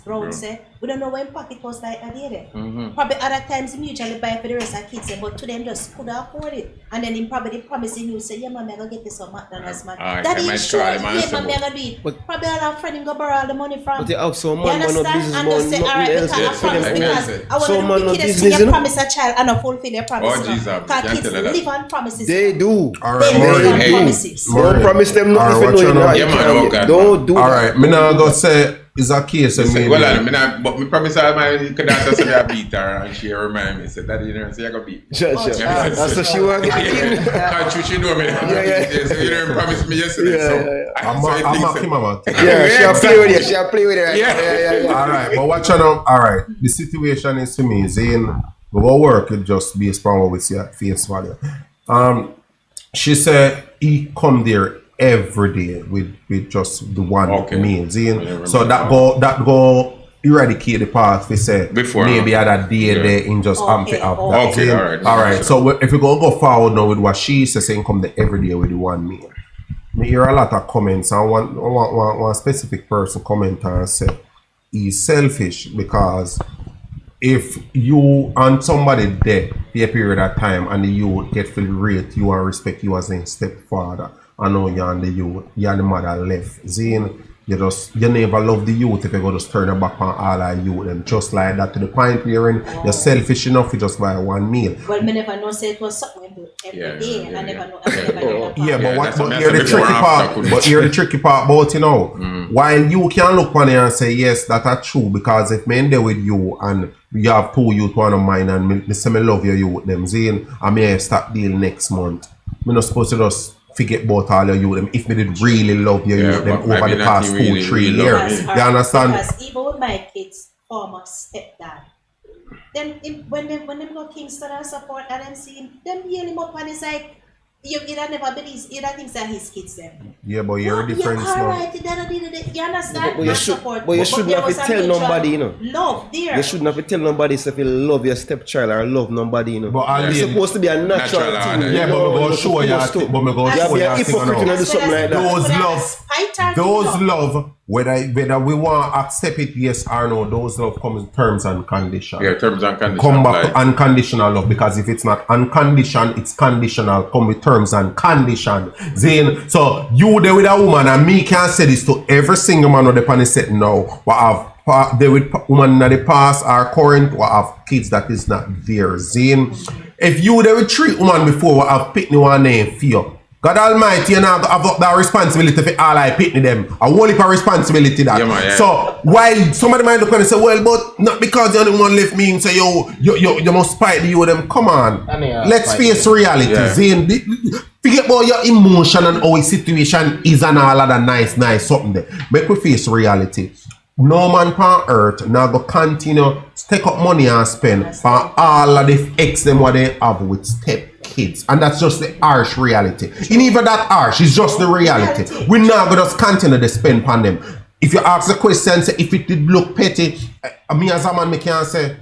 Brown said, we don't know when pocket was like at the end. Probably other times him usually buy for the rest of the kids, but to them just could afford it. And then him probably promising you say, yeah, mommy, I gonna get this on McDonald's, man. That is sure, yeah, mommy, I gonna do it. But- Probably all our friend him go borrow all the money from. But they have some You man, man, no understand? business, And man, just say, all right, nothing because I else. promise, because I want Some man, to no be kids business, you you know? promise a child and not fulfill your promise. Oh, Jesus, Because can't kids tell her that. live on promises. They do. All They right, live on hey. promises. Don't promise them Alright, nothing if watch you know out now. it. Yeah, man, oh, God, Don't do All that. right, me now go say it's a case and maybe. Well, but me promise I my cadanta say I beat her and she remind me say that you know say I go beat. Sure. That's what she want to get. Can't you know me? Yeah. So you didn't promise me yesterday. So I'm so I think a so. him about it. Yeah, she'll play with you. She'll play with you. Yeah. All right, but watch out now. All right, the situation is to me, Zane, we go work it just based on what we see at face value. She said he come there every day with just the one meal, Zane. So that go eradicate the past. We say Before, maybe at a day there in just have that. Okay, Zane. alright. All right. So if we go forward now with what she says, saying come there every day with the one meal. Me hear a lot of comments and one specific person comment and say he's selfish because if you and somebody there for a period of time and the youth get to rate you and respect you as a stepfather, I know you and the youth, you and the mother left. Zane, you never love the youth if you go just turn your back on all our youth and just like that to the point where you're selfish enough to just buy one meal. Well, me never know say it was something we do every day, and I never know. Yeah, but that's what here's the before tricky and part. after, But here's the tricky part about while you can look on it and say yes, that's true because if me there with you and you have two youth one of mine and me say me love your youth them Zane and me start deal next month. Me not supposed to just forget about all your youth them if me did really love your youth them over the past 2-3 years. You understand? Because even with my kids' former stepdad, then when they go Kingston and support and them see him, them heal him up and it's like you never believe you don't think that his kids them. Yeah, but you're a difference now. Alright, you understand? But you shouldn't have to tell nobody, you know. Love there. You shouldn't have to tell nobody if you love your stepchild or love nobody, you know. But it's supposed to be a natural thing. Yeah, but me go show you. But me go show you. Hypocrite and do something like that. Those love, whether we want to accept it, yes or no, those love comes in terms and conditions. Yeah, terms and conditions. Come back to unconditional love because if it's not unconditional, it's conditional. Come with terms and conditions. Then, so you there with a woman and me can say this to every single man on the panel set now. What have there with woman in the past or current, what have kids that is not there. Zane, if you there with 3 women before, what have picked one name for you. God Almighty, you know, have up that responsibility for all I pitney them. A whole heap of responsibility that. Yeah, man, yeah. So while somebody might look and say, well, but not because the only one left me and say, yo, you must spite you with them. Come on. Let's face reality. Yeah. Zane, forget about your emotion and how his situation is and all of that nice something there. Make we face reality. No man on earth now go continue to take up money and spend for all of the ex them what they have with step kids, and that's just the harsh reality. It ain't even that harsh, it's just the reality. We now go just continue to spend on them. If you ask the question, say if it did look petty, me as a man, me can say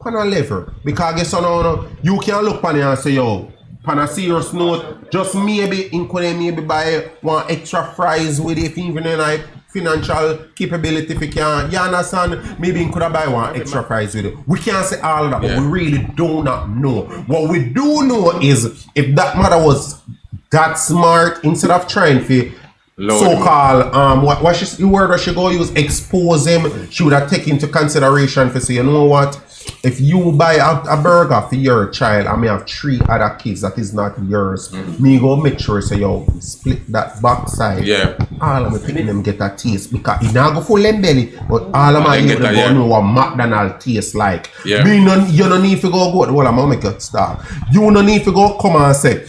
pan a level, because I guess no, you can look pan it and say yo, pan a serious note, just maybe maybe buy one extra fries with it, even in like financial capability if you can. You understand? Maybe you could have buy one extra fries with it. We can't say all of that, but we really do not know. What we do know is if that mother was that smart, instead of trying to so-called what she, the word that she go use, expose him, she would have taken into consideration for say, you know what? If you buy a burger for your child and me have 3 other kids that is not yours, me go make sure say yo split that backside. Yeah. All of me picking them get a taste because it not go full them belly, but all of my able to go know what McDonald's tastes like. Yeah. Me no, you don't need to go well, I'm gonna make it start. You don't need to go come and say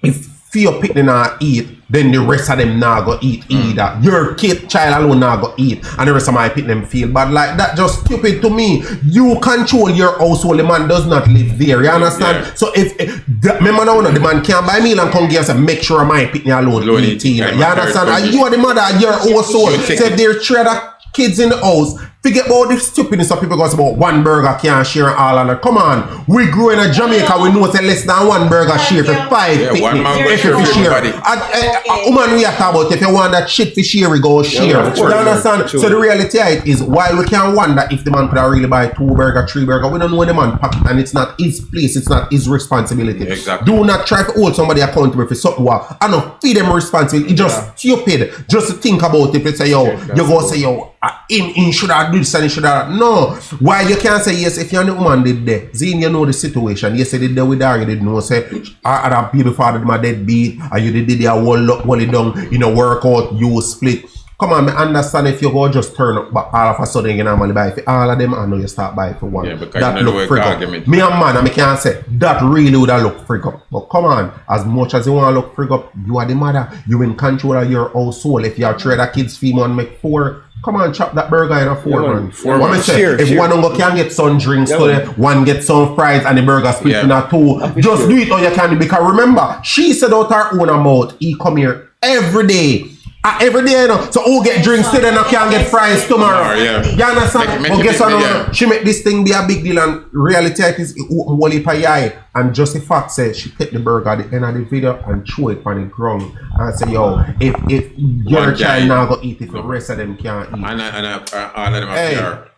if your picking and eat, then the rest of them now go eat either. Your kid, child alone now go eat, and the rest of my pit them feel bad. Like that just stupid to me. You control your household, the man does not live there. You understand? Yeah. So if remember now, the man can't buy meal and come here and say, make sure my pit alone eating. You understand? And you are the mother of your household. So if there's 3 other kids in the house, forget about the stupidness of people goes about 1 burger can't share all of that. Come on, we grew in Jamaica, we know that less than 1 burger share for 5 yeah, one man if you share. A woman we are talking about, if you want that shit for share, we go share. You understand? So the reality is while we can wonder if the man could have really buy 2 burger, 3 burger, we don't know the man pocket and it's not his place, it's not his responsibility. Exactly. Do not try to hold somebody accountable for something what I don't feed them responsibility. It's just stupid just to think about it. If you say yo, you go say yo, him should have do this and he should have. No. Why you can't say yes if you're the woman did there? Zine, you know the situation. Yes, you did there with her, you did know say other people father my dead beat, or you did the whole it down, you know, work out, you split. Come on, I understand if you go just turn up, but all of a sudden you normally buy for all of them, I know you start buying for one. Yeah, because that you know look freak up. Me and man, I can't say that really would have look freak up. But come on, as much as you want to look freak up, you are the mother. You in control of your household. If you have 3 other kids, feed one, make 4. Come on, chop that burger in a 4 man. If one of can get some drinks today, one get some fries and the burger split in a 2. Just do it or you can, because remember, she said out her own amount, he come here every day. Every day, you know. So who get drinks today and can get fries tomorrow? You understand? But guess what? She make this thing be a big deal, and reality is whole heap of eye. And just the fact says she take the burger at the end of the video and throw it on the ground and say, yo, if your child now go eat it, the rest of them can't eat. And all of them are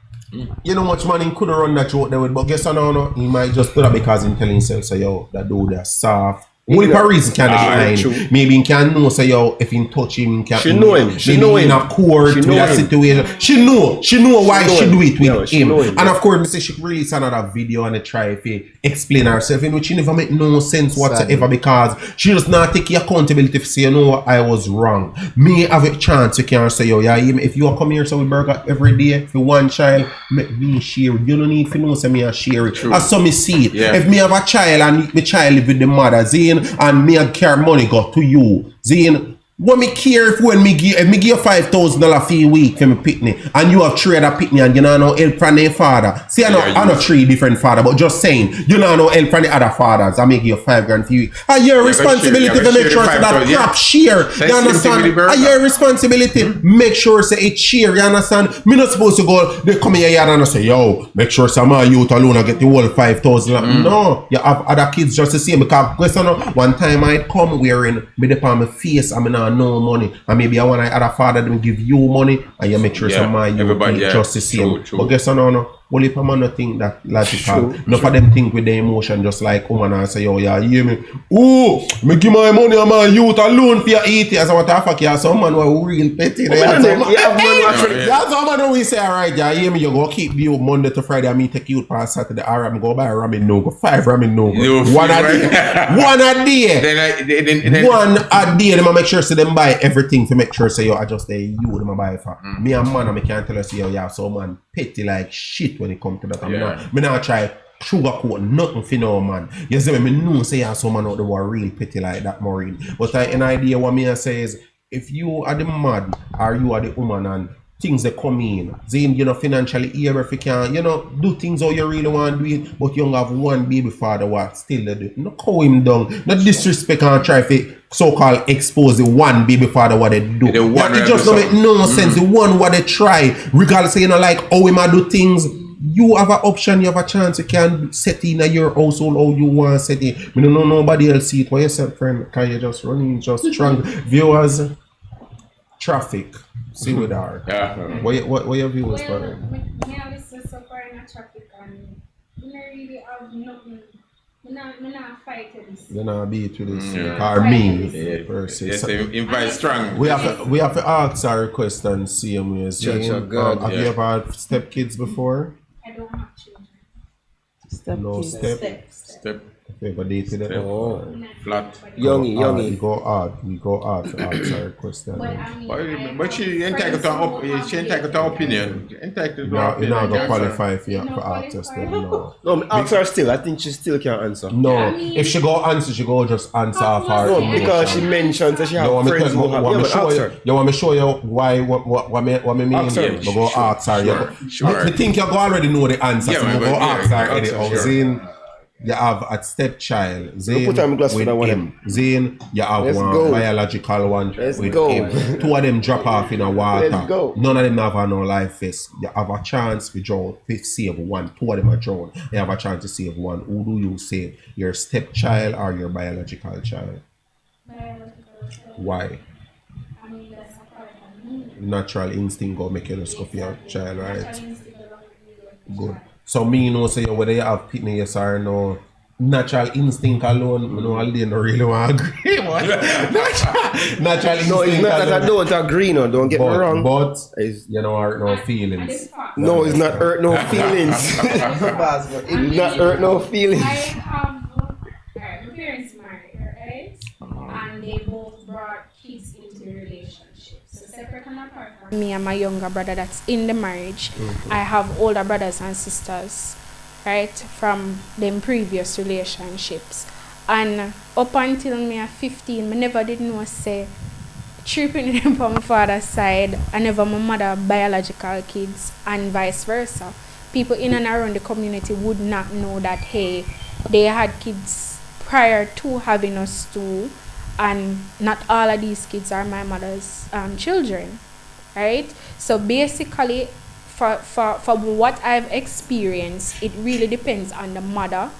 you know much money could have run that joke there with, but guess what? No, he might just do that because he's telling himself, say, yo, that dude is soft. Only for reason can define. Maybe he can know, say yo, if he touch him, can she know him. She maybe know in him. a court with that situation. She know why she do it with him. And of course, say she release another video and try to explain herself, in which she never make no sense whatsoever, because she does not take accountability for say, you know what, I was wrong. Me have a chance you can say, yo, yeah, if you come here so we burger every day for one child, make me share it. You don't need to know say me a share it. As so me see it. Yeah. If me have a child and my child live with the mother, Zane, and me a care money go to you, Zane, what me care if when me give $5,000 fee a week for me pitney and you have 3 other pitney and you know no help from their father. See, I know 3 different father, but just saying, you know no help from the other fathers. I make you $5,000 fee a week. And your responsibility to make sure that crap share. You understand? And your responsibility make sure say it share. You understand? Me not supposed to go, they come here and say, yo, make sure some of youth alone get the whole $5,000. No, you have other kids just the same, because question one time I'd come wearing me upon my face, I mean no money, and maybe I want other father them give you money and you make sure some of you just the same. But guess what, no, Well, if a man not think that logical, enough of them think with their emotion just like woman and say, yo, yeah, you hear me? Oh, me give my money and my youth alone for you eat it. As a matter of fact, yeah, some man who real petty. Yeah, some man who we say, alright, yeah, you hear me? You go keep you Monday to Friday and me take you past Saturday. Alright, I'm go buy ramen no, go 5 ramen no. One a day. One a day. Then One a day. Them make sure say them buy everything to make sure say, yo, I just say you them buy for. Me and man, I can't tell you say, yo, yeah, so man, petty like shit when it come to that. Me not try sugarcoat nothing for no man. You see me know say yeah, some man out there were real petty like that, Maureen. But an idea what me say is if you are the man or you are the woman and things that come in, then you know financially here if you can, you know, do things how you really want to do it, but you have one baby father what still they do. No call him down, not disrespect and try to so-called expose the one baby father what they do. It just don't make no sense. The one what they try, regardless of you know like how him do things. You have an option, you have a chance, you can set in your household how you want to set it. I don't know nobody else see it. Why yourself, friend? Can you just run in, just strong viewers? Traffic. See with her. What your viewers for them? Me I listen so far in a traffic and we don't really have nothing. We not fight with this. You know beat with this. Or me. Yes, invite strong. We have to ask our request and see him as have you ever had step kids before? I don't have children. Step. Okay, but dated it. Oh. Flat. Youngie. We go out to ask our request. But she entitled to opinion. Entitled to opinion. You're not going to qualify for access then, no. No, ask her still. I think she still can't answer. No, if she go answer, she go just answer off her. No, because she mentioned that she have friends who have. Yeah, but ask her. You want me show you why what me mean? Ask her. We go ask her. I think you go already know the answer, so we go ask her. You have a stepchild, Zane with him. Zane, you have one biological one with him. 2 of them drop off in the water. None of them have no life vest. You have a chance to save one. 2 of them are drowned. You have a chance to save one. Who do you save? Your stepchild or your biological child? Why? I mean, that's a part of me. Natural instinct go make you look for your child, right? Good. So me know say whether you have fitness or no natural instinct alone, you know, I don't really want to agree. Natural instinct. No, it's not that I don't agree. No, don't get me wrong. But you know, hurt no feelings. No, it's not hurt no feelings. It's not hurt no feelings. I have my parents married, right? And they both brought kids into the relationship. So separate and apart from me and my younger brother that's in the marriage, I have older brothers and sisters, right, from them previous relationships. And up until me at 15, I never did know say tripping them from my father's side, I never my mother biological kids and vice versa. People in and around the community would not know that hey, they had kids prior to having us too. And not all of these kids are my mother's children, right? So basically, for what I've experienced, it really depends on the mother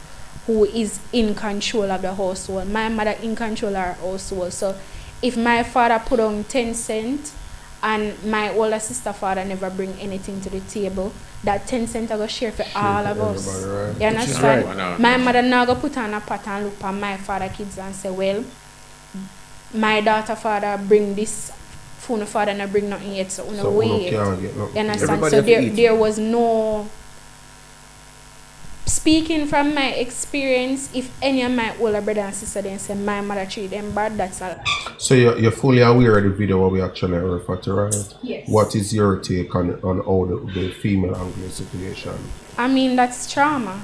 who is in control of the household. My mother in control of her household. So if my father put on 10 cents and my older sister father never bring anything to the table, that 10 cents I go share for all of us. Right. You understand? Right. My mother now go put on a pot and look at my father kids and say, well, my daughter father bring this, phone father and I bring nothing yet, so no way. You understand? So there was no, speaking from my experience, if any of my older brother and sister then say my mother treat them bad, that's all. So you're fully aware of the video what we actually refer to, right? Yes. What is your take on how the female angle situation? I mean, that's trauma.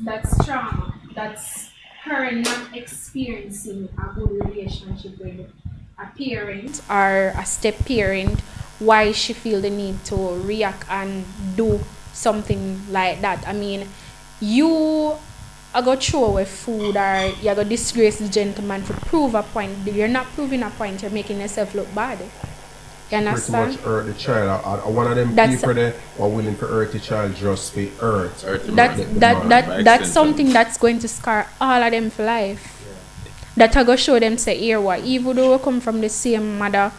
That's trauma. That's her not experiencing a good relationship with a parent or a step parent. Why she feel the need to react and do something like that. I mean, you are going to throw away food or you're going to disgrace the gentleman to prove a point. You're not proving a point. You're making yourself look bad. You understand? Pretty much hurt the child. One of them people there are willing to hurt the child just be hurt. That's something that's going to scar all of them for life. That I go show them say here what even though we come from the same mother,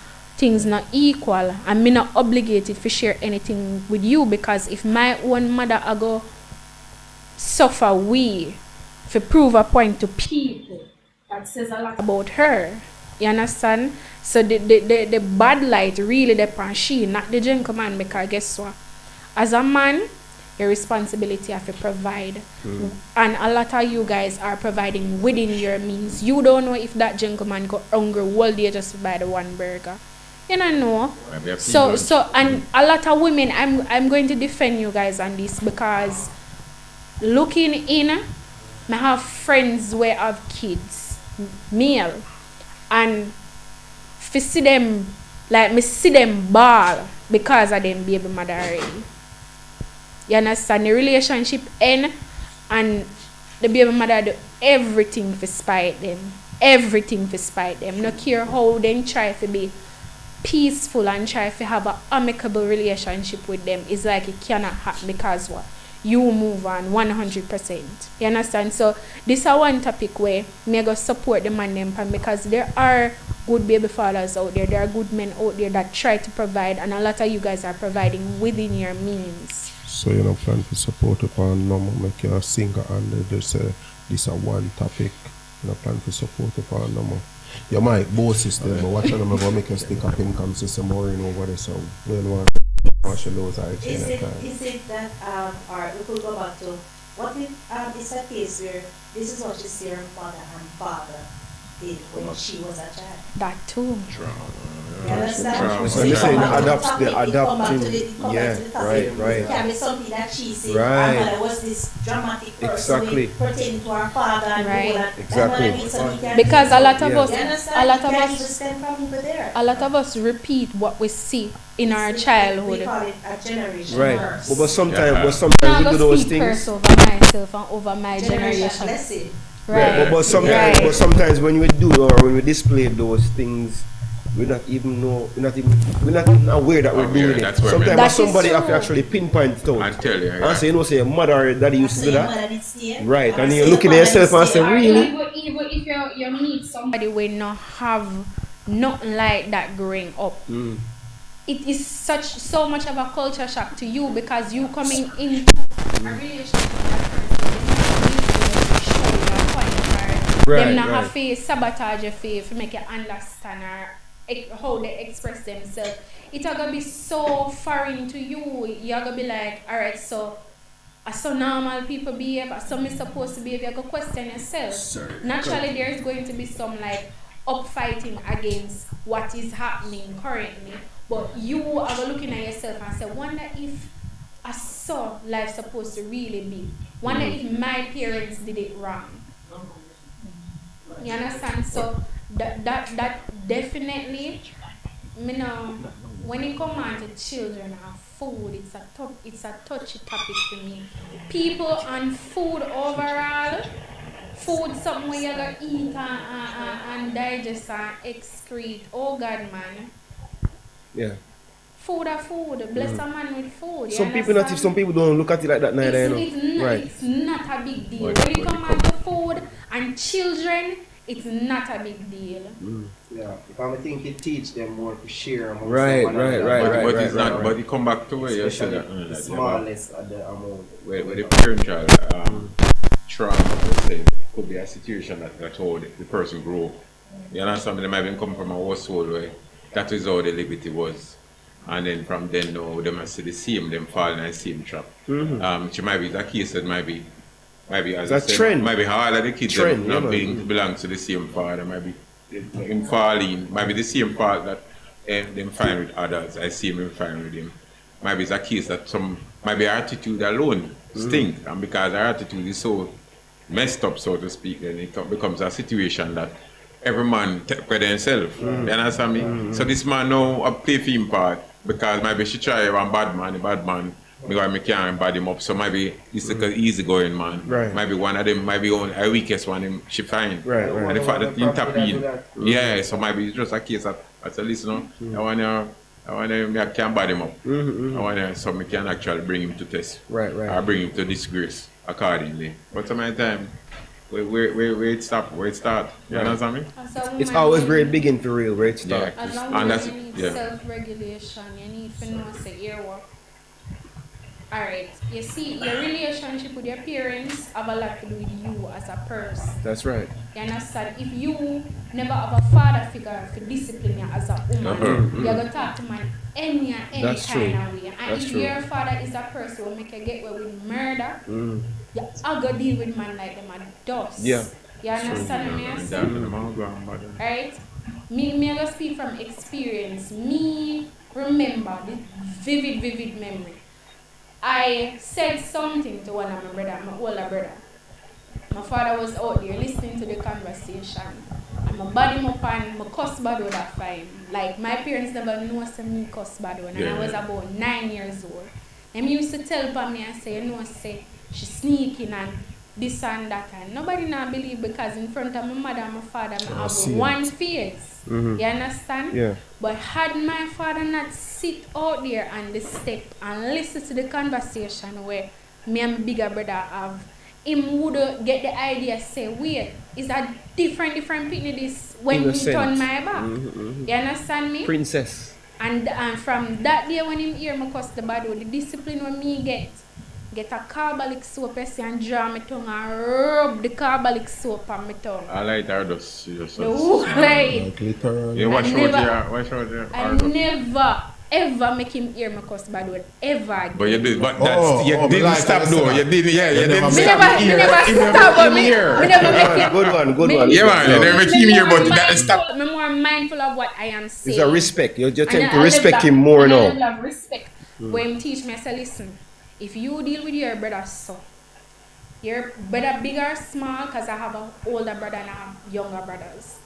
things not equal and me not obligated to share anything with you, because if my own mother I go suffer we to prove a point to people, that says a lot about her. You understand? So the bad light really depends she, not the gentleman, because guess what? As a man, your responsibility have to provide. And a lot of you guys are providing within your means. You don't know if that gentleman got hungry all day just to buy the one burger. You don't know. So and a lot of women, I'm going to defend you guys on this, because looking in, I have friends where I have kids, male, and if see them, like me see them ball because of them baby mother already. You understand? The relationship end and the baby mother do everything to spite them. Everything to spite them. No care how they try to be peaceful and try to have an amicable relationship with them. It's like it cannot happen because what? You move on 100%. You understand? So this is one topic where me go support the man them, because there are good baby fathers out there. There are good men out there that try to provide, and a lot of you guys are providing within your means. So you know, plan to support upon no more make you a singer and this is a one topic. You know, plan to support upon no more. You might both system, but watch them go make you stick up income system more in over there. So when one watch those is it that or we could go back to what if it's a case where this is what you see her mother and father did when she was a child? That too. You understand? So you're saying the adopting, yeah, right. It can be something that she said, Right. her mother was this dramatic person Exactly. pertaining to her father and Right. all that. Exactly. And what I mean, so Because a lot of Yeah. us, you understand? a lot You of can't even us, stand from over there. a lot of us repeat what we see in our We childhood. call it a generation Right. curse. But sometimes I'm we not do gonna those speak things. curse over myself and over my generation. blessing. Right. But sometimes when we do or when we display those things, we're not even aware that we're doing it. That's where Sometimes That is somebody have to true. actually pinpoint it out. I tell you, And say, you know, say your mother or daddy used to do Say your that. mother did stay. Right. Or And say you're your looking at father yourself did and say, stay. really? Even if you meet somebody will not have nothing like that growing up. It is so much of a culture shock to you, because you coming into a relationship with that person, show your point, Right, them not right. have to sabotage your faith to make you understand how they express themselves. It's gonna be so foreign to you. You're gonna be like, alright, so as so normal people behave, as some is supposed to behave, you're gonna question yourself. Naturally, there's going to be some like upfighting against what is happening currently. But you are looking at yourself and say, wonder if I saw life supposed to really be. Wonder if my parents did it wrong. You understand? So that definitely, you know, when it comes on to children and food, it's a touchy topic to me. People and food overall, food something where you gotta eat and digest and excrete. Oh God, man. Yeah. Food are food. Bless a man with food. You Some understand? people don't look at it like that neither, you know. It's not a big deal. When it comes on to food and children, it's not a big deal. Yeah, if I think it teach them more to share amongst Right, one another. right. But it's not. But you come back to where you said Especially that. the smallest of the amount. Where the parental trauma, let's say, could be a situation that's how the person grew up. You understand? They might even come from a household where that is how the liberty was. And then from then now, they must see the same, them fall in the same trap. She might be, that case that might be as I It's a said, trend. might be how all of the kids Trend, not yeah, being belong to the same father, might be him falling, might be the same fault that them find with others. I see him find with him. Maybe it's a case that maybe our attitude alone stink, and because our attitude is so messed up, so to speak, then it becomes a situation that every man take for themselves. You understand me? So this man now play film part because maybe she try one bad man, because I can't embody him up. So maybe it's like an easy-going man. Right. Maybe one of them, maybe only a weakest one, him she find. Right. And the fact that he intervene, yeah. So maybe it's just a case that as a listener, I can't bad him up. I want to, so I can actually bring him to test. Right. Or bring him to disgrace accordingly. But some of the time, where it stop, where it start. You understand me? As a It's woman, always you very need- big in for real where it starts. As a And woman, that's you need yeah. self-regulation. You need to know say your work. Alright, you see, your relationship with your parents have a lot to do with you as a person. That's right. You understand? If you never have a father figure to discipline you as a woman, you're going to talk to man any That's kind true. of way. And That's if true. your father is a person who make you get away with murder, you are going to deal with man like them are dust. Yeah. You understand what I say? Right? Me I go speak from experience. Me remember the vivid memory. I said something to one of my brother, my older brother. My father was out there listening to the conversation. And I bad him up and I cuss bad with that time. Like my parents never know say me cuss bad when I was about 9 years old. Them used to tell me and say, you know, say she sneaking and this and that, and nobody now believe because in front of my mother and my father I have one face. You understand? Yeah. But had my father not sit out there on the step and listen to the conversation where me and my bigger brother have, him would get the idea say, wait, it's a different picnic this when he turn my back. You understand me? Princess. And from that day when him hear me cuss the bad word, the discipline when me get a carbolic soap and draw my tongue and rub the carbolic soap on my tongue. I like our just The whole like Literally. yeah, watch I out there. I never ever make him hear me cuss bad word ever again. But you did, but Oh, that's, you oh, didn't like stop I though. said You didn't, yeah, you didn't me stop never here. stop, but me never make him. Good one. Me- Yeah, man, you never make him here, but that stop. I'm more mindful of what I am saying. It's a respect. You tend And to I respect level him of- more and I now. level of respect. When him teach me, I say, listen, if you deal with your brother so, your brother big or small, because I have an older brother and I have younger brothers.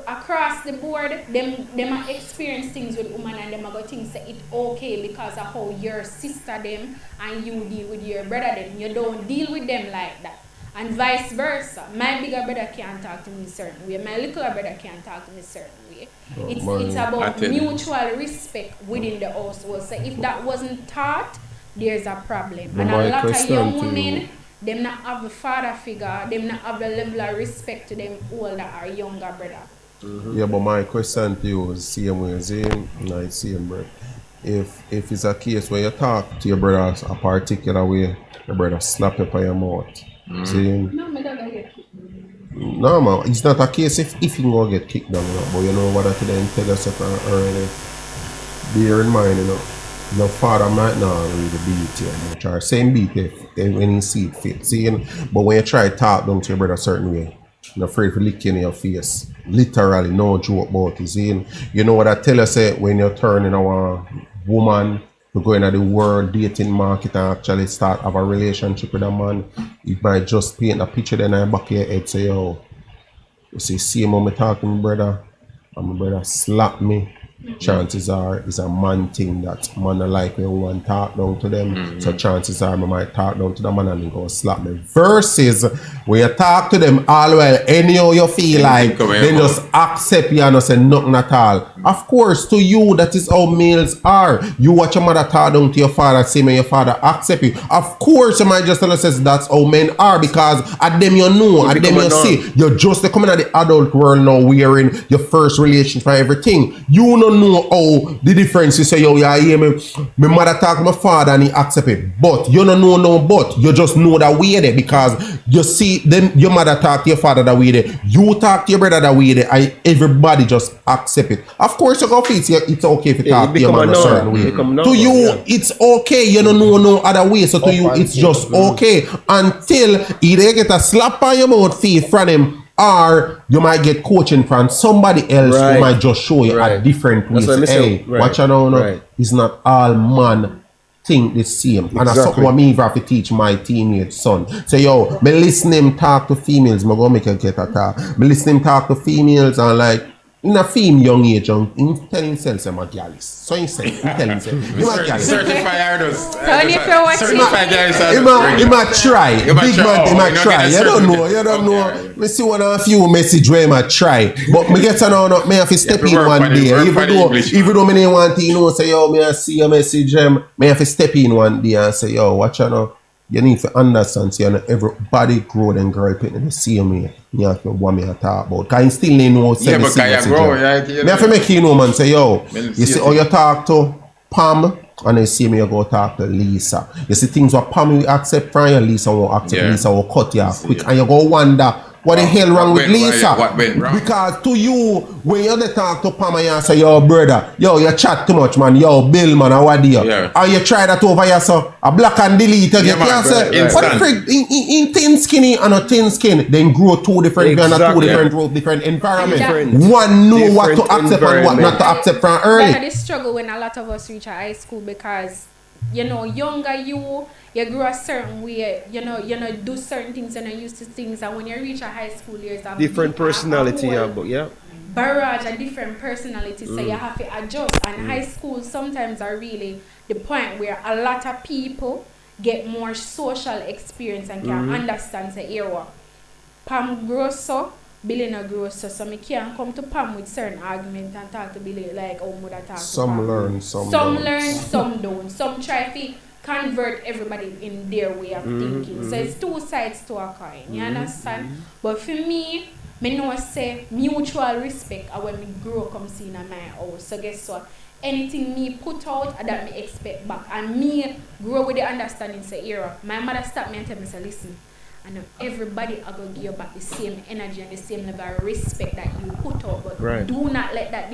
Across the board, them are experience things with women and them are go things say it okay because of how your sister them and you deal with your brother them. You don't deal with them like that. And vice versa. My bigger brother can't talk to me certain way. My little brother can't talk to me certain way. It's I about tell you. mutual respect within the household. So if that wasn't taught, there's a problem. But And my a lot of question young to you- women, them not have the father figure, them not have the level of respect to them older or younger brother. Yeah, but my question to you is same way as him, like same bro. If it's a case where you talk to your brother a particular way, your brother slap you on your mouth. See? No, me don't get it. No man, it's not a case if he go get kicked down, you know, but you know what I then tell yourself early. Bear in mind, you know, your father might not really beat you much or same beat if when he see it fit. See, but when you try to talk down to your brother a certain way, you're afraid to lick you in your face. Literally, no joke about it. See, you know what I tell you say when you're turning a woman to go into the world dating market and actually start have a relationship with a man, it might just paint a picture then in the back of your head say, yo, you see how me talking to my brother, and my brother slap me. Chances are it's a man thing that man don't like when woman talk down to them. So chances are I might talk down to the man and he go slap me. Versus when you talk to them all well, anyhow you feel like they just accept you and not say nothing at all. Of course, to you that is how males are. You watch your mother talk down to your father, say when your father accept you. Of course you might just tell us that's how men are because at them you know, at them you see. You're just coming at the adult world now wearing your first relation for everything. You don't know how the difference is. Say, yo, yeah, hear me. My mother talk to my father and he accept it. But you don't know no but. You just know that way there because you see them, your mother talk to your father that way there. You talk to your brother that way there and everybody just accept it. Of course you go feel it's okay if you talk to your man a certain way. To you, it's okay. You don't know no other way. So to you, it's just okay. Until either you get a slap on your mouth feel from him or you might get coaching from somebody else who might just show you a different way. Hey, watch out now. It's not all man think the same. And that's something what me even have to teach my teenage son. So yo, me listen him talk to females, me go make a get a talk. Me listen him talk to females and like in a female young age, he tell himself I'm a gallus. So he say, he tell himself, I'm a gallus. Certified artist. So if you're watching, Certified gallus. He might try. Big man, he might try. You don't know. Me see one of a few message where he might try. But me get to know, me have to step in one day. Even though me didn't want to, say, yo, me I see a message, me have to step in one day and say, yo, watch out now. you need to understand, so you know, everybody grow and grow up in the same way. You have to what me I talk about. Because I still ain't know Yeah, but can you grow, right? Me have to make you know, man, say, yo, you see how you talk to Pam, and then see me you go talk to Lisa. You see things what Pam will accept from you, Lisa will accept, Lisa will cut you off quick, and you go wonder, what the hell wrong with Lisa? What went wrong? Because to you, when you talk to Pam and you say, yo, brother, yo, you chat too much, man, yo, Bill, man, how are you? Yeah. And you try that over here, so a black and delete again. Yeah, man, You say, right. what the frick, in thin skinny and a thin skin, then grow two different and Exactly. two different growth, different environment. Different- One know what to different accept and what not to accept from early. That's the struggle when a lot of us reach high school because, you know, younger you grow a certain way, you know, do certain things and are used to things, and when you reach a high school, there's a Different personality, a yeah, whole but yeah. barrage of different personalities, so you have to adjust. And high school sometimes are really the point where a lot of people get more social experience and can understand the era. Pam grows so, Billy no grows so me can't come to Pam with certain arguments and talk to Billy like how would I talk to Some Pam. learn, some Some don't. learn, some don't. Some try to convert everybody in their way of thinking. So it's two sides to a coin. You understand? But for me know say mutual respect and when me grow come see in my house. So guess what? Anything me put out that me expect back. And me grow with the understanding say era. My mother stopped me and tell me say listen. I know everybody are going to give you back the same energy and the same level of respect that you put out, but Right. do not let that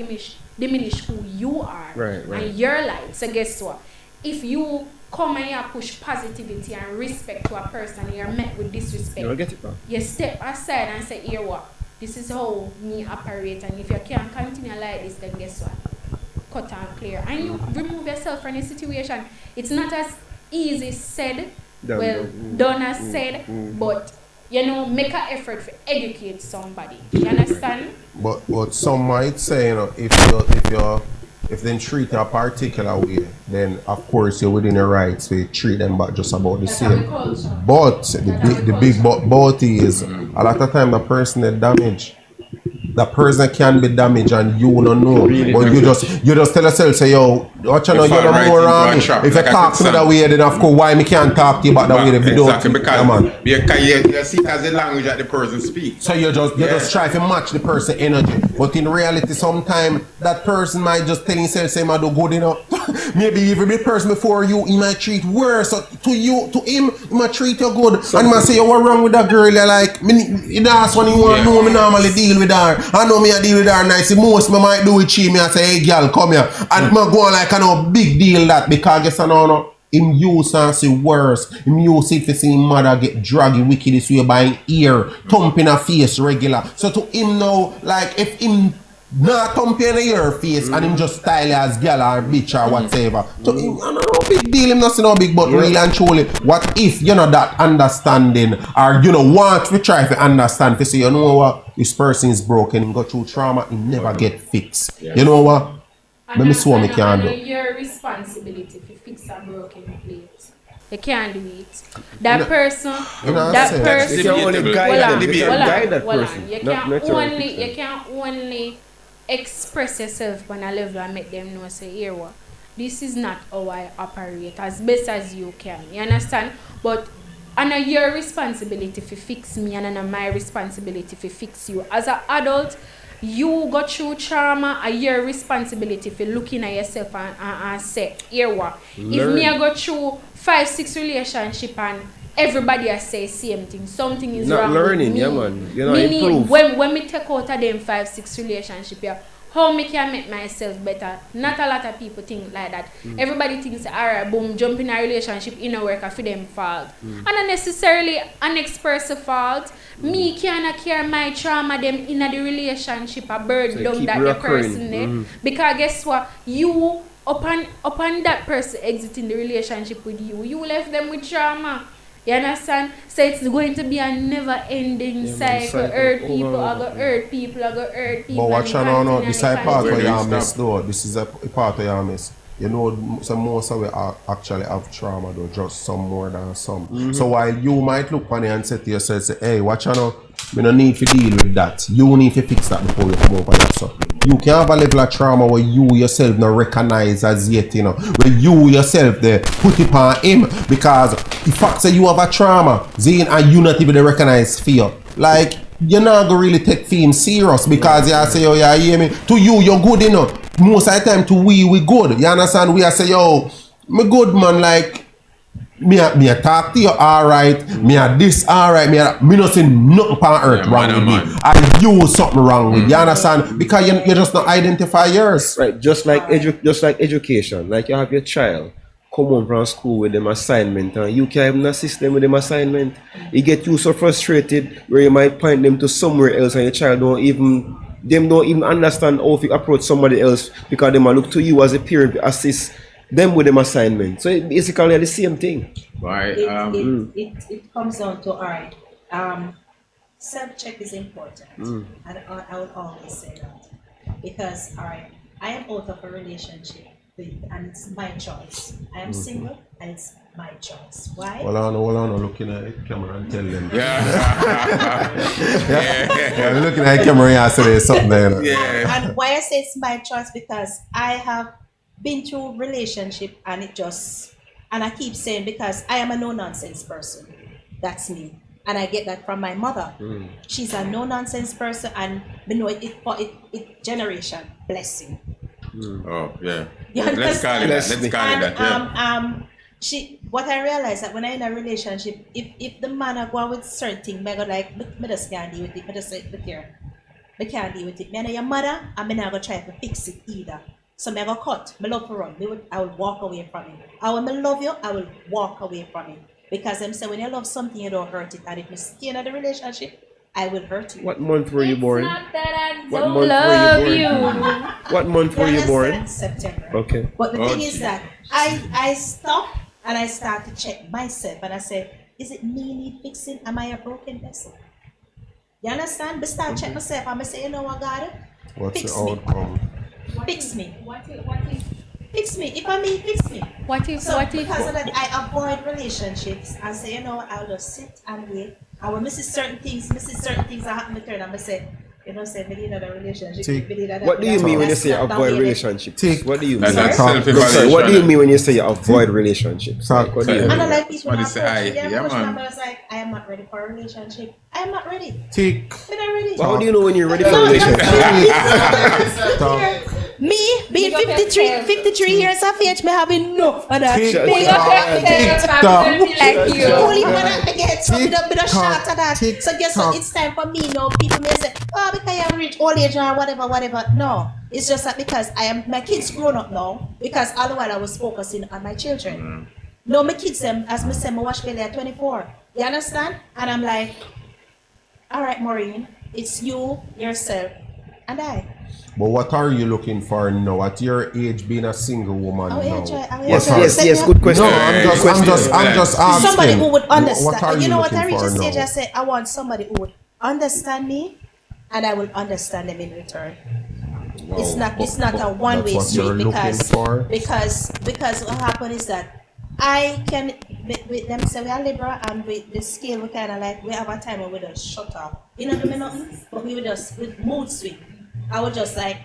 diminish who you are Right. and your light. So guess what? If you come and you push positivity and respect to a person and you're met with disrespect, You'll get it, man. you step aside and say, here what? This is how me operate, and if you can't continue like this, then guess what? Cut and clear. And you remove yourself from the situation. It's not as easy said, done as said, but you know, make an effort to educate somebody. You understand? But some might say, you know, if they treat you a particular way, then of course you're within your rights to treat them back just about the same. But the big but is a lot of time the person that damage. The person can be damaged and you don't know. Really but you just tell yourself, say, yo, watch out, you fall know right more into around a me. trap, If like you I talk to said, me that way, then of course why me can't talk to you about that way if you don't. Exactly, because Yeah, man. you see it as the language that the person speaks. So you just try to match the person energy. But in reality, sometimes that person might just tell himself, say, I do good enough. Maybe even the person before you, he might treat worse. So to him, he might treat you good. And he might say, yo, what wrong with that girl? You're like, that's when you want to know me normally deal with her. I know me I deal with her nice. Most me might do with she. Me I say, hey girl, come here. And me go on like I know big deal that because I guess I know him use and see worse. Him use it to see him mother get draggy wicked this way by him ear, thump in her face regular. So to him now, like if him not thump in your face and him just style as girl or bitch or whatever. So him, I don't know, big deal, him not no big, but really and truly, what if you know that understanding or you know want to try to understand to say, you know what, this person is broken, him go through trauma, he never get fixed. You know what? Let me see what me can do. Your responsibility to fix a broken plate. You can't do it. That person, that person. You can only guide that person. You can only express yourself on a level and make them know, say, here what, this is not how I operate as best as you can. You understand? But and your responsibility to fix me and my responsibility to fix you. As an adult, you go through trauma and your responsibility for looking at yourself and say, here what, if me I go through 5-6 relationship and everybody I say same thing, something is not wrong learning, with me. yeah man. You're not improved. When me take out of them 5-6 relationship, yeah, how me can make myself better? Not a lot of people think like that. Everybody thinks, alright, boom, jump in a relationship, in a work, for them fault. And not necessarily an next person fault. Me cannot carry my trauma them in the relationship, a burden down that the person there. Because guess what? You upon that person exiting the relationship with you left them with trauma. You understand? So it's going to be a never-ending cycle. Hurt people, I go hurt people, I go hurt people. But watch out now, this is a part of your miss though. This is a part of your miss. You know, so most of we actually have trauma, though, just some more than some. So while you might look on it and say to yourself, say, hey, watch out now, we don't need to deal with that. You need to fix that before you come over that. So you can have a level of trauma where you yourself not recognize as yet, you know, where you yourself there put it on him, because the fact that you have a trauma, Zane, and you not even recognize fear. Like, you're not gonna really take him serious because you say, oh, yeah, you hear me? To you, you're good, you know. Most of the time to we good. You understand? We say, yo, me good, man, like, me a talk to you alright, me a this alright, me not say nothing on earth wrong with me. I do something wrong with you. understand? Because you just not identify yours. Right, just like education. Like you have your child come home from school with them assignment and you can't even assist them with them assignment. You get you so frustrated where you might point them to somewhere else and your child don't even understand how to approach somebody else because they might look to you as a parent to assist them with them assignment. So it basically the same thing. Right. It comes down to, all right, self-check is important. And I will always say that. Because, all right, I am out of a relationship and it's my choice. I am single and it's my choice. Why? Hold on, looking at the camera and tell them. Yeah. Looking at the camera and say there's something there. Yeah. And why I say it's my choice, because I have been through relationship and I keep saying, because I am a no-nonsense person. That's me. And I get that from my mother. She's a no-nonsense person, and you know it generation blessing. Oh, yeah. Let's call it that. What I realized that when I'm in a relationship, if the man I go with certain things, I go like, me just can't deal with it. Me just say, look here, me can't deal with it. Me and your mother, and me not go try to fix it either. So me go cut. Me love to run. I will walk away from it. I will love you. I will walk away from it. Because them say when you love something, you don't hurt it. And if you stay in the relationship, I will hurt you. What month were you born? Not that I What don't month love were you you. born? What month were you born? September. Okay. But the thing is that I stop and I start to check myself and I say, is it me need fixing? Am I a broken vessel? You understand? But start check myself and I say, you know what, God? What's Fix the me. outcome? Fix me. What if Fix me. If I mean, fix me. because Because of that, I avoid relationships and say, you know what, I'll just sit and wait. I will miss certain things that happen to turn and I say, you know, say, we need another relationship. What do you mean when you say avoid relationships? What do you mean? That's Talk. self-evaluation. What do you mean when you say you avoid relationships? Talk. What do you And mean? I like people Somebody who say, approach me, aye, they yeah, approach me, man. but I was like, I am not ready for a relationship. I am not ready. Tick. I'm not ready. Well, how do you know when you're ready for a relationship? Talk. Me, being 53 years of age, me have enough of that. Tick. big up yourself, I'm gonna be like you. Holy man, I get some bit of shot of that. Tick So guess what? It's time for me now. People may say, oh, because I reach old age or whatever. No, it's just that because my kids grown up now. Because all the while I was focusing on my children. No, my kids, as me say, I watch Kelly at 24. You understand? And I'm like, all right, Maureen, it's you, yourself, and I. But what are you looking for now? At your age, being a single woman now? Yes, good question. No, I'm just asking. Somebody who would understand. What are you know what? I looking reach a for stage now? I say I want somebody who would understand me, and I will understand them in return. Wow. It's not a one-way That's what you're street looking because what happens is that I can with them say we are liberal and with the scale we kind of like we have a time where we just shut up. You know what I mean? Nothing, but we would just with mood swing. I would just like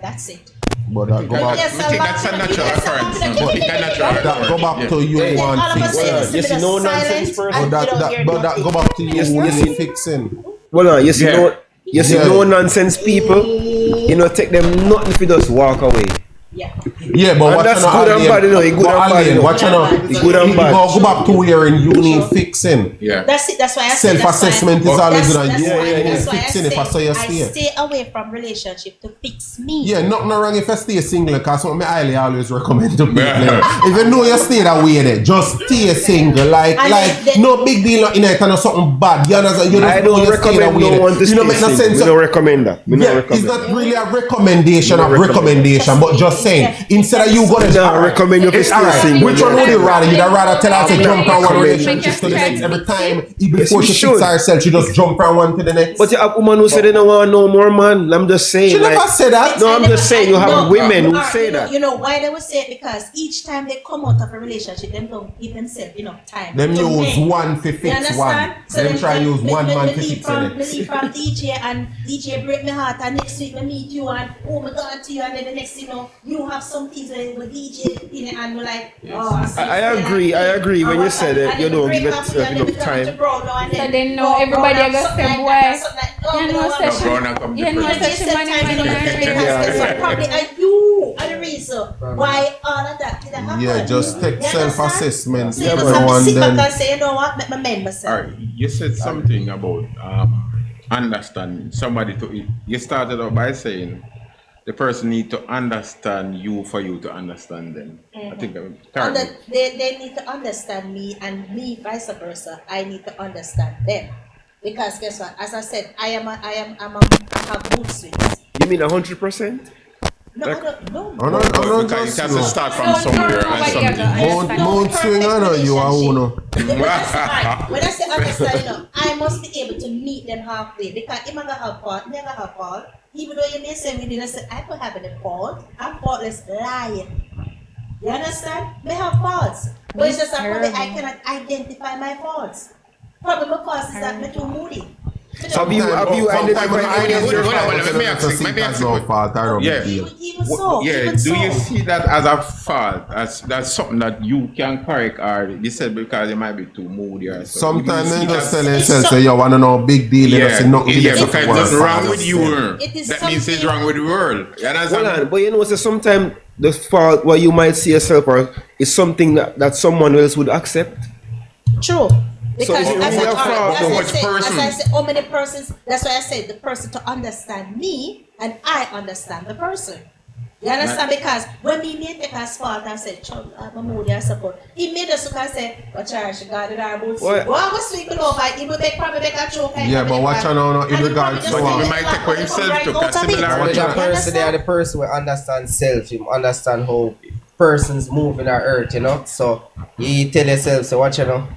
that's it. But that go back. Yes, I think that's a natural occurrence. That go back to you All want of a sudden, fixing. Yes, you know nonsense person. But that go back to you want fixing. Well, you see no nonsense people, you know, take them nothing if you just walk away. Yeah, but And what that's you know, good and bad, you know, Alain, good but and bad, Alain, you know. what you know, It's good and you bad. go back to where you need fixing. Yeah. That's it. That's why I say Self-assessment is always good. That's You why need fixing if I say you I stay. stay away from relationship to fix me. Yeah, nothing wrong if you stay single, because what I highly always recommend to people. If you know you stay that way there, just stay single. Like no big deal in it and something bad. You understand? You I know don't you stay that recommend way no there. one to You know, stay make no single. sense. We don't recommend that. We don't Yeah, it's recommend not that. really a recommendation of recommendation, but just saying. Instead of you going No, I recommend you to stay alright. single. Which one would you rather? You'd rather tell her to jump from one recommend relationship to the next every time before you she should. fix herself, she just jump from one to the next. But you have women who say they don't want no more man. I'm just saying. She never like, said that. No, I'm just saying you have No, women who alright, say you know- that. You know why they would say it? Because each time they come out of a relationship, them don't give themselves enough time. Them to use make. one to You fix understand? one. Them try use one man to me fix the from, next. me leave from DJ and DJ break my heart and next week I meet you and oh my God to you and then the next thing you know you have some things with DJ in it and we're like oh I agree when you said that you don't give yourself enough time. So then now everybody are gonna say, boy, you know, No, such brown and come you know, different. such money. So probably you are the reason why all of that didn't happen. Yeah, just take You understand? self-assessment. So you every just have now to and sit back then. and say, you know what, make me mend myself. All right, you said something about understanding somebody to. You started out by saying the person need to understand you for you to understand them. I think They need to understand me and me vice versa. I need to understand them. Because guess what? As I said, I have mood swings. You mean 100%? No, Like- I don't know. I don't because just you have to know. start from somewhere and something. Mood swing, I know you are uno. When I say understand, you know, I must be able to meet them halfway because if I have fault, never have fault. Even though you may say we didn't say I could have any fault, I'm faultless lying. You understand? May have faults, but it's just that probably I cannot identify my faults. Probably my fault is that I'm too moody. Have you identified any of your faults? Let me ask you, Think that's no fault, I don't Yeah. feel. Even so, Yeah, even do so. you see that as a fault? As that's something that you can correct, or you said because you might be too moody or so. Sometimes You they see just that- tell themselves, say, you want to know big deal, they just say nothing. yeah, just because work nothing hard, wrong with just you. say. It is That means it's something- wrong with the world. You Hold understand? on, but you know, so sometimes the fault what you might see yourself or is something that someone else would accept. True. Because is it as really a I- fault or as which I said, person? as I said, how many persons, that's why I said the person to understand me and I understand the person. You understand? Because when me take as fault and say, Chum, I'm a moody, I support. He made us look and say, but she got it our boots. What? Well, I was sleeping over, he will probably make a joke. Yeah, but watch out now, in regards to But he might take for himself to cause similar So Watch the out. person, they are the person will understand self, him understand how persons move in our earth, you know. So you tell yourself, so watch you know.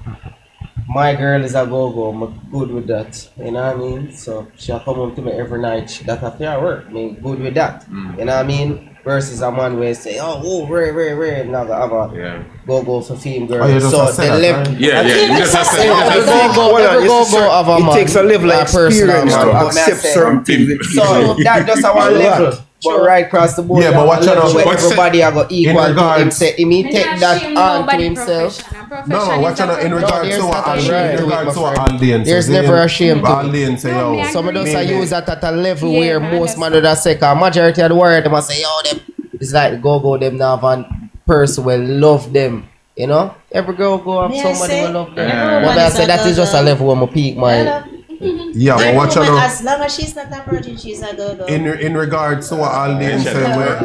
My girl is a go-go, I'm good with that. You know what I mean? So she'll come home to me every night. That after her work, me good with that. You know what I mean? Versus a man where say, rare, now have a go-go for female girl. Oh, you just so say the that, level. right? Yeah. You just have to say Every that. go-go of a man. It takes a level of a person, experience man, to but me I accept say- certain things. with So people. that just our level. But right across the board, Yeah, but there watch are levels out, where but everybody are go equal to him. regards- Say, he take that on to himself. No, watch out in regards there's to what not a shame in to it, regards to my what friend. Aldean says. There's never a shame to it. Aldean say, No, me yo. agree. Some of those are maybe- used at a level Yeah, where I most man understand. would say, cause majority of the world them must say, yo, them it's like the go them now have a person will love them. You know? Every girl go have May I somebody say, will love them. every But woman I is say a that is just a go-go. level where I peak my Yeah, but watch out. As long as she's not a virgin, she's a go-go. In regards to what Aldean said, where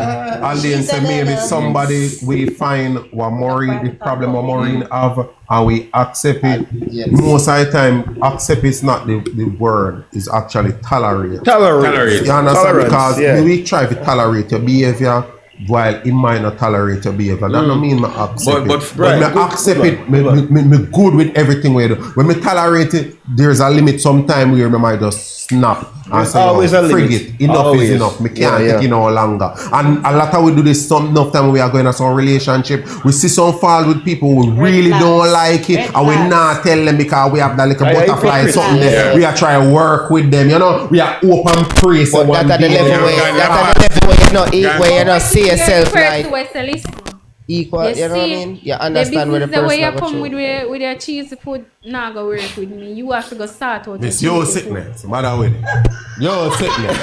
Aldean She's said a maybe little- somebody we find what Maureen, the problem what Maureen have, and we accept it. Yes. Most of the time, accept is not the word, it's actually tolerate. Tolerance. You understand? Tolerance, Because yeah. we try to tolerate your behavior while it might not tolerate your behavior. That don't mean me accept But- it. right, me good, accept good it, me good with everything we do. When me tolerate it, there's a limit sometime where me might just snap. And There's say, always a limit. Frig it. Enough Always. is enough. Me Yeah, can't yeah. take it no longer. And a lot of we do this enough time we are going to some relationship. We see some fall with people who really flags. don't like it. Red and we flags. not tell them because we have that little Yeah, butterfly hypocrite. something there. Yeah. We are trying to work with them, you know. We are open praise. But one that at the day level they- where Yeah. that at the level where you not eat, where you not see yourself like equal, You you know what I see, mean? You understand where the the way person you have a come truth. with your cheesy food, not go work with me. You have to go start out. Miss, your your cheesy sickness. Matter with it. Your sickness.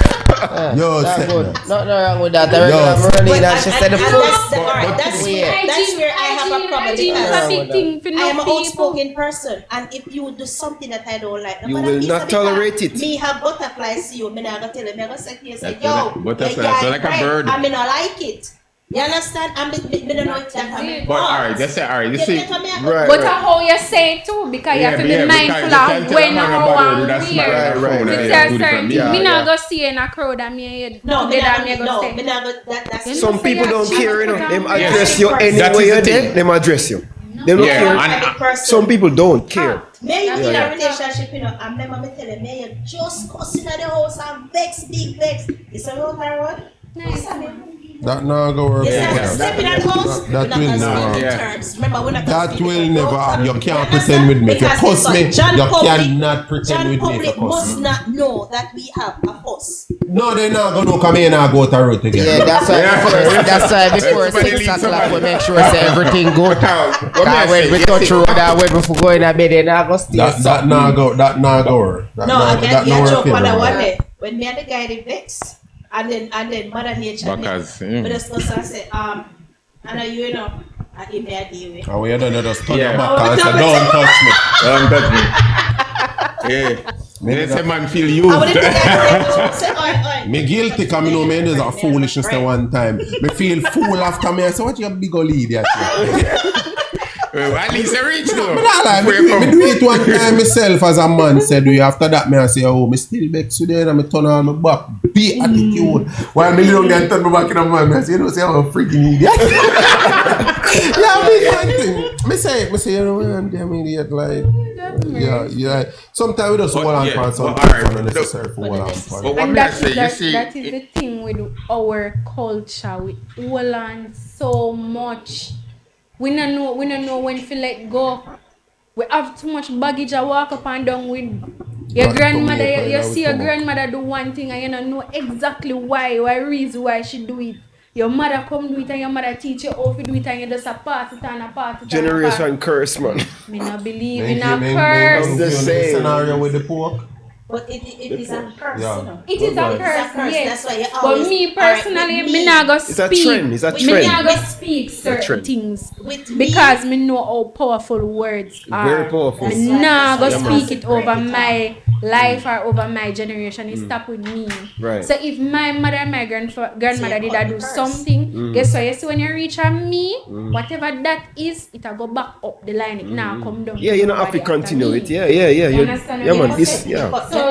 Your That's good. sickness. Nothing wrong with that. I Yo. regular Marlene and she said the And food. that's where I have a problem Hygiene is a because big thing for I am no an people. outspoken person, and if you do something that I don't like, no You matter will if it's not a bit tolerate of- it. Me have butterflies to you, me not gonna tell you, me gonna say to you, say, That's yo, like butterfly, yeah, so like a right, bird. I mean, I like it. You understand? And me don't know if that happened. But alright, just say alright. You see, Right. But how you say it too, because you have to be mindful of when, how, and where. Right. It's a certain thing. Me not go see in a crowd and me No, together me me go no, say. me never. That's Some people don't care, you know. Them address Yes. you That anyway is you're the there. thing. Them address you. They don't Yeah, care. and Some people don't care. May you in Yeah. a relationship, you know, I remember me telling me, you just cussing at the house and big vex. It's a road by road. That not go work. Step in that house, That will never. terms. Remember, we're not That will never happen. You can't pretend with me. If you cuss me, you cannot pretend with me if you Public cuss must me. not know that we have a fuss. No, they not gonna come here and I go to road together. Yeah, that's why before Everybody 6 leaves o'clock we somebody. make sure say everything good. Cause when we touch road and when we go in a bed, then I go stay. That not go work. No, again, you work joke here, on the man. one day. When me and the guy did vex, and then Mother Nature, Because, but the sponsor said, I know you know, I give me a deal with. And we don't just turn Yeah. your back and say, don't touch me. Don't touch me. Yeah. They say man feel used. I would have say, oi. Me guilty because me know me do that foolishness the one time. Me feel fool after me. I say, what you big old idiot? Well, at least I reach though. Me not lie, me do it one time myself as a man said we. After that me I say, oh, me still vex today and me turn on my back. Be attitude. While me little guy turn my back in the man, I say, you know, say I'm a freaking idiot. Yeah, big one thing. Me say, you know, I'm damn idiot, like. Yeah. Sometimes we just hold on for something unnecessary for hold on for. But what And me I that say, is, you that, see, that is the thing with our culture. We hold on so much. We don't know when to let go. We have too much baggage to walk up and down with. Your grandmother, you see your grandmother do one thing and you don't know exactly why reason why she do it. Your mother come do it and your mother teach you how to do it and you just a pass it and a pass it. Generation curse, man. Me not believe in a curse. The same. scenario with the pork. But it is a curse, Yeah. you know. It is a Right. curse, yes. That's why you But always. me personally, Alright, me not go It's a speak. trend, it's a Me trend. not go speak certain trend. things With me- because me know how powerful words are. Very powerful. Me not go That's why speak you it must over break it my life or over my generation. It stop with me. Right. So if my mother and my grandmother So you did cut do the curse. something, guess what? You see when you reach a me, whatever that is, it'll go back up the line. It now come down. Yeah, you know, have to Nobody after continue me. it. Yeah. You understand Yeah, what man. I'm This, saying? yeah. So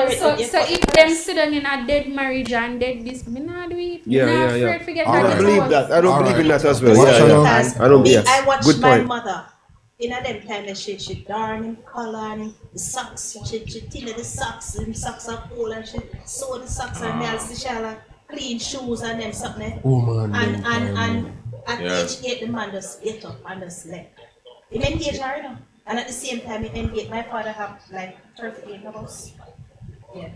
if them sit down in a dead marriage and dead this, me not do it. Yeah, Me not yeah, yeah. afraid to get I I don't Alright. believe that. I don't Alright. believe in that as well. Watch Yeah, out. yeah. Because I don't. me, Yes. I watched Good my point. mother. In a them time that she darn him, color him, the socks, she tell the socks, them socks are cool and she sew the socks and nails, she have clean shoes and them something. Oh man. And at Yeah. age 8 the man just get up and just left. He engaged her, you know. And at the same time he engaged my father have like 38 of us. Yeah.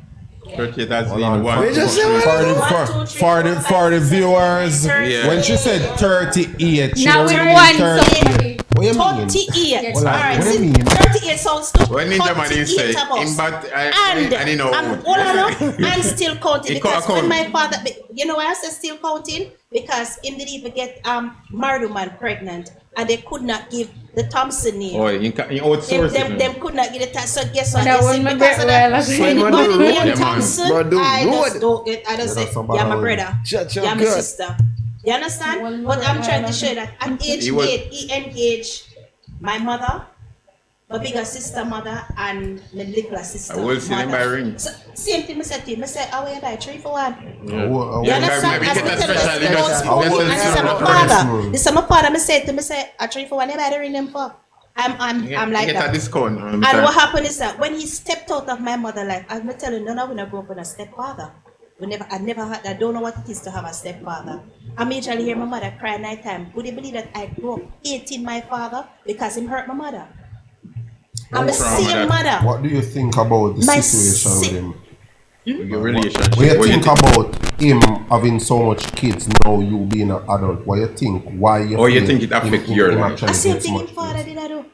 38 has Hold been on. one. We just two, say- three. For the viewers, Yeah. when she said 38, she Now don't we mean want 30. somebody. What you mean? 38. Hold on, Alright, what do you see, mean? 38 sounds stupid. When Ninja Man is say, 38 of us. him but And I didn't know. hold on, I'm still counting He can't because when count. my father, you know why I say still counting? Because him didn't even get Marduman pregnant and they could not give the Thompson name. Oh, you outsource it. Them could not get the Thompson. So guess what? That They was said my because of that, birthday. Swing on the anybody road. named Yeah, man. Thompson, Man, do I road. just don't get. I just say, that's somebody you're my else. brother, Shut your you're my gut. sister. You understand? Well, But I'm no, trying no, to show you that at age He was- 8, he engaged my mother, my bigger sister mother, and my little sister. I will see him by ring. So, same thing I said to him. I said, how will you die? 3 for 1. Oh, You Yeah, understand? maybe As get me a tell you, special this edition. is my That's father. Christmas. This is my father. I said to him, I said, a 3 for 1, you better ring them for. I'm like get that. a discount. And what happened is that when he stepped out of my mother life, I'm telling you, no, we never grew up with a stepfather. I never had. I don't know what it is to have a stepfather. I majorly hear my mother cry night time. Would you believe that I grew up hating my father because he hurt my mother? I'm the What's wrong with same that? mother. What do you think about the My situation with si- him? Your relationship. What you What think about him having so much kids now, you being an adult? What you think? Why you? Or you feel think it affect your life? actually I same gets thing much his father kids? did I do.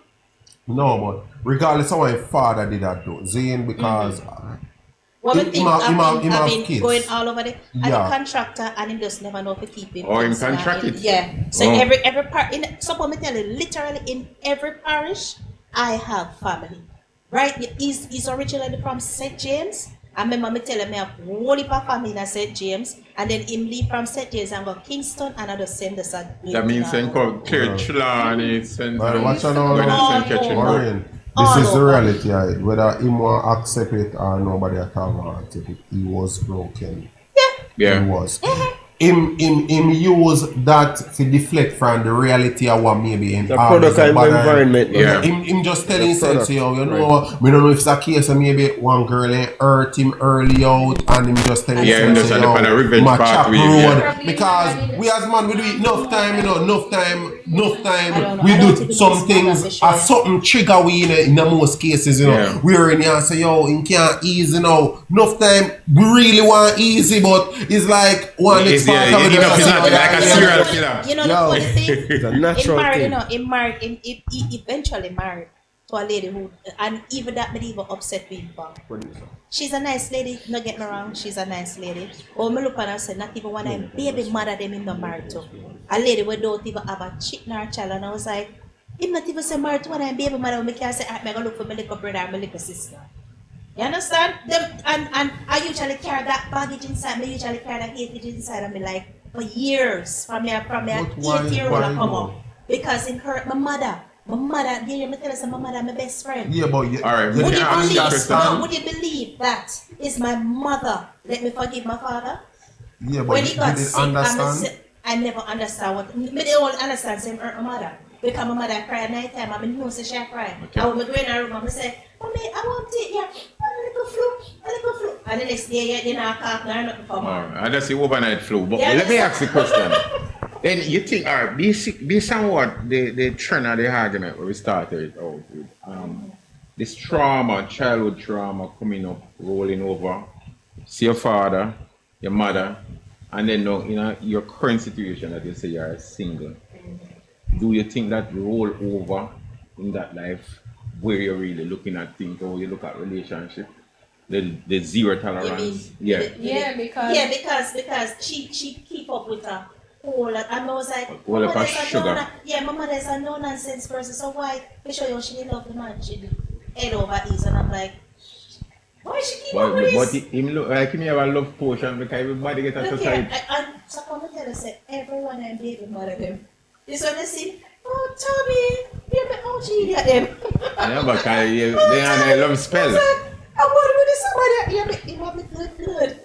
No, but regardless of what his father did that do, Zane, because What I Him think, have- him I've have been kids. going all over the Yeah. the contractor and him just never know if to keep him. Oh, him things, contract in- it? Yeah. So Oh. every part in suppose me tell you, literally in every parish, I have family. Right? He's originally from St. James I remember me tell him me have whole heap of family in St. James, and then him leave from St. James and go Kingston, and I just send us a. That means St. Trillani, St. But watch out now, Maureen. All This is the over. reality, right? Whether him want to accept it or nobody at all want to accept it, he was broken. Yeah. He was. Him use that to deflect from the reality of what maybe in The product and environment. Yeah. Him just telling himself, product, yo, you know, we don't know if it's a case of maybe one girl hurt him early out and him just telling Yeah, him just himself, on the revenge my part chap with road. him, yeah. Because we as man, we do it enough time, you know, enough time, we I don't do think some it's things, mother, sure. something trigger we in the most cases, you know. Yeah. We're in here and say, yo, he can't ease, you know. Enough time, we really want easy, but it's like one It's not like a serial killer. You know the funny thing? It's a He natural married, you thing. know, he eventually married to a lady who, and even that made even upset with him. She's a nice lady, don't get me wrong, she's a nice lady. But me look at her and say, not even one of them baby mother them him not married to. A lady who don't even have a chick nor a child, and I was like, him not even say married to one of them baby mother, me can say, I'm going to look for my little brother and my little sister. You understand? Them, and I usually carry that baggage inside, me usually carry that baggage inside of me like, for years, from me 8-year-old I come up. Because it hurt my mother. My mother, you me tell us my mother, my best friend. Yeah, but All right. Would you Yeah, believe? understand. No, would you believe that is my mother? Let me forgive my father. yeah, but When you he got didn't sick, understand. I never understand what. Me don't understand same hurt my mother. Because my mother cry at night time, I know say she cry. Okay. I would go in her room and I say, Mommy, I want to take you a little flu. And the next day, you know, I can't learn nothing from her. Alright, I just say overnight flu. But Yeah, let me that's- ask the question. Then you think, alright, based on what the trend of the argument where we started out with, this trauma, childhood trauma coming up, rolling over, see your father, your mother, and then now, you know, your current situation that you say you're single. Do you think that roll over in that life where you're really looking at things or you look at relationship? The zero tolerance. You mean- Yeah, because because she keep up with her whole lot. And I was like, Whole lot of mother's a sugar. my mother's a no nonsense person. So why? They show you she didn't love the man. She did head over ease, and I'm like, why she keep up with But this? him look like him have a love potion because everybody get a Look society. here, and so come and tell us that everyone and baby mother them. This one they see, oh Tommy, you're my OG idiot them. Yeah, but they are a love spell. I want to do somebody. You want me good.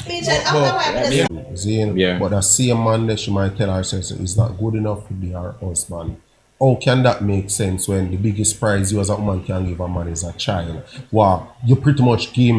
Bitch, and after a while, I'm just Zane, Yeah. but the same man that she might tell herself is not good enough to be her husband. How can that make sense when the biggest prize you as a woman can give a man is a child? Wow, you pretty much give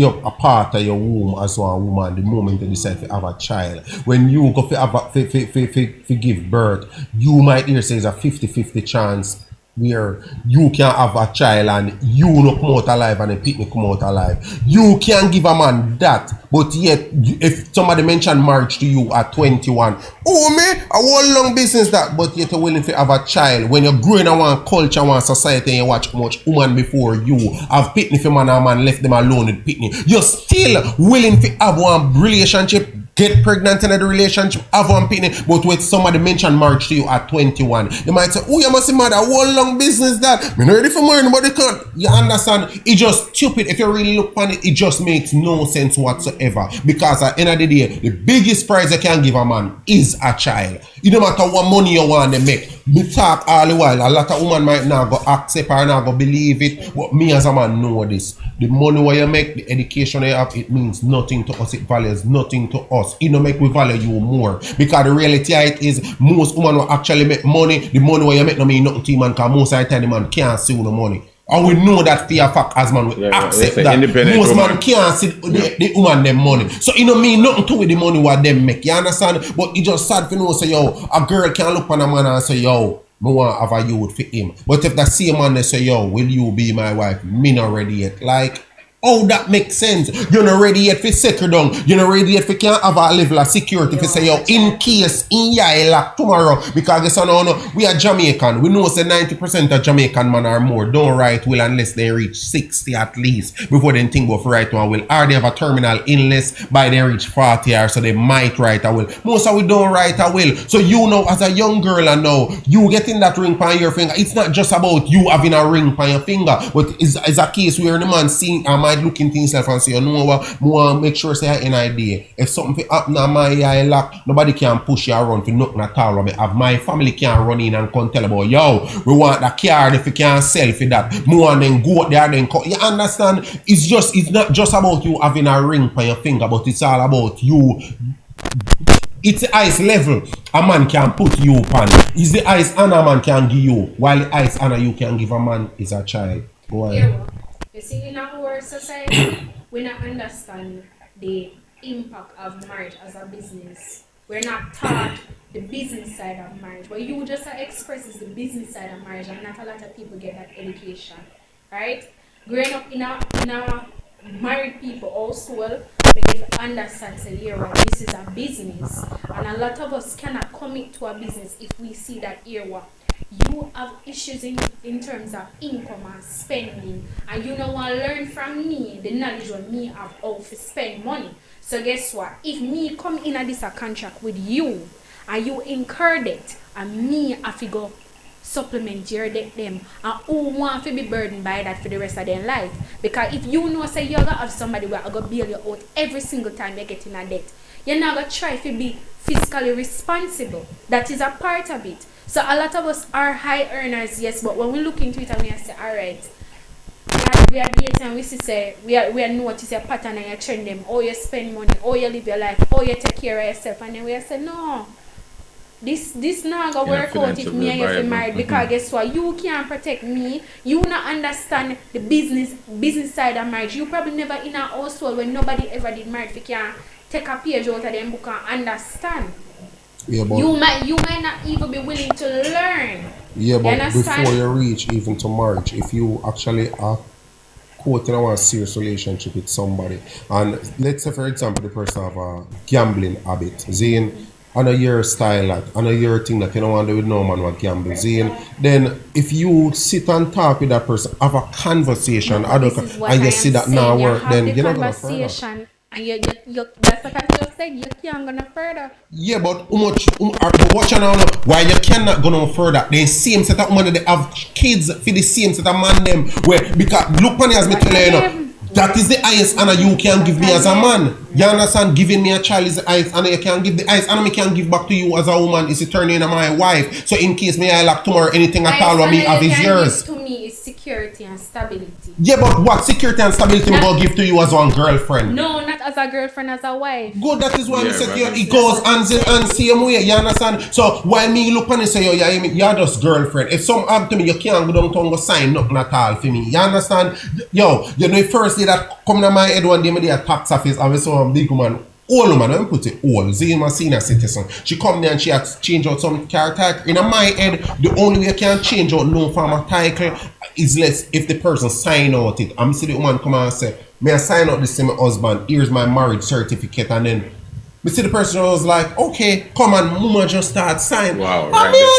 up a part of your womb as one woman the moment you decide to have a child. When you go to give birth, you might hear say it's a 50-50 chance where you can have a child and you no come out alive and the picnic come out alive. You can give a man that, but yet if somebody mention marriage to you at 21, oh man, a whole long business that, but yet you're willing to have a child. When you're growing in one culture, one society, and you watch how much woman before you have picnic for man and man left them alone with picnic, you're still willing to have one relationship, get pregnant in a relationship, have one picnic, but with somebody mention marriage to you at 21, you might say, oh, you must be mad, a whole long business that, I'm ready for marrying, but they can't. You understand? It's just stupid. If you really look on it, it just makes no sense whatsoever. Because at the end of the day, the biggest prize you can give a man is a child. It don't matter what money you want to make. We talk all the while, a lot of women might not go accept or not go believe it, but me as a man know this. The money what you make, the education you have, it means nothing to us, it values nothing to us. It don't make we value you more. Because the reality of it is, most women will actually make money, the money what you make no mean nothing to you man, because most of the time the man can't see no money. And we know that for a fact as man, we accept that. Most man can't see the woman them money. So it don't mean nothing to with the money what them make. You understand? But it just sad for know say, yo, a girl can look on a man and say, yo, I want to have a youth for him. But if that same man they say, yo, will you be my wife? Me not ready yet. Like, oh, that makes sense. You're not ready yet for settle down. You're not ready yet for can't have a level of security. If you say, yo, in case, in your luck tomorrow, because guess no, we are Jamaican. We know say 90% of Jamaican men are more don't write will unless they reach 60 at least before they think of write one will. Or they have a terminal illness by they reach 40 or so they might write a will. Most of we don't write a will. So you know, as a young girl and now, you getting that ring on your finger. It's not just about you having a ring on your finger, but it's a case where the man seeing, I might might look into himself and say, you know what, more make sure say in idea. If something happen on my eye lock, nobody can push you around for nothing at all. I have my family can run in and come tell about, yo, we want the car if you can't sell for that. More and then go out there then come. You understand? It's not just about you having a ring on your finger, but it's all about you. It's the ice level a man can put you upon. It's the ice Anna man can give you, while the ice Anna you can give a man is a child. Go ahead. You see, in our society, we not understand the impact of marriage as a business. We're not taught the business side of marriage. What you just express is the business side of marriage, and not a lot of people get that education, right? Growing up in a married people also we get to understand say here what this is a business, and a lot of us cannot commit to a business if we see that here what you have issues in terms of income and spending, and you don't want to learn from me the knowledge of me of how to spend money. So guess what, if me come in at this a contract with you and you incur debt and me have to go supplement your debt them, and who want to be burdened by that for the rest of their life? Because if you know say you're gonna have somebody where I go bail you out every single time you get in a debt, you're not gonna try to be fiscally responsible. That is a part of it. So a lot of us are high earners, yes, but when we look into it and we say, alright, we are dating and we say we are notice a pattern and you trend them, oh you spend money, oh you live your life, oh you take care of yourself, and then we say no. This not gonna work out if me and you get married, because guess what? You can't protect me. You not understand the business side of marriage. You probably never in a household when nobody ever did marriage. If you can take a page out of them book and understand. Yeah, but you might not even be willing to learn. Yeah, but before you reach even to marriage, if you actually are caught in a serious relationship with somebody, and let's say for example the person have a gambling habit, Zane. I know your style, I know your thing that you don't want to do with no man what gamble. Then if you sit and talk with that person, have a conversation, and you see that now work, then you're not going to further. And that's what I just said, you can't go no further. Yeah, but watch now, why you cannot go no further? The same set of money, they have kids for the same set of man them. Because look on as me tell you, that is the highest honor you can give me as a man. You understand? Giving me a child is the highest honor you can give. The highest honor me can give back to you as a woman is to turn into my wife. So in case me I like tomorrow anything at all what me have is yours. To me is security and stability. Yeah, but what security and stability me go give to you as one girlfriend? No, not as a girlfriend, as a wife. Good, that is why I said it goes and same way, you understand? So why me look on and say, you're just girlfriend. If something happen to me, you can't go down to go sign nothing at all for me. You understand? Yo, you know the first day that come to my head one day, me the tax office, and we saw a big woman, old woman, I put it old, Zima senior citizen. She come there and she has changed out some car title. In my head, the only way I can change out no form of title is less if the person sign out it. I'm see the woman come and say, may I sign out this to my husband, here's my marriage certificate, and then me see the person was like, okay, come on, mama just start signing. Wow, and me I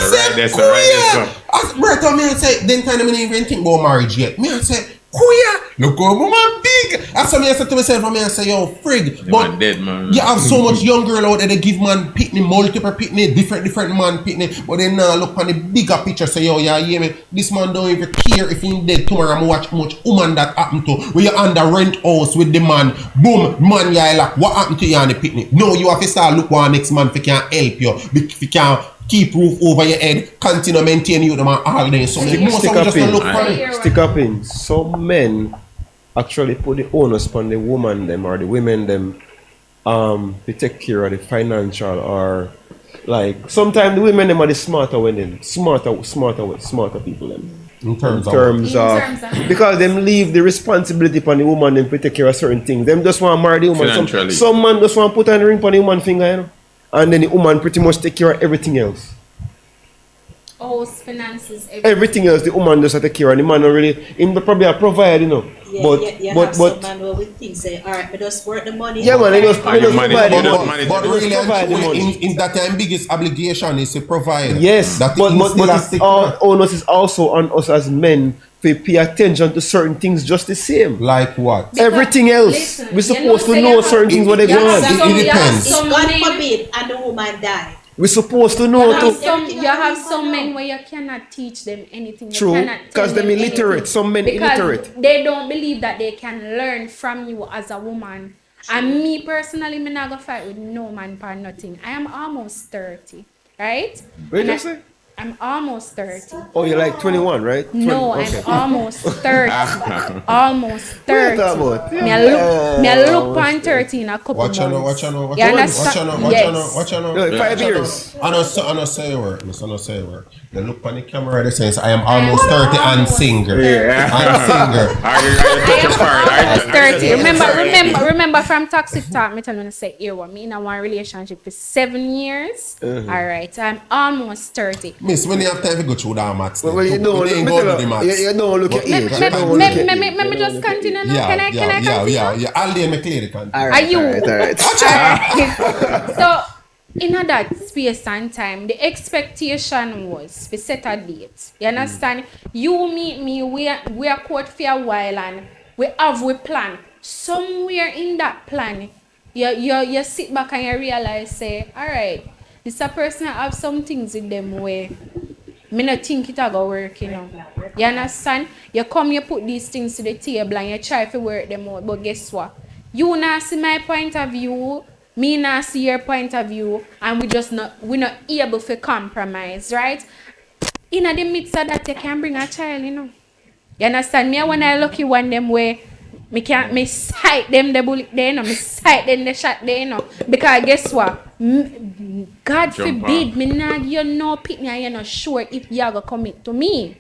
say, then time I didn't even think about marriage yet. Me I say, Kuya, look how woman big. That's what I said to myself, I say, yo, frig. But dead, man. You have so much young girl out there, they give man pitney, multiple pitney, different man pitney. But then look on the bigger picture, say, yo, yeah, hear me? This man don't even care if he's dead tomorrow. I'm watch much woman that happened to. Where you under rent house with the man, boom, man, yeah, like, what happened to you on the pitney? No, you have to start look one next man if he can help you, if he can keep roof over your head, continue maintain you them all day. So stick up in. Some men actually put the onus upon the woman them or the women them to take care of the financial, or like sometimes the women them are the smarter women, smarter people them. In terms of because them leave the responsibility upon the woman them to take care of certain things. Them just want to marry the woman. Some man just want to put a ring upon the woman finger, you know. And then the woman pretty much take care of everything else. House, finances, everything else the woman does take care of. The man don't really, him probably a provider, you know. Yeah, but some man will think say, alright, but just work the money. Yeah, man, he just provide the money. But really, in that time, biggest obligation is to provide. Yes, but onus is also on us as men to pay attention to certain things just the same. Like what? Because everything else. We're supposed to know certain things what they want. It depends. If God forbid and the woman died, We're supposed to know too. You have some men where you cannot teach them anything. You True, cannot tell because them illiterate. anything. Some men Because illiterate. they don't believe that they can learn from you as a woman. And me personally, me not gonna fight with no man for nothing. I am almost 30, right? What did And you say? I'm almost 30. Oh, you're like 21, right? No, okay. I'm almost 30. Almost 30. What you talking about? Me a look on 30 in a couple Watch out, months. watch out, watch You out, understand? watch out. No, 5 years. I know say work. I know say work. They look on the camera. They say I am almost 30 and single. Yeah. And single. I am almost 30. Remember from Toxic Talk, me tell you to say here what me in a one relationship for 7 years. Alright, I'm almost 30. Miss, when you have time to go through that maths, Well, you don't ain't look, go to the maths. you don't look at age. You don't look at age. Let me just continue now. Can I continue? Yeah. I'll let me clear the content. Are you? Alright. So, in that space and time, the expectation was we set a date. You understand? You meet me, we are caught for a while and we plan. Somewhere in that plan, you sit back and you realize, say, alright, this a person have some things in them where me not think it a go work, you know. You understand? You come, you put these things to the table and you try to work them out, but guess what? You not see my point of view, me not see your point of view, and we're not able to compromise, right? In the midst of that, you can bring a child, you know. You understand? Me when I lucky one them way, me sight them the bullet there, you know, me sight them the shot there, you know. Because guess what? God forbid, me not you know pick me and you're not sure if you're gonna commit to me.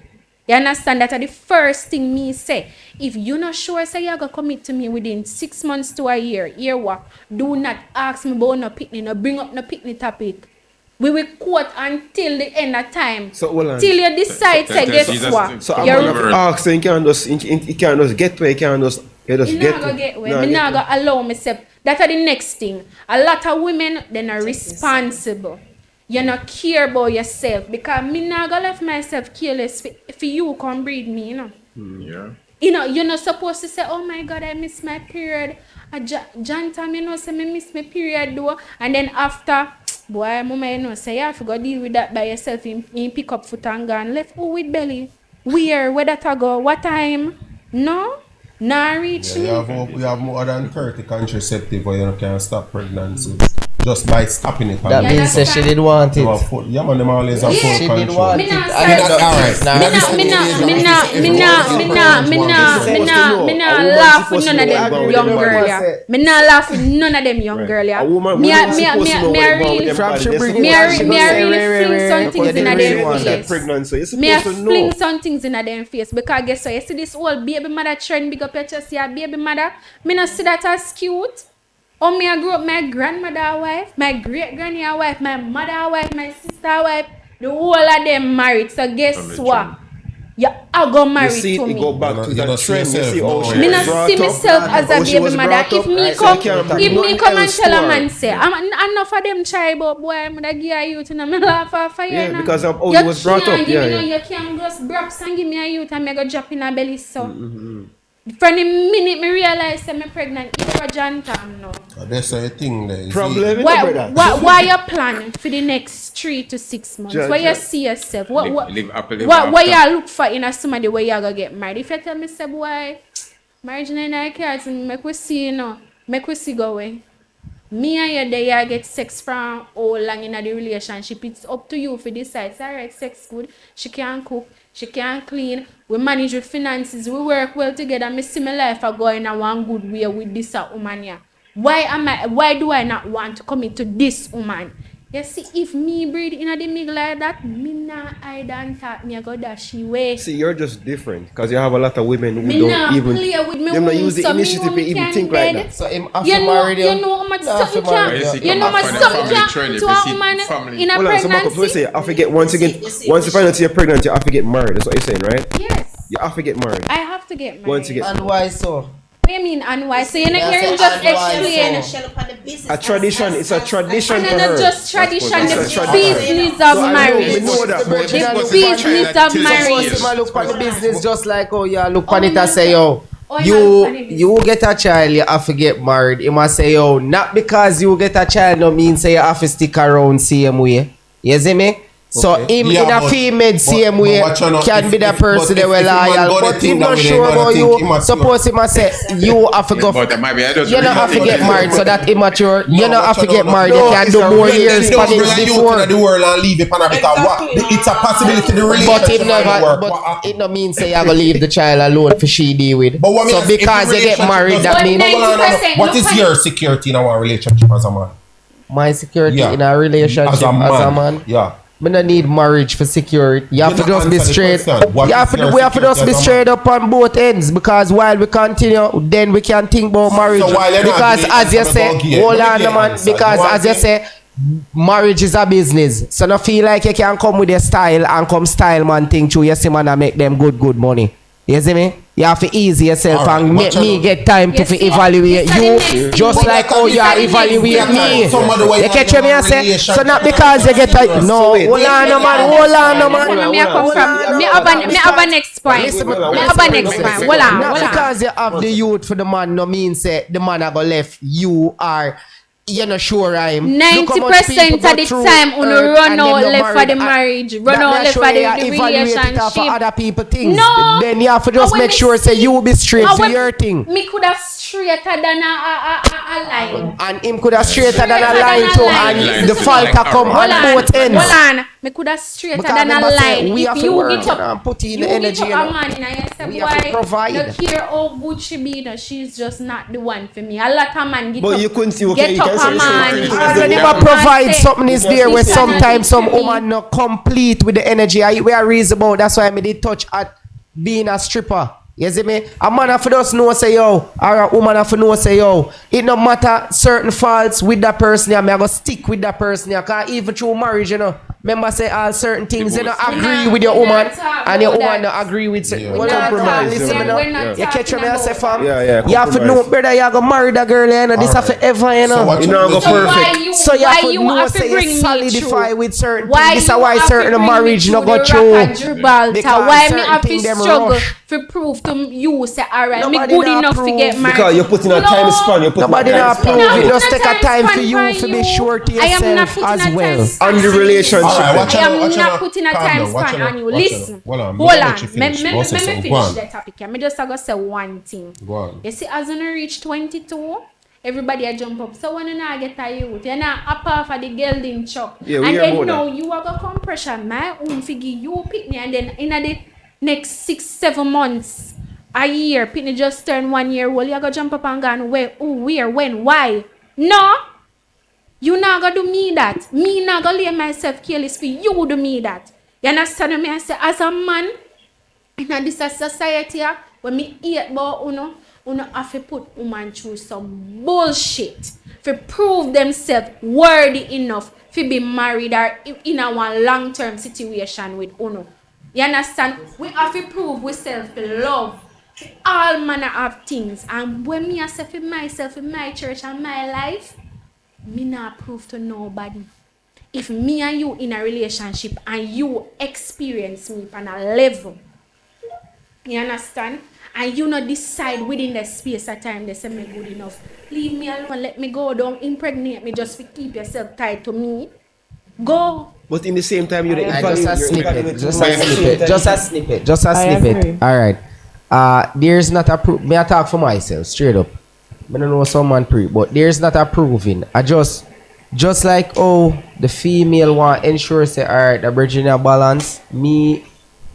You understand? That's the first thing me say. If you're not sure, say you're going to commit to me within 6 months to a year. Hear what? Do not ask me about no picnic, no bring up no picnic topic. We will quote until the end of time. So, hold on. Till you decide, say, guess what? So I'm gonna ask, so you can't just get where you can't just You not gonna get where. Me not gonna allow myself. That's the next thing. A lot of women, they're not responsible. You not care about yourself because me not gonna let myself careless for you come breed me, you know. Yeah. You know, you're not supposed to say, oh my God, I miss my period. John Tom, you know, say me miss my period though. And then after, boy, mama, you know, say you have to go deal with that by yourself in pick up foot and gone. Left who with belly? Where that I go? What time? No? Nah reach me. We have more than 30 contraceptive where you can't stop pregnancy. Just by stopping it. That means that she did want it. Yeah, man, them always have full She control. did want Me it. not Alright. Me not laugh with none of them young girl, yeah. Me not laugh with none of them young girl, yeah. Me really fling some things in them face. Me fling some things in them face because guess what? You see this old baby mother trend, big up your chest, yeah, baby mother. Me not see that as cute. Oh, me I grew up my grandmother wife, my great granny wife, my mother wife, my sister wife. The whole of them married. So guess what? You are going married you see to it me. go back to that trend. You see how she Me was not brought see up, myself as how a she baby was mother. brought If up, me so come, I can't bring if me nothing come and else tell a to her. man say, I'm enough of them try, but boy, I'm gonna give you to them. Me laugh off of you. Yeah, now. because of how you was brought up. Give Yeah, me yeah. no, you can't just braps and give me a youth and me go drop in a belly so. From the minute me realize I'm pregnant, it's a John Tom now. That's a thing there. Problem, Why you plan for the next 3 to 6 months? Judge, Where you yeah. see yourself? Live happily ever What after. you look for in a somebody where you gonna get married? If you tell me, say, boy, marriage in the cards, make we see, you know, make we see go away. Me and you there, you get sex from how long in the relationship. It's up to you for decide. It's alright, sex good. She can cook, she can clean. We manage with finances. We work well together. Me see my life are going in one good way with this woman here. Why do I not want to commit to this woman? You see, if me breed in the middle like that, me not hide and talk, me go dash away. See, you're just different because you have a lot of women who Me don't not even play with me them not womb, use the so me initiative to womb even can think like dead. that. So him have You to marry them. know how much No, have to something marry can, them. you know how much Family something trend, can if to you a see woman family. in a Hold on, so Marco, we say pregnancy. you have to get once you find out you're pregnant, you have to get married. That's what you're saying, right? Yes, You have to get married. I have to get married. Once you get And why so? What do you mean and why? So you're not Yeah, hearing so just and why explain. a tradition. It's a tradition And to then her. not just tradition, It's the a tradition. business So of I know, marriage. we know that, but The business of Suppose marriage. him a look on the business just like how you look on it and say, yo, you get a child, you have to get married. You must say, yo, not because you get a child no means say you have to stick around same way. You see me? So him in a female same way can be the person that will loyal, but him not sure about you. Suppose him say you have to go. You don't have to get married, so that immature. You don't have to get married. You can do more years for it before. It's a possibility the relationship But it never. But it no means say you gonna leave the child alone for she deal with. So because you get married, that means. What is your security in our relationship as a man? My security in a relationship as a man. Yeah. We don't need marriage for security. You have to just be straight. We have to just be straight up on both ends, because while we continue, then we can think about marriage. Because as you say, hold on, man. Because as you say, marriage is a business. So don't feel like you can come with your style and come style man thing to you see man and make them good money. You see me? You have to ease yourself and make me get time to evaluate you, just like how you are evaluate me. You catch me and say, so not because you get a no, hold on no man. Me have a next point. Not because you have the youth for the man no means say the man a go left. You are. You're not sure I'm 90% of the time when you run out left for the marriage, run out left for the relationship. For other people things. No. Then you have to just make sure say you be straight to your thing. Me could have straighter than a line. And him could have straighter than a line too. And the fault come on both ends. Hold on. Me could have straighter than a line. We have if to you work get up, and put in the you energy. get up a man and you say, we have to provide. Look here how good she be. No, she's just not the one for me. A lot of man get But up. you couldn't see, Get up a man. Already provide something is there where sometimes some woman not complete with the energy. We are reasonable. That's why I made it touch at being a stripper. You see me? A man have to just know say yo, or a woman have to know say yo. It no matter certain faults with that person, I go stick with that person. Cause even through marriage, you know. Remember say all certain things you don't agree with your woman and your woman don't agree with compromise. You catch me I say fam. Yeah, you have to know brother you go marry that girl you know. This have forever you know. You know go perfect. So you have to know say you solidify with certain things. This is why certain marriage no go through. Why me have to struggle to prove to you say alright me good enough to get married. Because you're putting a time span. Nobody not prove it. Just take a time for you to be sure to yourself as well. On the relationship. I am not putting a time span on you. Listen, hold on. Let me finish the topic here. I just going to say one thing. You see, as you reach 22, everybody a jump up. So when you not get a youth, you're not up for the girl in chop. Yeah, and then now you have a compression. My own figure, you pick me, and then in the next 6-7 months, a year, Pitney just turned 1 year old, you go jump up and go, where, where, when, why? No. You not gonna do me that. Me not gonna lay myself careless for you do me that. You understand me? I say as a man in this society when me eat about uno have to put woman through some bullshit to prove themselves worthy enough to be married or in a one long-term situation with uno. You understand? We have to prove we self-love. All manner of things. And when me I say for myself, in my church and my life, me not prove to nobody. If me and you in a relationship and you experience me on a level, you understand? And you not decide within the space of time they say me good enough. Leave me alone, let me go, don't impregnate me just to keep yourself tied to me. Go. But in the same time, you're just a snippet. Alright. There's not a proof. Me I talk for myself, straight up. I don't know someone prove, but there's not a proving. I just like the female want ensure say alright the Virginia balance. Me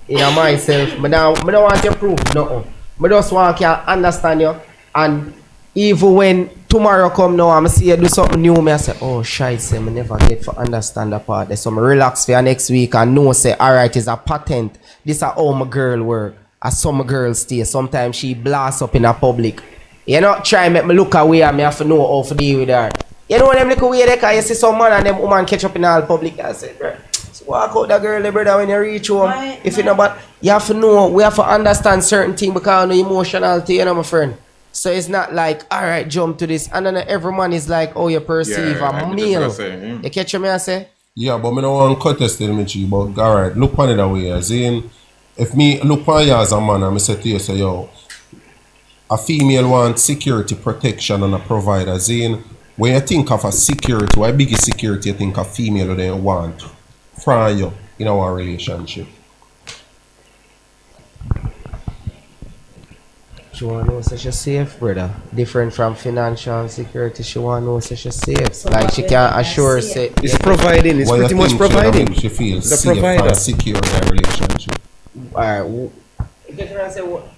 in myself, I don't want you prove nothing. I just want you understand you. And even when tomorrow come now, I'm see you do something new, I say, oh shit, I never get to understand that part. So I relax for next week and know say alright it's a patent. This is how my girl work. As some girls stay. Sometimes she blast up in a public. You know, try and make me look away and me have to know how to deal with her. You know when them look away there, cause you see some man and them woman catch up in all public and say, bro, so walk out the girl, brother, when you reach home. If you know, but you have to know, we have to understand certain things because of the emotionality, you know, my friend. So it's not like, alright, jump to this. And then every man is like, oh, you perceive a male. You catch me, I say? Yeah, but I don't want to contest it, but alright, look on it that way. As in, if me look on you as a man and I say to you, say, yo, a female wants security, protection, and a provider. Zane, when you think of a security, what biggest security you think a female they want from you in our relationship? She want to know so she's safe, brother. Different from financial security. She want to know so she's safe. Like she can assure say It's providing. It's What pretty you much think providing. She feels The safe provider. and secure in a relationship. alright.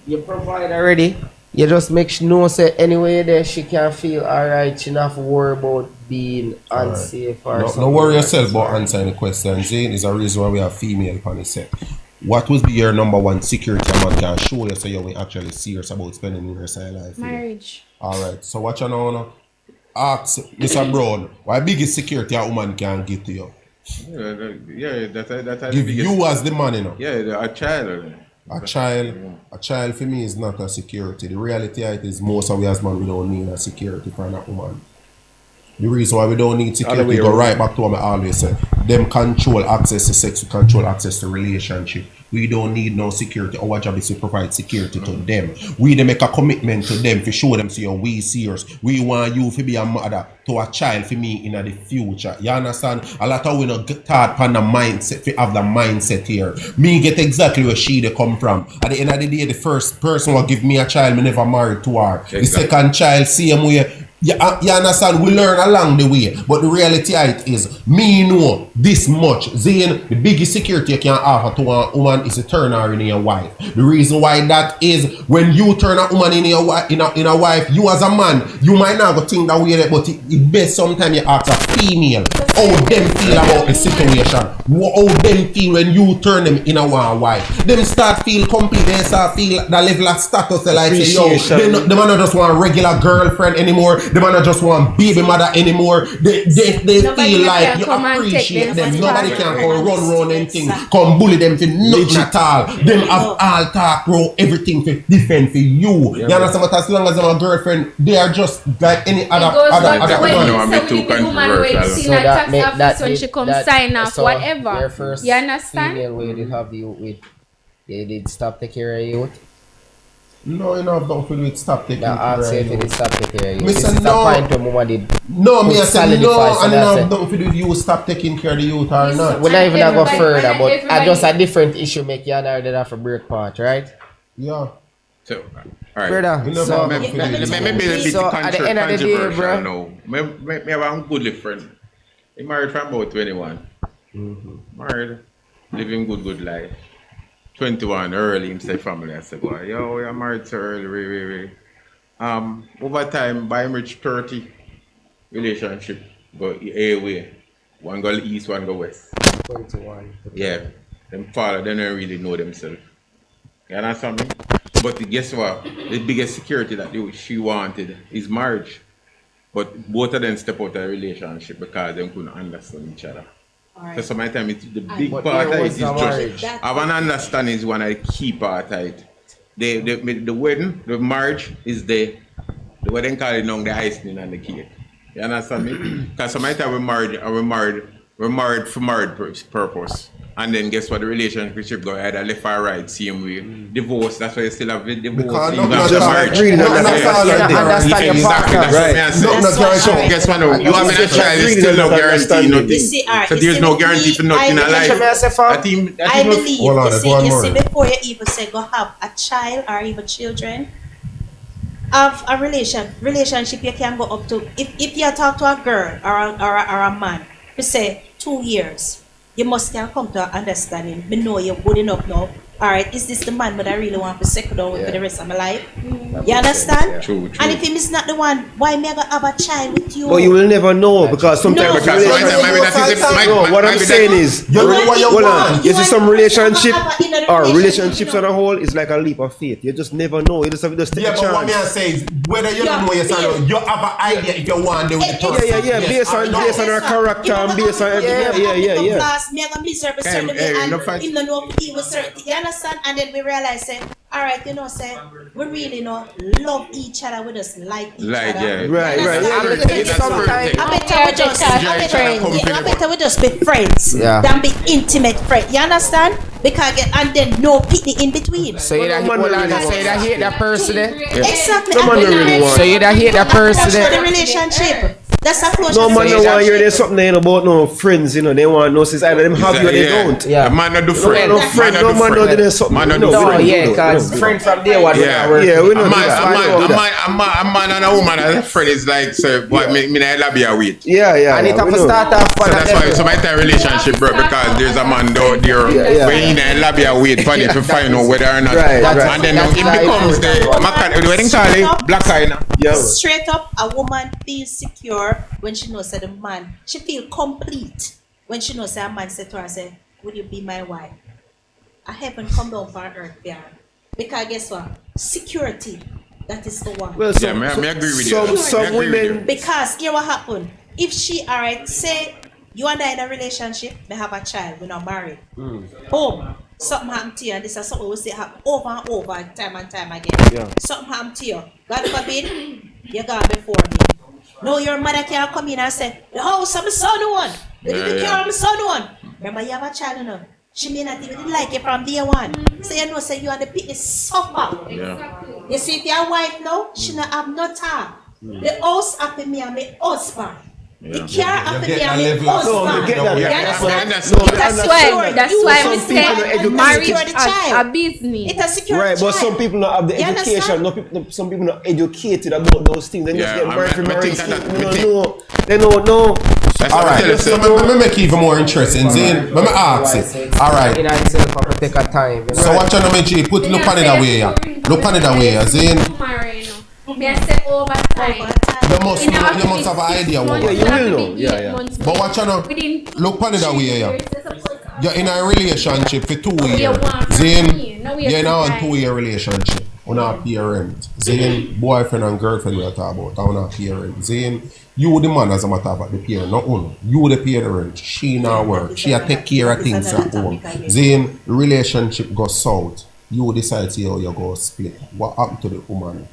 You provide already. You just make sure know say anyway there she can feel alright. She not have to worry about being unsafe or something. No worry yourself about answering the question. Zane is a reason why we have female on the set. What would be your number one security a man can show you so you will actually serious about spending your side life? Marriage. Alright, so what you know? Ask Mr. Brown, what biggest security a woman can give to you? That's Give you as the man, you know. Yeah, a child. A child for me is not a security. The reality is most of we as men we don't need a security for that woman. The reason why we don't need security go right back to what I always say. Them control access to sex, we control access to relationship. We don't need no security. Our job is to provide security to them. We make a commitment to them to show them see we serious. We want you to be a mother to a child for me in the future. You understand? A lot of we not thought on the mindset, we have the mindset here. Me get exactly where she they come from. At the end of the day, the first person who give me a child, me never married to her. Exactly. The second child, same way. You understand? We learn along the way. But the reality is, me know this much. Zane, the biggest security you can offer to a woman is to turn her in your wife. The reason why that is, when you turn a woman in your in a wife, you as a man, you might not go think that way, but it best sometimes you ask a female how them feel about the situation. How them feel when you turn them in a wife. Them start feel complete, they start feel that level of status. They like say, yo, they man just want a regular girlfriend anymore. They man just want baby mother anymore. They feel like you appreciate them. Nobody can come run around and thing, come bully them for nothing at all. Them have all talk, bro, everything for different for you. You understand? But as long as I'm a girlfriend, they are just like any other woman. So that when she comes sign off, so whatever. Your first you understand? female way they have you with, they did stop taking care of you. No, you know, don't feel it stop taking care of you. If it stop taking care of you. This is the point where woman did. No, me I said no, and now don't feel you stop taking care of the youth or not. We're not even gonna go further, but I just a different issue make you and her that have a break part, right? Yeah. So, alright. Brother, so maybe a bit at the end of the day, bro. No, me have a good friend. He married from about 21. Married, living good life. 21 early, him say family. I said, boy, yo, you're married so early, over time, by him reach 30, relationship go a way. One go east, one go west. 21. Yeah, them father, they don't really know themselves. You understand me? But guess what? The biggest security that she wanted is marriage. But both of them step out of the relationship because they couldn't understand each other. Right. So sometimes it's the big part of it is just have an understanding is one of the key part of it. The wedding, the marriage is the wedding call it now the icing and the cake. You understand me? Because sometimes we're married for married purpose. And then guess what? The relationship go either left or right, same way. Divorce, that's why you still have the divorce. You have the marriage. Exactly, that's right. So guess what? You having a child is still no guarantee nothing. So there's no guarantee for nothing in life. I believe, you see, before you even say go have a child or even children, have a relationship you can go up to. If you talk to a girl or a man, you say 2 years. You must can come to an understanding. Me know you're good enough now. Alright, is this the man that I really want to settle down with for the rest of my life? You understand? True. And if him is not the one, why me gonna have a child with you? But you will never know because sometimes what I'm saying is, hold on. You see some relationship or relationships on a whole is like a leap of faith. You just never know. You just have to take a chance. But what I say is, whether you don't know yourself, you have an idea if you want to do with the person. Yeah. Based on her character and based on everything. Yeah. Me gonna miserable certain way and him no know he was certain. You understand? And then we realize say, alright, you know, say we really know love each other, we just like each other. Right. I better we just be friends than be intimate friends. You understand? Because and then no pitney in between. So you don't hate that person there? Exactly. No man don't really want. So you don't hate that person Closure there? the relationship. That's a closure. No man So don't you want to hear there's something there about no friends, you know. They want to know since either them have you or they don't. Yeah. The man not do No, friend. no friend, no man don't do there's something. Man not No, do we No, don't do yeah, that. because No. friend from day one. Yeah, Yeah, we a know man, that. a man and a woman as a friend is like, so what me not love you wait. Yeah, yeah. And it yeah, have we to know. start off So for that's why it's my time relationship, bro, because there's a man out there yeah. when in a lobby I wait for them to find out whether or not. Right, right. And then now it becomes the wedding call it black eye now. Yeah. Straight up, a woman feels secure when she knows that the man, she feels complete when she knows that a man said to her, say, would you be my wife? A heaven come down for earth there. Because guess what? Security, that is the one. Well, Yeah, me agree with you. Some Me agree with women. you. Because here what happened? If she, alright, say you and I in a relationship, they have a child, we're not married. Boom. Something happened to you, and this is something we see happen over and over, time and time again. Yeah. Something happened to you. God forbid, you gone before me. No, your mother can't come in and say, the house of my son one. The car of my son one. Remember, you have a child, you know. She may not even like you from day one. So you know, say you and the pit is suffer. You see, if your wife now, she not have no talk. The house after me and my husband. The car after me and my husband. No, you get that. You Yeah, understand? That's why Some we people are say educated. marriage Secure the child. a business. It's a secure Right, but child. some people don't have the You education. understand? Some people not educated about those things. They just Yeah, get married for I marriage. think that- They don't know. That's All what I right, tell you, so sir. let me make it even more interesting. Zane, let me ask it. All right. In itself, have to take a time. You know? So what you know, G? Put look on it away, yeah. Look on it away, yeah. Zane, Me I say over time. you must have an idea what. Yeah, you will know. Yeah, yeah. But what you know? Look on it away, yeah. You're in a relationship for 2 years. Zane, you're in a 2-year relationship. On a parent. Zane, boyfriend and girlfriend we are talking about. On a parent. Zane, you the man as a matter of fact, the parent, not uno. You the parent. She not work. She a take care of things at home. Zane, relationship goes south. You decide to see how you go split. What happened to the woman?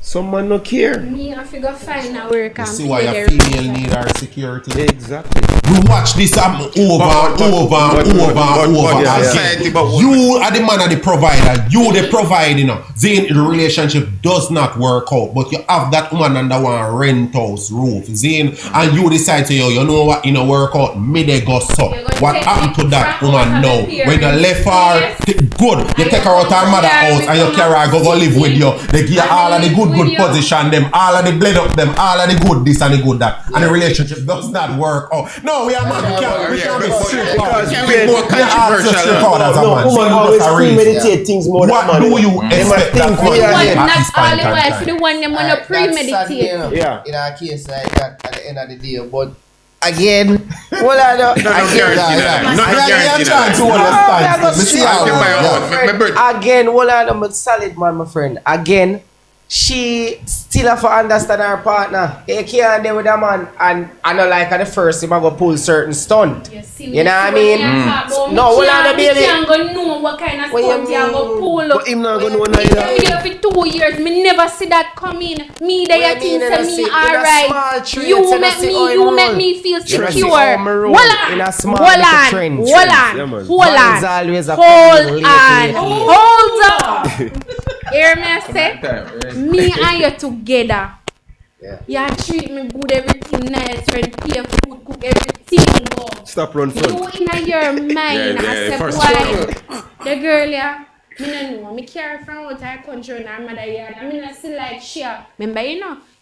Some man no care. Me I figure find a work You and see why pay a their female rent. need her security? Exactly. You watch this happen over and over and over yeah. again. You are the man of the provider. You the provider, you know. Zane, the relationship does not work out, but you have that woman under one rent house roof, Zane, and you decide to you know what, you know, work out. Me they go so. You're gonna What take happened to it that from woman her now? parents. When you left her, Yes. good. You take her out her mother house and you carry her go live with you. They give you all of the good position them, all of the blend up them, all of the good this and the good that, and the relationship does not work out. No, we are man. We can't be straight Because out. it can be more controversial. Woman always premeditate things more than What man. do you expect that think woman we to are do here. at this Not all point the in while time? for the one them wanna That's sad, premeditate. you know, Yeah. in a case like that at the end of the day, but again, well, I don't. No guarantee that. No guarantee that. Again, well, I'm a solid man, my friend. Again, she still have to understand her partner. You can't deal with a man and I know like at the first him I go pull certain stunt. You know what I mean? No, well, I don't be You can't go know what kind of What you stunt you go pull. But him not gonna know Me neither. here for 2 years, me never see that coming. Me there What you you mean, think you say know, me see, in a small alright. trench, You you make see me, how it you roll. make me feel You see secure. how me roll Hold in on, a small hold little on, trench. hold Yeah, on, man. hold Man's on, always a hold coming late, on, late. hold up. Hear me I say, me and you together. Yeah. You treat me good, everything nice, rent, pay food, cook everything. Go. Stop run front. You in your mind, Yeah, I say, first boy, the girl, yeah, me no know. Me carry from out her country and her mother yard. I mean, I still like share. Remember,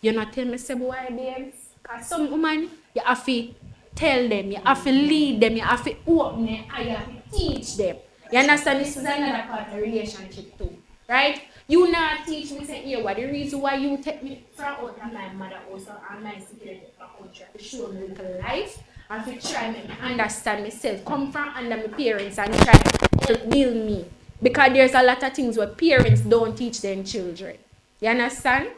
you not tell me, say, boy, babes. Because some woman, you have to tell them, you have to lead them, you have to open them, and you have to teach them. You understand? This is another part of the relationship too, right? You not teach me, say, here, what the reason why you take me from out of my mother also and my security from country to show me little life and to try me understand myself, come from under my parents and try to build me. Because there's a lot of things where parents don't teach their children. You understand?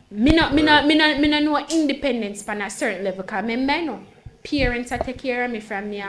Me no know independence on a certain level because me know parents are take care of me from me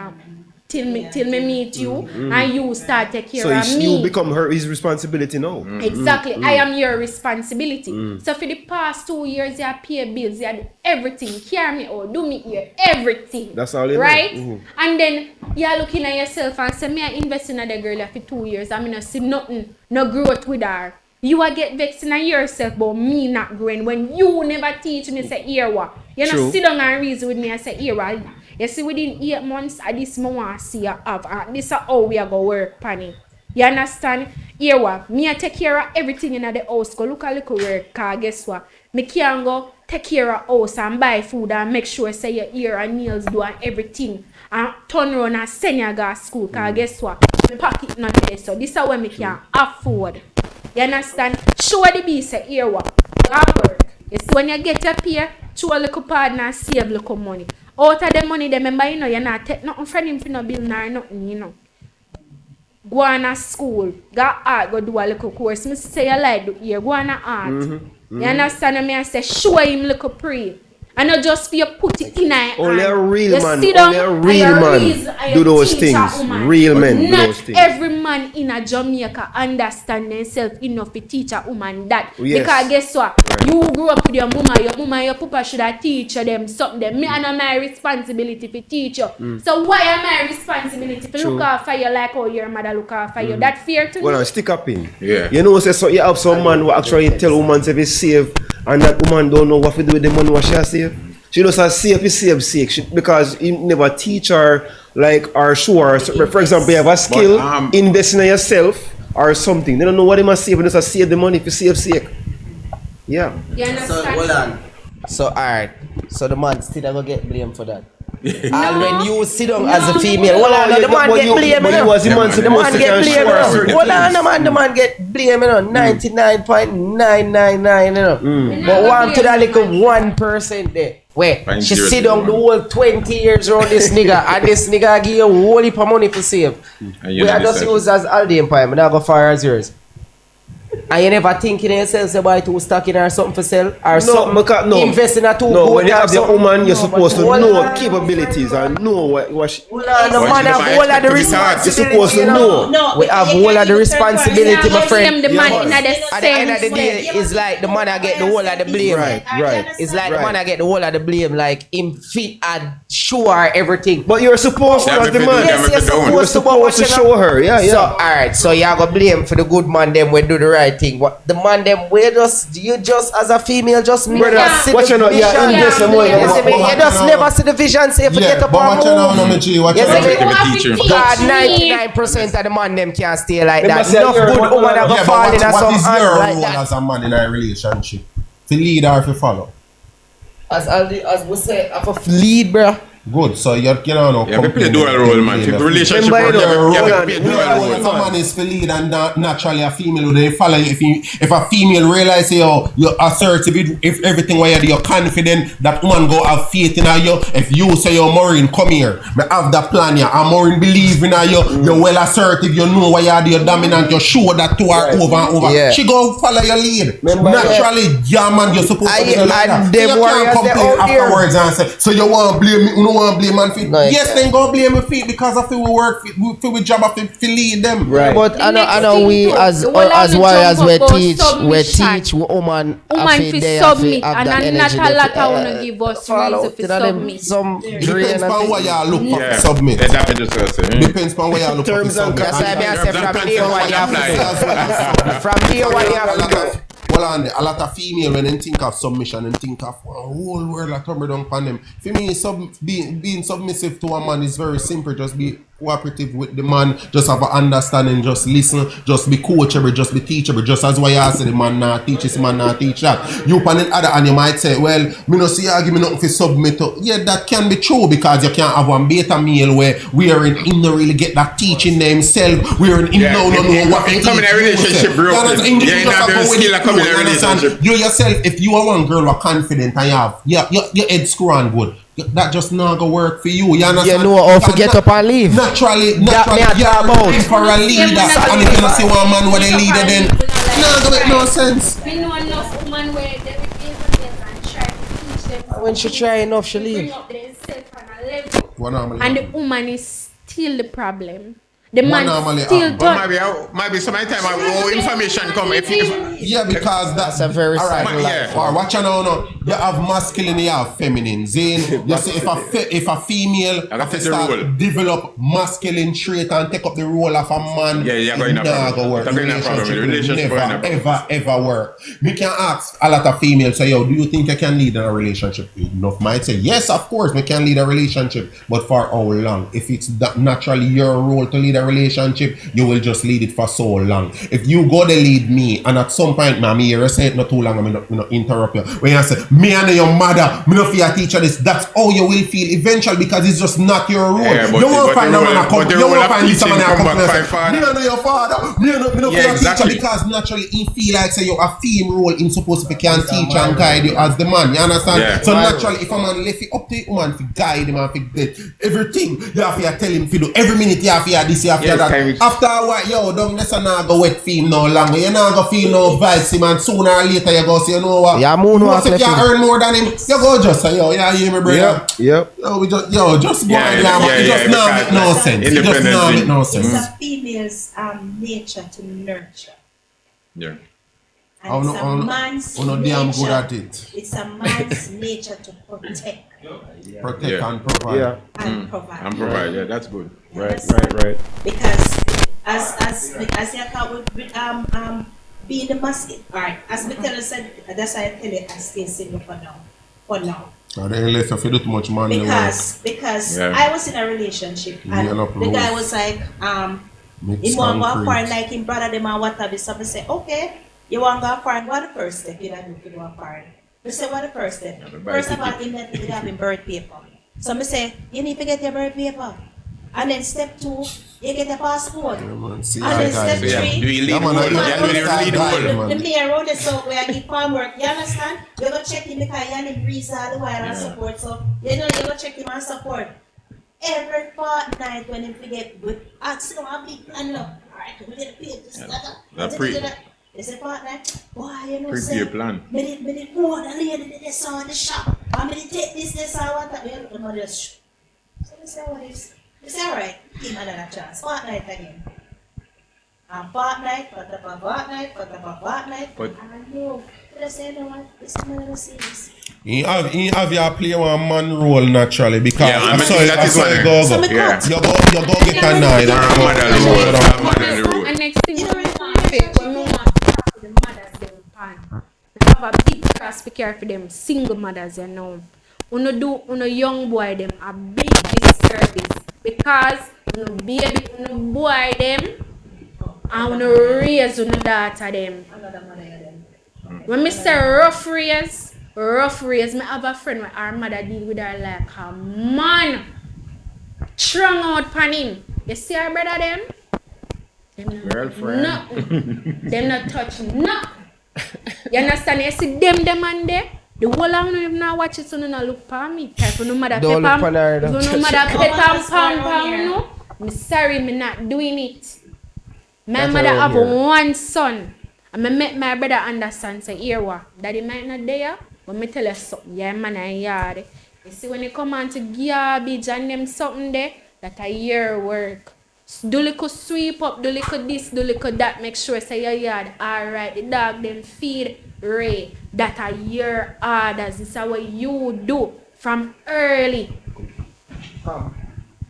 till me meet you, and you start take care So of it's, me. you become his responsibility now. Exactly. I am your responsibility. So for the past 2 years, you have pay bills, you have do everything, carry me out, do me here, everything. That's all you know. Right? And then you're looking at yourself and say, me I invest in the girl for 2 years. I mean, I see nothing, no growth with her. You are get vexed in yourself about me not growing when you never teach me say here what. You know, sit down and reason with me and say here what. You see within 8 months at this I want to see you have. And this is how we are going to work on it. You understand? Here what? Me I take care of everything in the house. Go look a little work. Cause guess what? Me can go take care of house and buy food and make sure say your ear and nails do and everything. And turn around and send you to school. Cause guess what? My pocket not there. So this is what me can afford. You understand? Show the beast say here what? Work. You see when you get your pay, show a little partner and save little money. Out of the money, remember, you know, you're not take nothing from him for no bill nor nothing, you know. Go on to school, go art, go do a little course. Me say you like do here, go on to art. You understand me? I say show him little pray. And not just for you put it in a Only a real you man, sit down only a real and man you reason and do you those teach things. a woman. Real men do Not those things. every man in a Jamaica understand themselves enough to teach a woman that. Yes. Because guess what? You grew up with your mama and your papa should have teach them something. Them. Me and my responsibility to teach you. So why am my responsibility to look after you like how your mother look after you? That fair to Well, me? stick up in. Yeah. You know, say so you have some man who actually tell woman to be safe, and that woman don't know what to do with the money what she has saved. She just has save for sake because you never teach her like or show her. So, for example, you have a skill, invest in yourself or something. They don't know what they must save, and just save the money for sake. Yeah. You So understand? hold on. So alright. So the man still gonna get blamed for that. And when you sit down as a female, hold on, the man get blamed. But you was the man supposed to get show her certain Hold on, things. the man get blamed, you know, 99.999, you know. But one to that little 1% there. Wait, she 0.0. sit down the whole 20 years around this nigga, and this nigga give you a whole heap of money to save. And you We are never just said use as Aldi Empire, but not go far as yours. And you never thinking in yourself, say, buy two stocking or something for sell, or something, because, no. invest in a two No, goat when you or have the something. woman, you're supposed to Hold know on. capabilities and know what she... Hold on, the But man you have never all of the expect to be taught. You're supposed responsibility, to you know. know. We have all of the responsibility, my friend. The man Yeah, in man. the At the end of the day, sense. it's like the man I get the whole of the blame. Right. It's like the Right. man I get the whole of the blame, like him fit and show her everything. But you're supposed to Yeah, as the but man. if you do Yes, them, you're if you don't. You're supposed to show her. Yeah. So alright, so you go blame for the good man them when do the right thing. What the man them we just you just as a female just Brother, never see watch the you know, yeah, vision. invest some money. You see me? You just never see the vision. Say forget Yeah, up but and watch you now, move. no, G, watch You you see now. me? Give a teacher. God, 99% of the man them can't stay like They that. must say, Enough you're good one- woman that go Yeah, fall but in a what some is your hand like role that. as a man in a relationship? To lead or to follow? As we say, have a lead, bro. Good, so you know, Yeah, we play dual role, man. If the relationship Remember, work, you know, you have to Roland, play If dual a role. man is for lead and naturally a female, they follow you. If a female realize you're assertive, if everything where you're confident, that woman go have faith in you. If you say you're Maureen, come here, me have that plan here. And Maureen believe in you. You're well assertive. You know why you're dominant. You show that to her over and over. Yeah. She go follow your lead. Remember, Naturally, yeah, man, you're supposed to be And like that. them So you warriors, can't they complain out there. afterwards and say, so you want to blame me? You don't want to blame man for No, yes, yeah. then go blame me for it because of the work, for we job of to lead them. Right. But I next know thing we too, as the whole of the warriors jump we up go teach submission. woman Woman fi there submit have and that not energy a there lot fi, I wanna give us follow reason to fi them submit. some Depends drain and on thing. what you look for Yeah. submit. Yeah, that just what I say. Depends on what you look for Terms and submit. That's why I say Terms from and day one you have to conditions do. From day one you have to do. Well, a lot of female when they think of submission and think of a whole world that come down upon them. For me, being submissive to a man is very simple. Just be cooperative with the man, just have an understanding, just listen, just be coachable, just be teachable. Just as why you say the man not teach this, man not teach that. You on the other hand, you might say, well, me no see you give me nothing for submit to. Yeah, that can be true because you can't have one beta meal where him no really get that teaching there himself, wherein him no know what he come in a relationship broken. Yeah, he not very skilled at come in a relationship. You yourself, if you are one girl who are confident and you have your head screw on good, that just not gonna work for you. You understand? You know how to get up and leave. Naturally, me I you're talk about. looking for a leader, and if you don't see one man with a leader, then no, gonna make no sense. Me know enough woman where they will be able and try to teach them. When she try enough, she bring leave. up themselves on a level. What normally And the happen? woman is still the problem. The What man normally still happen? But don't. maybe sometime more information come if Yeah, because That's a very all right. subtle life. Or watch out now. You have masculine, you have feminine. Zane, you see, if a female I got have to the role. start develop masculine trait and take up the role of a man, Yeah, you're it going to nah problem. go work. You're going to problem. Relationship will Relationship going to never, problem. ever work. We can ask a lot of females, say, yo, do you think I can lead in a relationship? Enough might say, yes, of course, we can lead a relationship, but for how long? If it's naturally your role to lead a relationship, you will just lead it for so long. If you go to lead me, and at some point, man, me hear say it not too long, I'm not interrupt you. When you say, me and your mother, me not fear teacher this, that's how you will feel eventually because it's just not your role. Yeah, but you won't find a man a come, you won't find teaching someone a come come back and by say, father. me and your father, me not Yeah, fear exactly. teacher because naturally he feel like say you a female role in supposed to can teach and guide you as the man, you understand? Yeah. So naturally if a man left it up to the woman to guide him and to get everything, you have to tell him to do every minute you have to this, you have to Yes, that. Kyrie. After a while, yo, don't listen now go wet feel no longer. You not go feel no vibes him and sooner or later you go say, you know what? Yeah, moon you walk if you left him. earn more than him, you go just say, yo, yeah, you hear me, brother? Yep. Yo, just go Yeah, and yeah, it just yeah, not because make no sense. It just independence not thing. make no It's sense. a female's nature to nurture. Yeah. Oh, And no, it's a oh, no. man's Oh, no, damn nature. good at it. It's a man's nature to protect Protect Yeah. and provide. Yeah. and provide. And provide, yeah, that's good. Right. Because as you thought with being the masculine, alright, as me tell you said, that's why I tell you I stay single for now. And then less if you do too much money work. Because Yeah. I was in a relationship and Yeah, no the guy proof. was like, Mix he want to go concrete. foreign like him brother them and what have you. So I say, okay, you want to go foreign, what the first step you do to go foreign? I say, what the first step? First of all, you need to have your birth paper. So I say, you need to get your birth paper. And then step 2, you get a passport. Yeah, man. See, And I then got step it. Yeah, 3, do you lead Yeah, the man, world? I know Yeah, do you that lead the guy, world? man. the mayor road is so where I give farm work, you understand? You go check him because you need visa all the while and support. So you know you go check him and support. Every fortnight when him forget with ask no a big plan look. Alright, we get paid this, That pre- It's a fortnight. Boy, you know Prepare say plan. me did know the lady that they saw in the shop. I me did take this or what that you know just so they say what is they say alright, give him another chance. Fortnight again. And fortnight, put up a fortnight. But- I know. They say, you know what, this is another series. He have your play one man role naturally because Yeah, I I saw mean, it, that I is saw one it of- go So go. me Yeah. cut. You go get a night I'm and mad at the go. road. I'm mad at the road. And next thing You you know, know, it's when we want to talk to the mothers them pan. We have a big cross to care for them single mothers, you know. Uno young boy them a big disservice because uno baby uno boy them and uno raise uno daughter them. Another mother of them. When me say rough raise, me have a friend where our mother deal with her like a man. Strong out pan him. You see our brother them? Them Girlfriend. nothing. Them not touch nothing. You understand? You see them and there? The whole of them if not watch it, so no look for me. If no mother Don't pet look for her, if don't no touch mother it. pet Oh, and pam that's pam no, I'm sorry, me not doing it. My That's mother around have here. one son. And I make my brother understand, say, here what? Daddy might not there, but me tell you something. Yeah, man, I yard. You see, when you come on to garbage and them something there, that a year work. Do little sweep up, do little this, do little that. Make sure say your yard alright. The dog them feed Ray. That a year orders. This is what you do from early.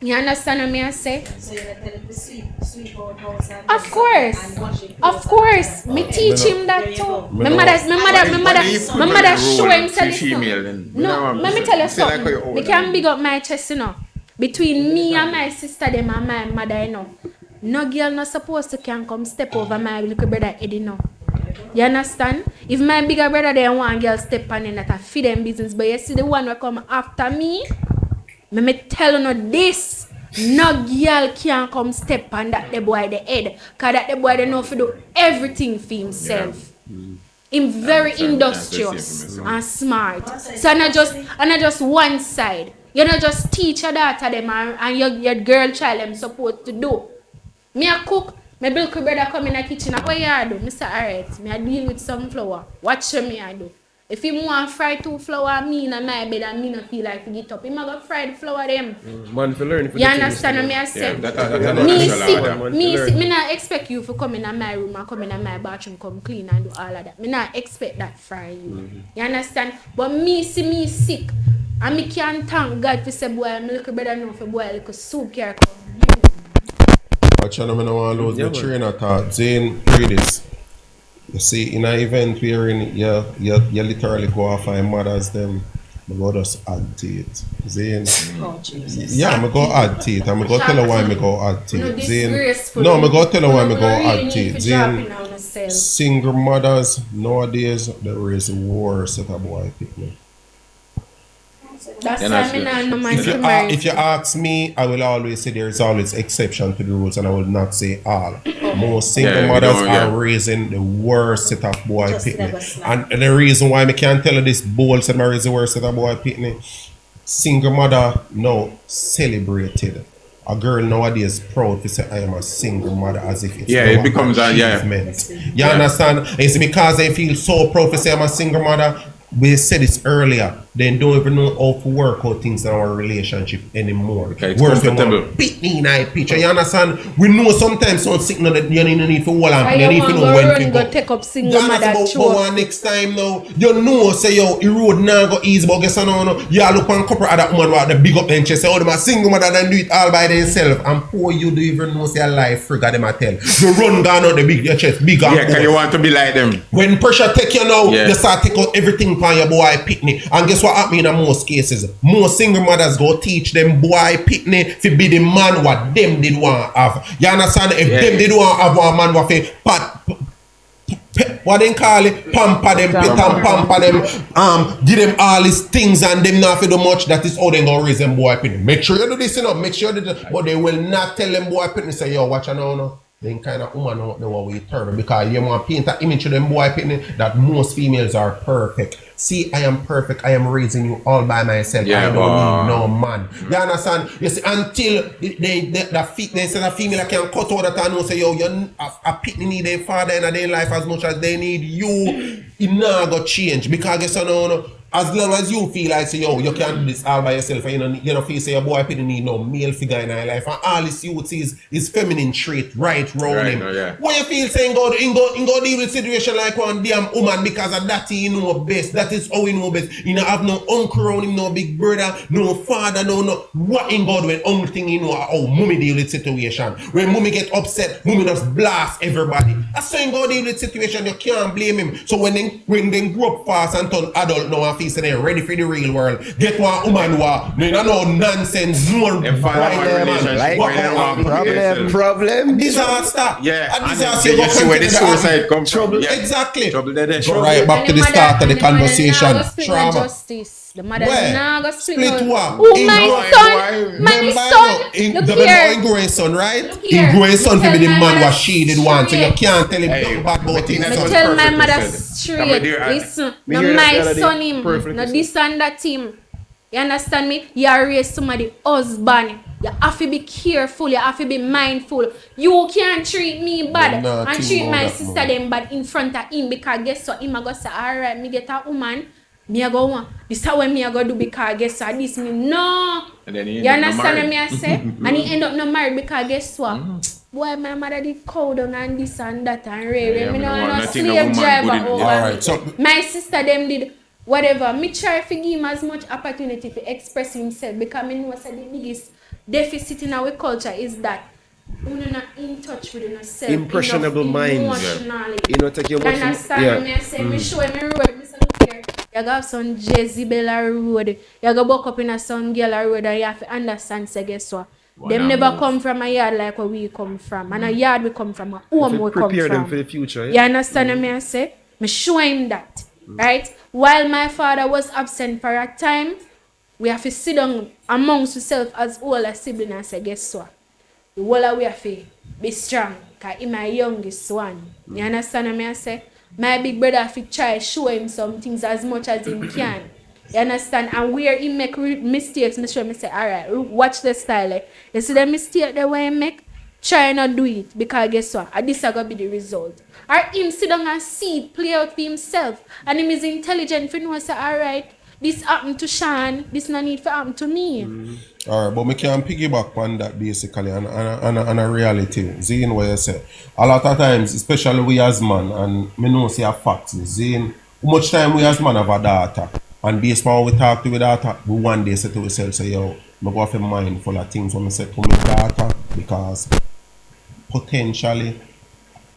You understand what me I say? So you're telling him to sweep out house and Of course. and wash it Of course. Me teach him There that you too. go. My mother show him tell him female something. then. No, let me tell you something. Me can big up my chest, you know. Between me and my sister them and my mother, you know. No girl not supposed to can come step over my little brother Eddie, no. You understand? If my bigger brother there one girl step on in that I feed them business, but you see the one will come after me. Me tell you this. No girl can come step on that the boy the head. Cause that the boy they know to do everything for himself. Him very industrious and smart. So not just one side. You not just teach your daughter them and your girl child them supposed to do. Me a cook, my little brother come in the kitchen. What you do? Me say alright, me a deal with sunflower. Watch me I do. If him want fry 2 flour me in my bed and me not feel like to get up, him a go fry the flour them. Man, for learning. You understand what me I say? Me sick, me not expect you to come in my room and come in my bathroom, come clean and do all of that. Me not expect that from you. You understand? But me see me sick. And me can't thank God for say boy, I'm little better know for boy, little soup care come. But you know, I don't want to lose my train of thought. Zane, read this. You see, in an event wherein you literally go off and mothers them, I go just add to it. Zane. Oh, Jesus. Yeah, I'm going to add to it. I'm going to tell her why I'm going to add to it. Zane. No, I'm going to tell her why I'm going to really add to it. Zane, single mothers nowadays, they raise the worst set of boy people. That's why me not know my If you ask me, I will always say there is always exception to the rules, and I will not say all. Most single mothers are raising the worst set of boy pitney. And the reason why I can't tell you this bold said I raise the worst set of boy pitney, single mother now celebrated. A girl nowadays proud to say I am a single mother as if it's it becomes an achievement. You understand? It's because I feel so proud to say I'm a single mother. We said this earlier. They don't even know how to work out things in our relationship anymore. Okay, it's comfortable. Pitney in a picture, you understand? We know sometimes some signal that you need to hold on. You need to know when to go. Take up single mother next time now. You know, say yo, the road now go easy, but guess no. You look on a couple other women who the big up and say, oh, them a single mother and do it all by themselves. And poor you do even know say life figure them a tell. You run down on the big your chest, big and because you want to be like them. When pressure take you now, you start take out everything from your boy pitney. And guess what happen in most cases? Most single mothers go teach them boy pitney to be the man what them did want have. You understand? If them did want have one man what what they call it, pamper them, pet and pamper them, give them all these things and them not for do much. That is how they gonna raise them boy pitney. Make sure you do this, make sure you do this, but they will not tell them boy pitney say, yo, watch now. Then kind of woman out there what we turn because you want to paint an image of them boy pitney that most females are perfect. See, I am perfect. I am raising you all by myself. I don't need no man. You understand? You see, until they say a female can cut out that and know say, yo, a pitney need their father in their life as much as they need you. It not go change because guess no. As long as you feel like say, yo, you can't do this all by yourself, and you know feel say your boy pitney need no male figure in your life, and all this youth is feminine trait right round him. What you feel saying go deal with situation like one damn woman because of that he know best. That is how he know best. He don't have no uncle around him, no big brother, no father, no what in God when only thing he know how mommy deal with situation. When mommy get upset, mommy just blast everybody. That's how he go deal with situation. You can't blame him. So when they grow up fast and turn adult now and so they're ready for the real world. Get one woman who they don't know nonsense, no problem. Disaster. Yeah. A disaster. You see where the suicide comes from. Exactly. Trouble there. Go right back to the start of the conversation. Trauma. The mother now go split what? My son. Look here. In growing son, right? In growing son to be the man what she did want. So you can't tell him nothing bad about it. I tell my mother straight. Listen, no my son him. No this and that him. You understand me? You are raised somebody husband. You have to be careful. You have to be mindful. You can't treat me bad and treat my sister them bad in front of him because guess what? Him a go say, alright, me get a woman. Me a go want. This is what me a go do because guess what? This me no. And then you understand what me I say? And he end up not married because guess what? Boy, my mother did cow down and this and that and rare. Me no slave driver over. Alright, so my sister them did whatever. Me try to give him as much opportunity to express himself because me know say the biggest deficit in our culture is that we're not in touch with yourself. Impressionable minds. You know, take your emotion. Understand me? I say, me show me road. Me say, look here. You got some Jezebel road. You got buck up in a some girl road and you have to understand, say, guess what? Them never come from a yard like where we come from. And a yard we come from, a home we come from. Prepare them for the future. You understand me? I say, me show him that. Right? While my father was absent for a time, we have to sit down amongst ourselves as older siblings and say, guess what? The whole we have to be strong because he's my youngest one. You understand what I say? My big brother have to try show him some things as much as he can. You understand? And where he make mistakes, me show him say, alright, watch the style. You see the mistake that way he make? try not do it because guess what? This is gonna be the result. Or him sit down and see it play out for himself. And him is intelligent for know say, alright, this happened to Sean, this no need to happen to me. Alright, but me can piggyback on that basically and a reality. Zine what you say. A lot of times, especially we as man, and me know say a fact, Zine, how much time we as man have a daughter. And based on what we talk to with daughter, we one day say to ourselves, say, yo, I go off a mindful of things when I say to my daughter because potentially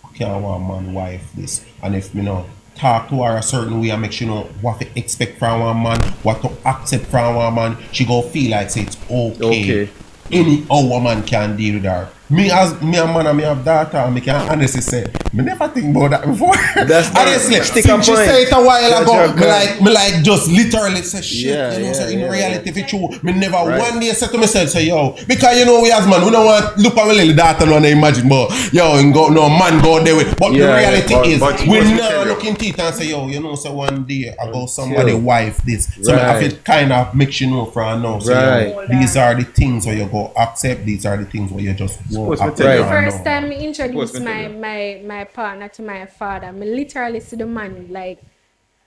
I can't want man wife this. And if me know talk to her a certain way and make sure you know what to expect from one man, what to accept from one man, she go feel like say it's okay. Any other man can deal with her. Me as me a man and me have daughter and me can honestly say me never think about that before. That's honestly, since she say it a while ago, me like just literally say shit. You know, so in reality, if it's true, me never one day say to myself, say yo, because you know we as man, we don't want look at my little daughter and imagine, but yo, and go no man go there with. But the reality is, we now look into it and say yo, you know, so one day I go somebody wife this, so I have to kind of make you know from now. So yo, these are the things where you go accept. These are the things where you just. The first time me introduced my partner to my father, me literally see the man like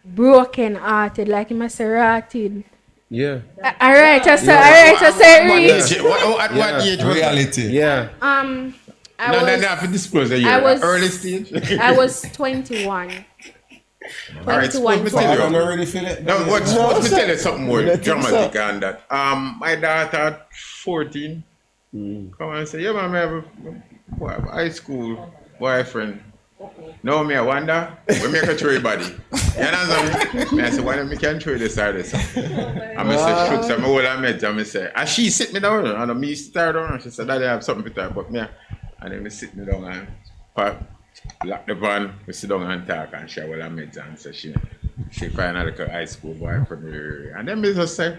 broken hearted, like he must have rotted. Yeah. Alright, I say At what age? Reality. Yeah. No, for disclosure, early stage. I was 21. Alright, I don't already feel it. No, let me tell you something more dramatic on that. My daughter at 14 come and say, yeah, man, I have a high school boyfriend. No, me, I wonder, we make a trade body. You understand me? I say, why don't we can trade this or this? And I say, shoot, so I hold her meds and I say, and she sit me down, and me stare down, and she said, Daddy, I have something to talk about me. And then we sit me down and lock the van, we sit down and talk, and she hold her meds and say, she find a little high school boyfriend. And then we just say,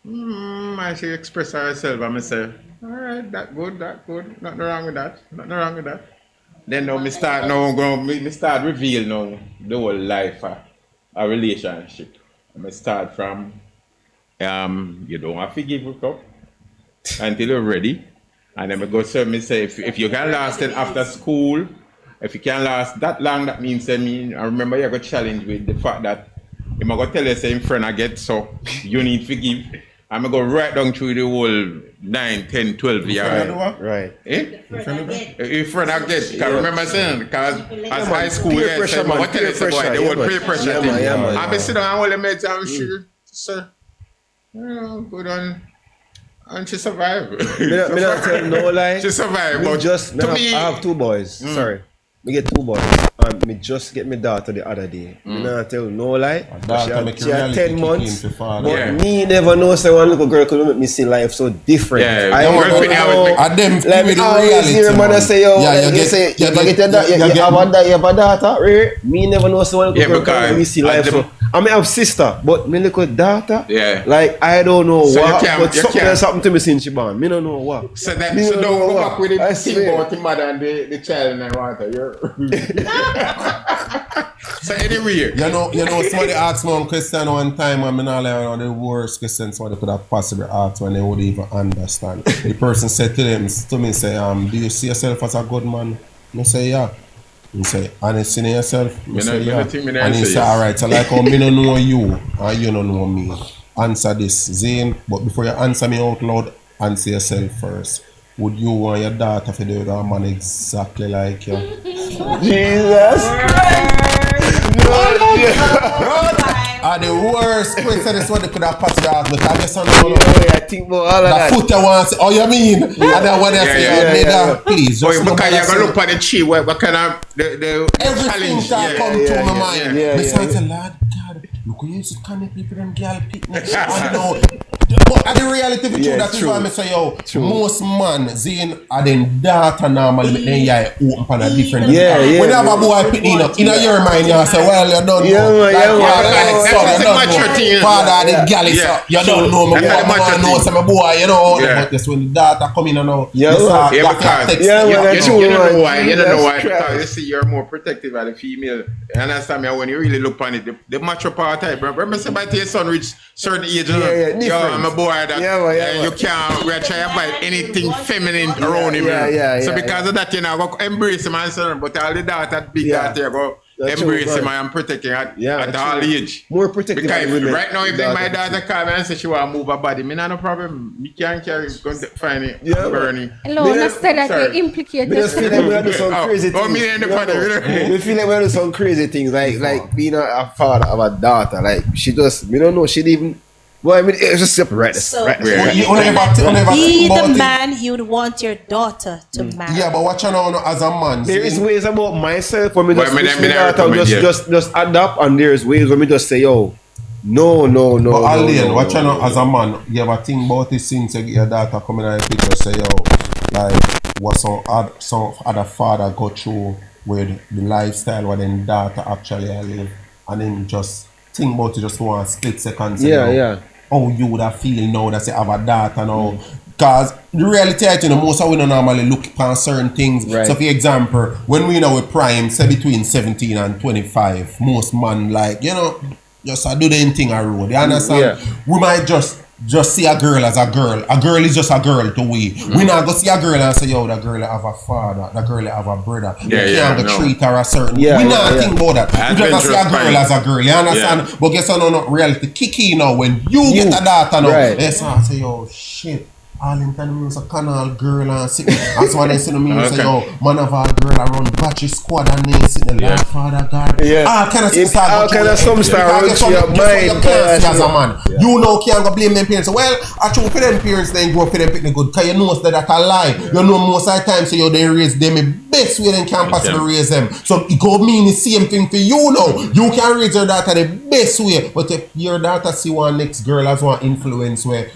and she express herself, and I say, alright, that good. Nothing wrong with that. Then now me start reveal now the whole life of a relationship. I start from you don't have to give it up until you're ready. And then I go to me say if you can last it after school, if you can last that long, that means I remember you got challenge with the fact that if I go tell you say friend I get so you need to give. I'm going to go right down through the whole 9, 10, 12 years. Right. If friend I get, because remember saying, because as high school, peer pressure, man. Peer pressure, the whole peer pressure thing. Yeah, I've been sitting down and all the mates, I'm sure, so, good on. And she survived. Me not tell no lie. She survived, but I have two boys. Sorry. Me get two boys. And me just get my daughter the other day. Me not tell no lie. She had 10 months. But me never know say one little girl could make me see life so different. I don't know. Like me always hear man say yo, you say you have a daughter. Me never know say one little girl could make me see life so. I may have sister, but my little daughter, like I don't know so what, but something else happened to me since she born. Me don't know what. So don't go back with the thing about the mother and the child and the water. So anyway, you know, somebody asked me one question one time, and I not like the worst question somebody could have possibly asked when they would even understand. The person said to me, say, do you see yourself as a good man? I say, yeah. He say, honest in yourself? I say, yeah. And he say, alright, so like how me don't know you, and you don't know me. Answer this, Zane, but before you answer me out loud, answer yourself first. Would you want your daughter to do with a man exactly like you? Jesus The worst question is what they could have passed out, but I guess I think about all of that. The foot I want, oh you mean? And then when they say, nigga, please. Because you're going to look at the tree, what kind of the everything challenge that come to my mind. Besides the lad, God, look who used to connect people and girl picnic. I know. But the reality of the truth, that's why I say, yo, most man, Zane, are then data normally, but then you open on a different when you have a boy picnic in your mind, you say, well, you don't know. Father, the girl is up. You don't know me, I know some boy, you know. But just when the data come in and out, you don't know why. Because you see, you're more protective of the female. You understand me? When you really look on it, the mature power type, remember somebody your son reach certain age, I'm a boy that you can't, we're trying to find anything feminine around him. So because of that, I go embrace him and son, but all the daughter, big daughter, I go embrace him and protect him at all age. More protective. Because right now, if my daughter call me and say she want to move her body, me not no problem. Me can't carry, go find it, burn it. Hello, not say that you implicate Me just feel like we're do some crazy things. Me in the party, We feel like we're do some crazy things, like being a father of a daughter. Like she just, we don't know, she didn't even. Well, I mean, it's just separate. So, Right. be the man you'd want your daughter to marry. Yeah, but what you know as a man? There is ways about myself when me Well, just me wish not my daughter recommend, just adapt, and there's ways when me just say, yo, no. But Alien, no, what you know no. as a man? You ever think about this since you get your daughter coming out and picture say, yo, like what some other father go through with the lifestyle what then daughter actually live, and then just think about it just for one split second. Say, Yeah. How you would have feel now that you have a daughter now. Because the reality is, most of we don't normally look upon certain things. Right. So for example, when we know we prime, say between 17 and 25, most man like, just do the thing a road. You understand? Yeah. We might just see a girl as a girl. A girl is just a girl to we. We not go see a girl and say, yo, that girl have a father, that girl have a brother. You can't go treat her a certain way. We not think about that. We just see a girl as a girl. You understand? But guess what? No, reality kick in now when you get a daughter now. Right. Yes, I say, yo, shit. Arlington means a canal girl and sit. That's why they say to me, say, yo, man of our girl around battery squad and they sit in the Lord Father God. Yeah. All kind of stuff. All kind of some stuff around your mind. As a man. You know can't go blame them parents. Well, I true for them parents then go for them pick the good. Because you know that a lie. You know most of the time so you they raise them the best way they can possibly raise them. So it go mean the same thing for you now. You can raise your daughter the best way. But if your daughter see one next girl as one influence where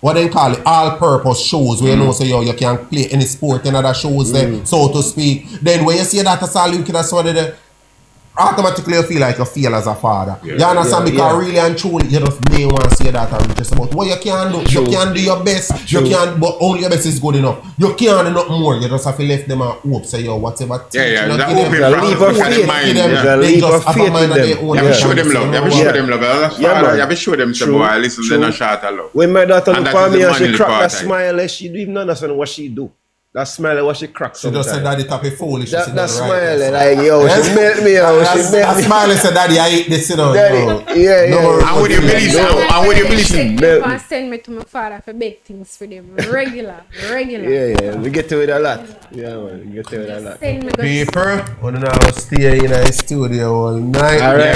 what they call it, all-purpose shows where you know say, yo, you can play any sport in other shows there, so to speak. Then when you see that as all you can sort of the automatically you feel like you feel as a father. You understand? Because really and truly you just may want to say that and just about what you can do. You can do your best. You can, but only your best is good enough. You can't do nothing more. You just have to left them and hope. Say, yo, whatever. That leave of faith in them. You have to show them love. You have to show them love. You have to show them some boy. Listen, they're not short of love. When my daughter look at me and she crack that smile, she don't even understand what she do. That smile, what she cracks. She just said daddy type of foolish. That smile, like, yo, she melt me out. That smile said daddy, I hate this, Yeah. And with your beliefs, and with your beliefs. People send me to my father for big things for them. Regular. Yeah. We get to it a lot. Yeah, man. We get to it a lot. Send me People, we don't now stay in a studio all night. All right.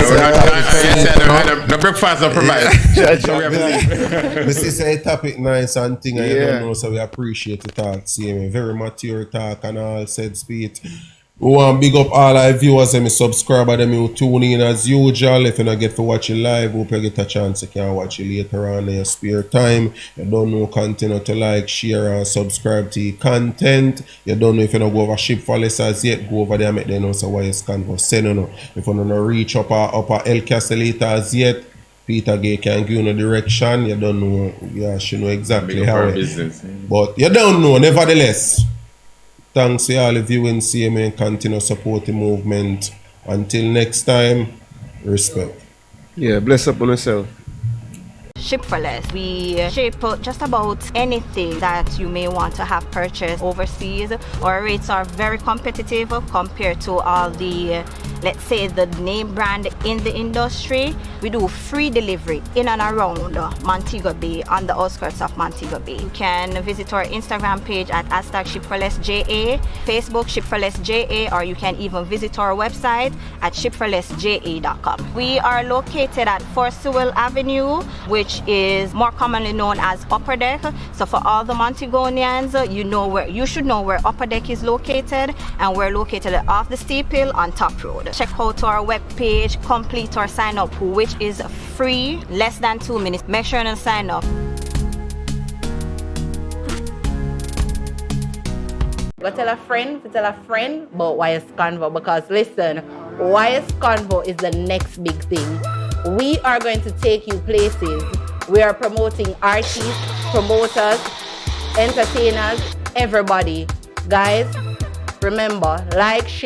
The breakfast are provided. So we have to leave. This is a topic nice and thing. I don't know, so we appreciate the talk. See me very mature talk and all said speech. We want big up all our viewers and my subscribers them who tune in as usual. If you don't get to watch it live, hope you get a chance you can watch it later on in your spare time. You don't know, continue to like, share and subscribe to your content. You don't know if you don't go over Ship for Less as yet, go over there and make them know so why you scan for send on. If you don't reach upper El Castellita as yet, Peter Gay can give you no direction. You don't know, she know exactly how it. But you don't know, nevertheless. Thanks to all the viewing, CMA, and continue support the movement. Until next time, respect. Yeah, bless up on yourself. Ship for Less. We ship just about anything that you may want to have purchased overseas. Our rates are very competitive compared to all the, let's say, the name brand in the industry. We do free delivery in and around Montego Bay, on the outskirts of Montego Bay. You can visit our Instagram page at #ShipForLessJA, Facebook ShipForLessJA, or you can even visit our website at ShipForLessJA.com. We are located at 4 Sewell Avenue, which is more commonly known as Upper Deck. So for all the Montegonians, you should know where Upper Deck is located, and we're located off the steep hill on Top Road. Check out our webpage, complete our sign up, which is free, less than 2 minutes. Make sure to sign up. Go tell a friend about YS Convo, because listen, YS Convo is the next big thing. We are going to take you places. We are promoting artists, promoters, entertainers, everybody. Guys, remember, like, share,